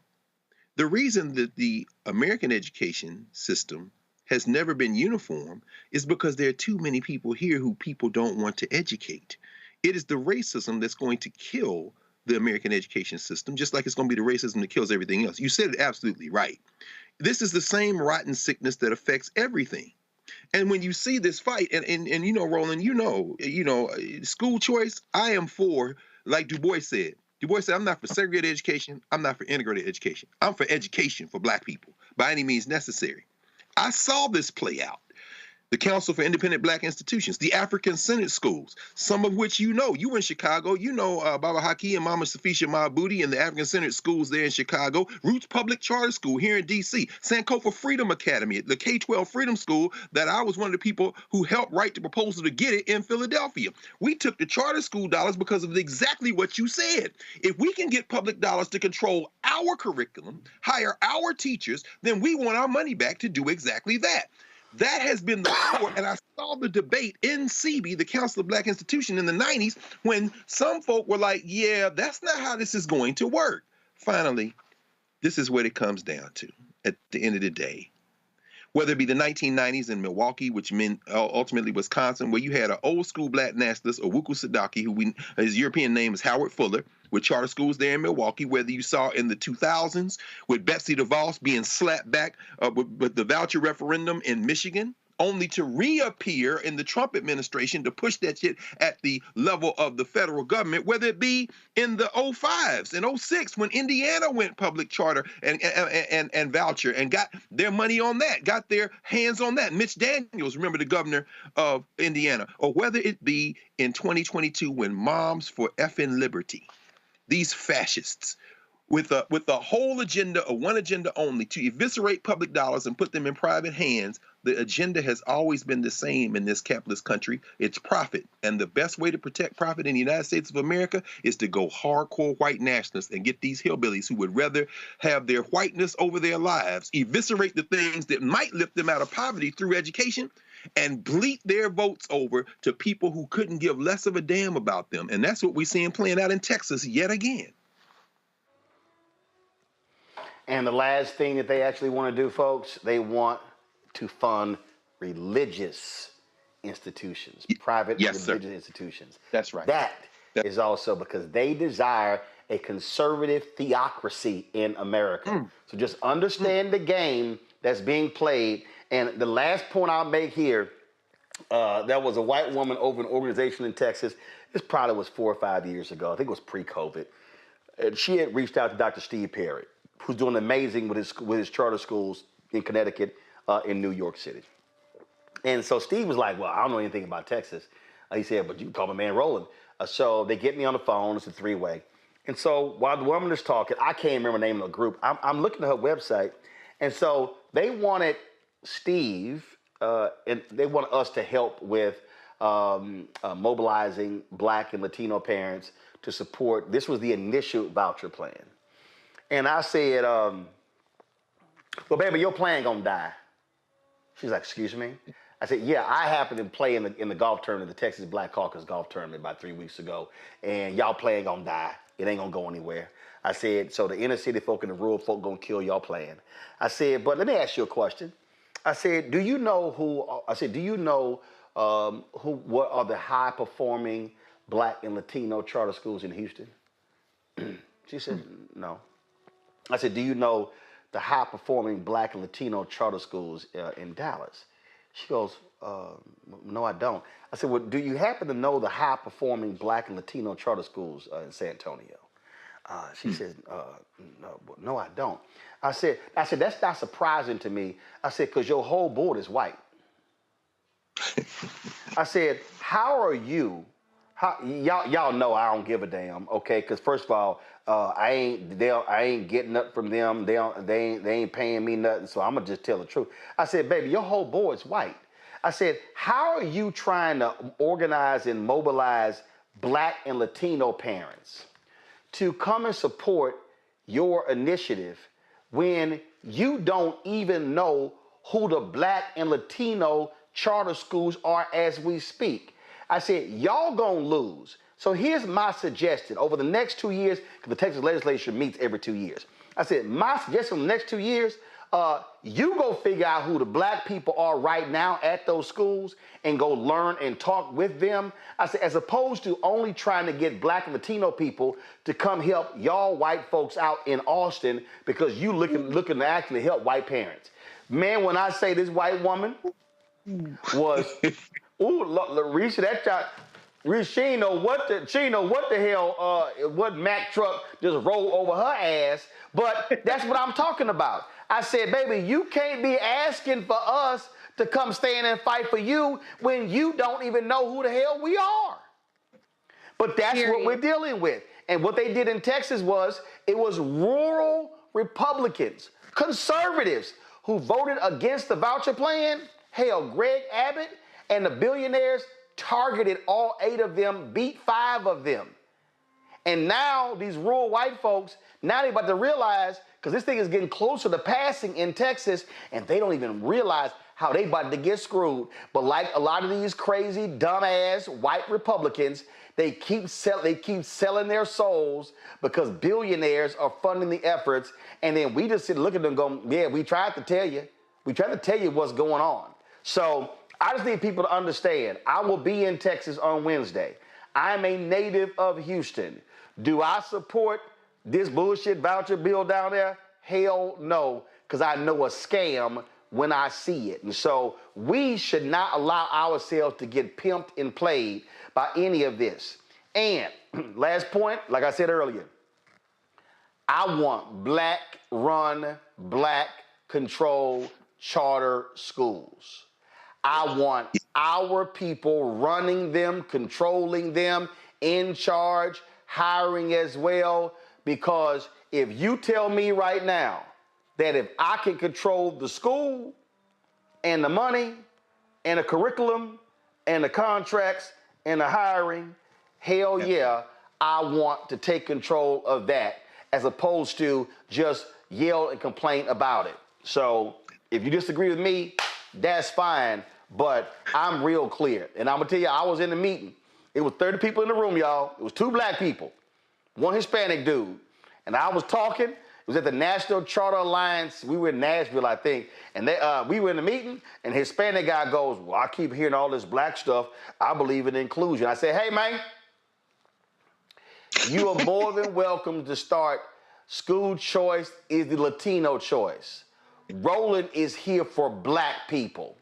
The reason that the American education system has never been uniform is because there are too many people here who people don't want to educate. It is the racism that's going to kill the American education system, just like it's going to be the racism that kills everything else. You said it absolutely right. This is the same rotten sickness that affects everything. And when you see this fight, and you know, Roland, you know, school choice, I am for, like Du Bois said. Du Bois said, I'm not for segregated education. I'm not for integrated education. I'm for education for Black people by any means necessary. I saw this play out. The Council for Independent Black Institutions, the African-centered schools, some of which you know. You were in Chicago. You know Baba Haki and Mama Safisha Mahabudi and the African-centered schools there in Chicago. Roots Public Charter School here in D.C. Sankofa Freedom Academy, the K-12 Freedom School that I was one of the people who helped write the proposal to get it in Philadelphia. We took the charter school dollars because of exactly what you said. If we can get public dollars to control our curriculum, hire our teachers, then we want our money back to do exactly that. That has been the core, and I saw the debate in CB, the Council of Black Institution, in the 90s, when some folk were like, yeah, that's not how this is going to work. Finally, this is what it comes down to at the end of the day. Whether it be the 1990s in Milwaukee, which meant ultimately Wisconsin, where you had an old school Black nationalist, Owuku Sadaki, his European name is Howard Fuller, with charter schools there in Milwaukee, whether you saw in the 2000s with Betsy DeVos being slapped back with the voucher referendum in Michigan, only to reappear in the Trump administration to push that shit at the level of the federal government, whether it be in the 05s and 06 when Indiana went public charter and voucher and got their money on that, got their hands on that. Mitch Daniels, remember, the governor of Indiana, or whether it be in 2022 when Moms for Effing Liberty, these fascists with a whole agenda, or one agenda only, to eviscerate public dollars and put them in private hands. The agenda has always been the same in this capitalist country. It's profit. And the best way to protect profit in the United States of America is to go hardcore white nationalists and get these hillbillies who would rather have their whiteness over their lives, eviscerate the things that might lift them out of poverty through education, and bleat their votes over to people who couldn't give less of a damn about them. And that's what we're seeing playing out in Texas yet again. And the last thing that they actually want to do, folks, they want to fund religious institutions, private religious institutions. That's right. That is also because they desire a conservative theocracy in America. So just understand the game that's being played. And the last point I'll make here, there was a white woman over an organization in Texas. This probably was 4 or 5 years ago. I think it was pre-COVID. And she had reached out to Dr. Steve Perry, who's doing amazing with his charter schools in Connecticut, in New York City. And so Steve was like, well, I don't know anything about Texas. He said, but you can call my man Roland. So they get me on the phone. It's a three-way. And so while the woman is talking, I can't remember the name of the group. I'm looking at her website. And so they wanted Steve, and they want us to help with mobilizing Black and Latino parents to support. This was the initial voucher plan. And I said, well, baby, your plan gonna die. She's like, excuse me? I said, yeah, I happened to play in the golf tournament, the Texas Black Caucus golf tournament about 3 weeks ago, and y'all plan gonna die. It ain't gonna go anywhere. I said, so the inner city folk and the rural folk gonna kill y'all plan. I said, but let me ask you a question. I said, do you know what are the high-performing Black and Latino charter schools in Houston? She said, no. I said, do you know the high-performing Black and Latino charter schools in Dallas? She goes, no, I don't. I said, well, do you happen to know the high-performing Black and Latino charter schools in San Antonio? She said, no, I don't. I said, that's not surprising to me. I said, because your whole board is white. I said, how are you? Y'all know I don't give a damn, okay? Because first of all, I ain't getting nothing from them. They ain't paying me nothing. So I'm gonna just tell the truth. I said, baby, your whole board's white. I said, how are you trying to organize and mobilize Black and Latino parents to come and support your initiative when you don't even know who the Black and Latino charter schools are as we speak? I said, y'all gonna lose. So here's my suggestion. Over the next 2 years, because the Texas legislature meets every 2 years. I said, my suggestion in the next 2 years, you go figure out who the Black people are right now at those schools and go learn and talk with them. I said, as opposed to only trying to get Black and Latino people to come help y'all white folks out in Austin because you looking to actually help white parents. Man, when I say this white woman was, ooh, Reese, that child, Reese, she ain't know what the hell, what Mack truck just rolled over her ass, but that's what I'm talking about. I said, baby, you can't be asking for us to come stand and fight for you when you don't even know who the hell we are. But that's what we're dealing with. And what they did in Texas was, it was rural Republicans, conservatives, who voted against the voucher plan. Hell, Greg Abbott and the billionaires targeted all 8 of them, beat 5 of them. And now these rural white folks, now they're about to realize, because this thing is getting closer to passing in Texas, and they don't even realize how they about to get screwed. But like a lot of these crazy, dumbass white Republicans, they keep selling their souls because billionaires are funding the efforts, and then we just sit and look at them going, yeah, we tried to tell you. We tried to tell you what's going on. So I just need people to understand, I will be in Texas on Wednesday. I'm a native of Houston. Do I support this bullshit voucher bill down there? Hell no, because I know a scam when I see it. And so we should not allow ourselves to get pimped and played by any of this. And last point, like I said earlier, I want Black-run, Black-controlled charter schools. I want our people running them, controlling them, in charge, hiring as well, because if you tell me right now that if I can control the school and the money and the curriculum and the contracts and the hiring, hell yeah, I want to take control of that as opposed to just yell and complain about it. So if you disagree with me, that's fine, but I'm real clear. And I'm gonna tell you, I was in the meeting. It was 30 people in the room, y'all. It was 2 Black people, 1 Hispanic dude. And I was talking, it was at the National Charter Alliance. We were in Nashville, I think. And we were in the meeting, and the Hispanic guy goes, well, I keep hearing all this Black stuff. I believe in inclusion. I said, hey, man, you are more than welcome to start. School choice is the Latino choice. Roland is here for Black people.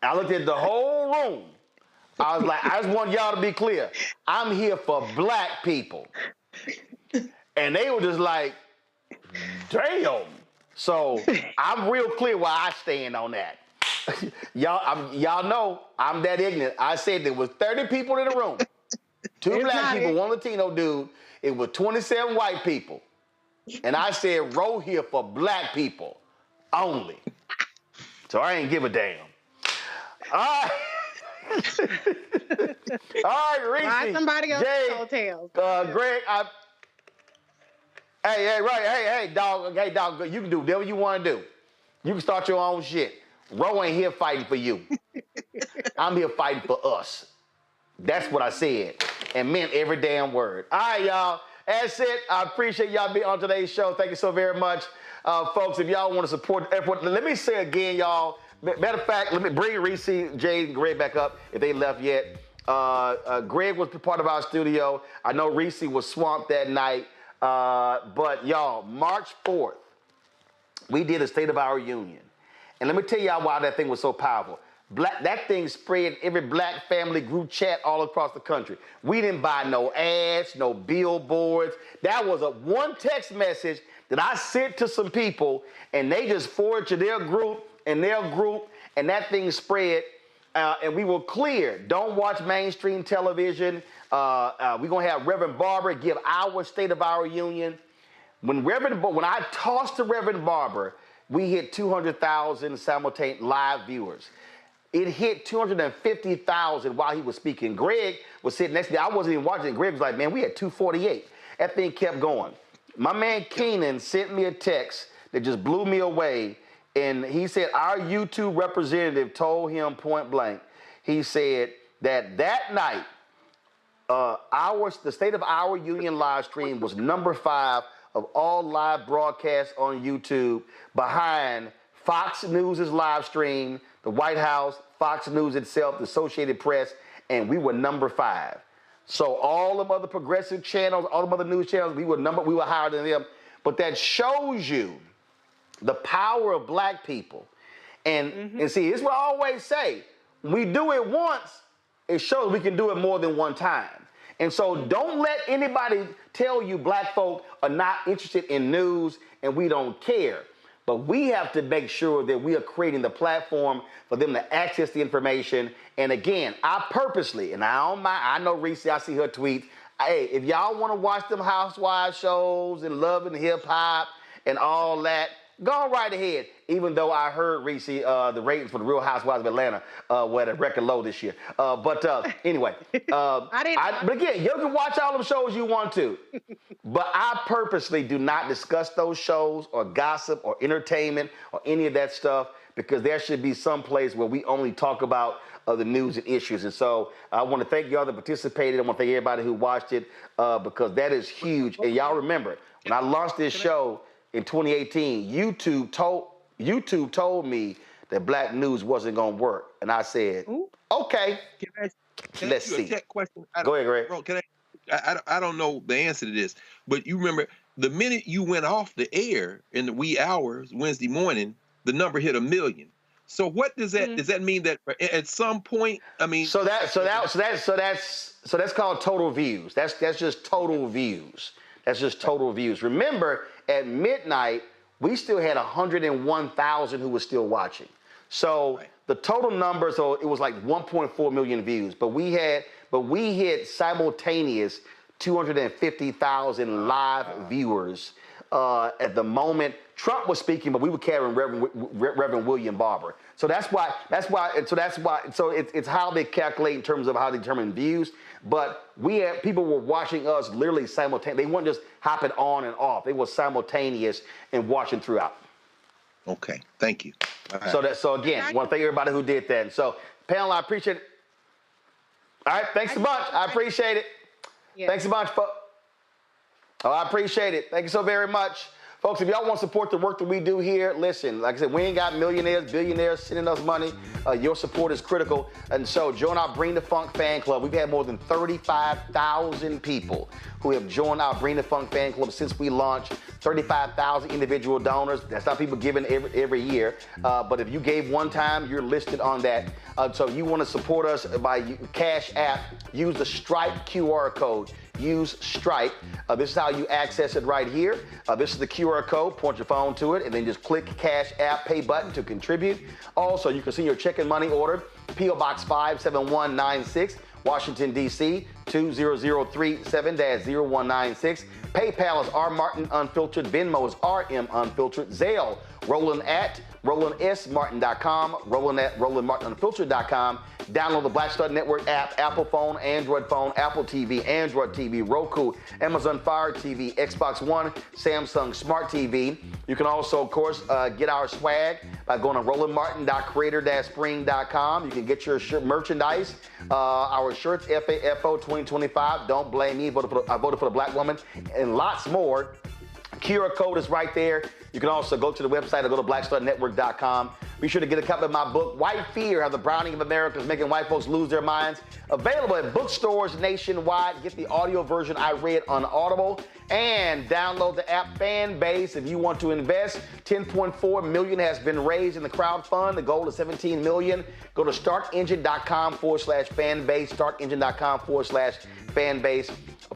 I looked at the whole room. I was like, I just want y'all to be clear. I'm here for Black people. And they were just like, damn. So I'm real clear where I stand on that. y'all know I'm that ignorant. I said there was 30 people in the room. 2 Black people, 1 Latino dude. It was 27 white people. And I said, roll here for Black people only. So I ain't give a damn. All right. All right, Reese. Why somebody else Jay, tails? Greg, hey, dog, you can do whatever you want to do. You can start your own shit. Ro ain't here fighting for you. I'm here fighting for us. That's what I said and meant every damn word. All right, y'all. That's it. I appreciate y'all being on today's show. Thank you so very much. Folks, if y'all want to support the effort, let me say again, y'all, Matter of fact, let me bring Reese, Jay, and Greg back up if they left yet. Greg was part of our studio. I know Reese was swamped that night. But y'all, March 4th, we did a State of Our Union. And let me tell y'all why that thing was so powerful. That thing spread every black family group chat all across the country. We didn't buy no ads, no billboards. That was one text message that I sent to some people, and they just forwarded to their group, and that thing spread. And we were clear. Don't watch mainstream television. We're going to have Reverend Barber give our State of Our Union. When I tossed to Reverend Barber, we hit 200,000 simultaneous live viewers. It hit 250,000 while he was speaking. Greg was sitting next to me. I wasn't even watching it. Greg was like, man, we had 248. That thing kept going. My man Keenan sent me a text that just blew me away. And he said our YouTube representative told him point blank. He said that night, the State of Our Union live stream was number 5 of all live broadcasts on YouTube, behind Fox News' live stream, the White House, Fox News itself, the Associated Press, and we were number 5. So all the other progressive channels, all the other news channels, we were higher than them. But that shows you the power of black people. And see, this is what I always say. We do it once, it shows we can do it more than one time. And so don't let anybody tell you black folk are not interested in news and we don't care. But we have to make sure that we are creating the platform for them to access the information. And again, I purposely, and I don't mind, I know Reese, I see her tweets. Hey, if y'all want to watch them housewives shows and Love and Hip Hop and all that, go right ahead. Even though I heard, Reese, the ratings for the Real Housewives of Atlanta were at a record low this year. Anyway. But again, you can watch all them shows you want to. But I purposely do not discuss those shows or gossip or entertainment or any of that stuff, because there should be some place where we only talk about the news and issues. And so I want to thank y'all that participated. I want to thank everybody who watched it, because that is huge. And y'all remember, when I launched this show in 2018, YouTube told me that black news wasn't going to work. And I said, okay, let's see. Go ahead, Greg. Bro, I don't know the answer to this, but you remember the minute you went off the air in the wee hours Wednesday morning, the number hit 1 million. So what does that does that mean that at some point, I mean, so that's called total views. That's just total views. That's just total views. Remember, at midnight, we still had 101,000 who were still watching. So the total number, so it was like 1.4 million views, but we hit simultaneous 250,000 live viewers at the moment Trump was speaking, but we were carrying Reverend William Barber. So it's how they calculate in terms of how they determine views. But people were watching us literally simultaneously. They weren't just hopping on and off. They were simultaneous and watching throughout. Okay, thank you. Right. So again, I want to thank everybody who did that. And so, panel, I appreciate it. All right, thanks a bunch. I appreciate it. Yeah. Thanks a bunch, folks. Oh, I appreciate it. Thank you so very much. Folks, if y'all want to support the work that we do here, listen, like I said, we ain't got millionaires, billionaires sending us money. Your support is critical. And so join our Bring the Funk fan club. We've had more than 35,000 people who have joined our Bring the Funk fan club since we launched. 35,000 individual donors. That's not people giving every year. But if you gave one time, you're listed on that. So you want to support us by Cash App, use the Stripe QR code. Use Stripe. This is how you access it right here. This is the QR code. Point your phone to it, and then just click Cash App Pay button to contribute. Also, you can send your check and money order, P.O. Box 57196, Washington, D.C., 20037-0196. PayPal is rmartinunfiltered. Venmo is RM Unfiltered. Zelle, Roland at RolandSMartin.com, Roland at RolandMartinUnfiltered.com. Download the Black Star Network app, Apple phone, Android phone, Apple TV, Android TV, Roku, Amazon Fire TV, Xbox One, Samsung Smart TV. You can also, of course, get our swag by going to RolandMartin.creator-spring.com. You can get your merchandise. Our shirts, FAFO 2025, Don't Blame Me, I voted for the black woman, and lots more. QR code is right there. You can also go to the website or go to blackstarnetwork.com. Be sure to get a copy of my book, White Fear, How the Browning of America is Making White Folks Lose Their Minds. Available at bookstores nationwide. Get the audio version I read on Audible. And download the app Fanbase if you want to invest. $10.4 million has been raised in the crowdfund. The goal is $17 million. Go to startengine.com/fanbase, startengine.com/fanbase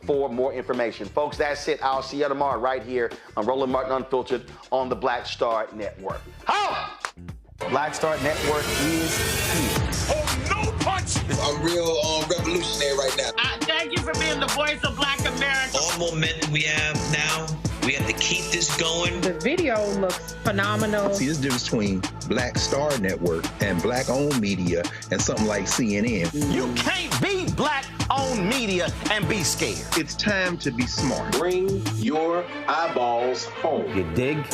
for more information. Folks, that's it. I'll see you tomorrow right here on Roland Martin Unfiltered on the Black Star Network. Ho! Black Star Network is here. Oh, no punch! I'm real revolutionary right now. Thank you for being the voice of Black America. All momentum we have now, we have to keep this going. The video looks phenomenal. See, this difference between Black Star Network and Black-owned media and something like CNN. You can't be Black-owned media and be scared. It's time to be smart. Bring your eyeballs home. You dig?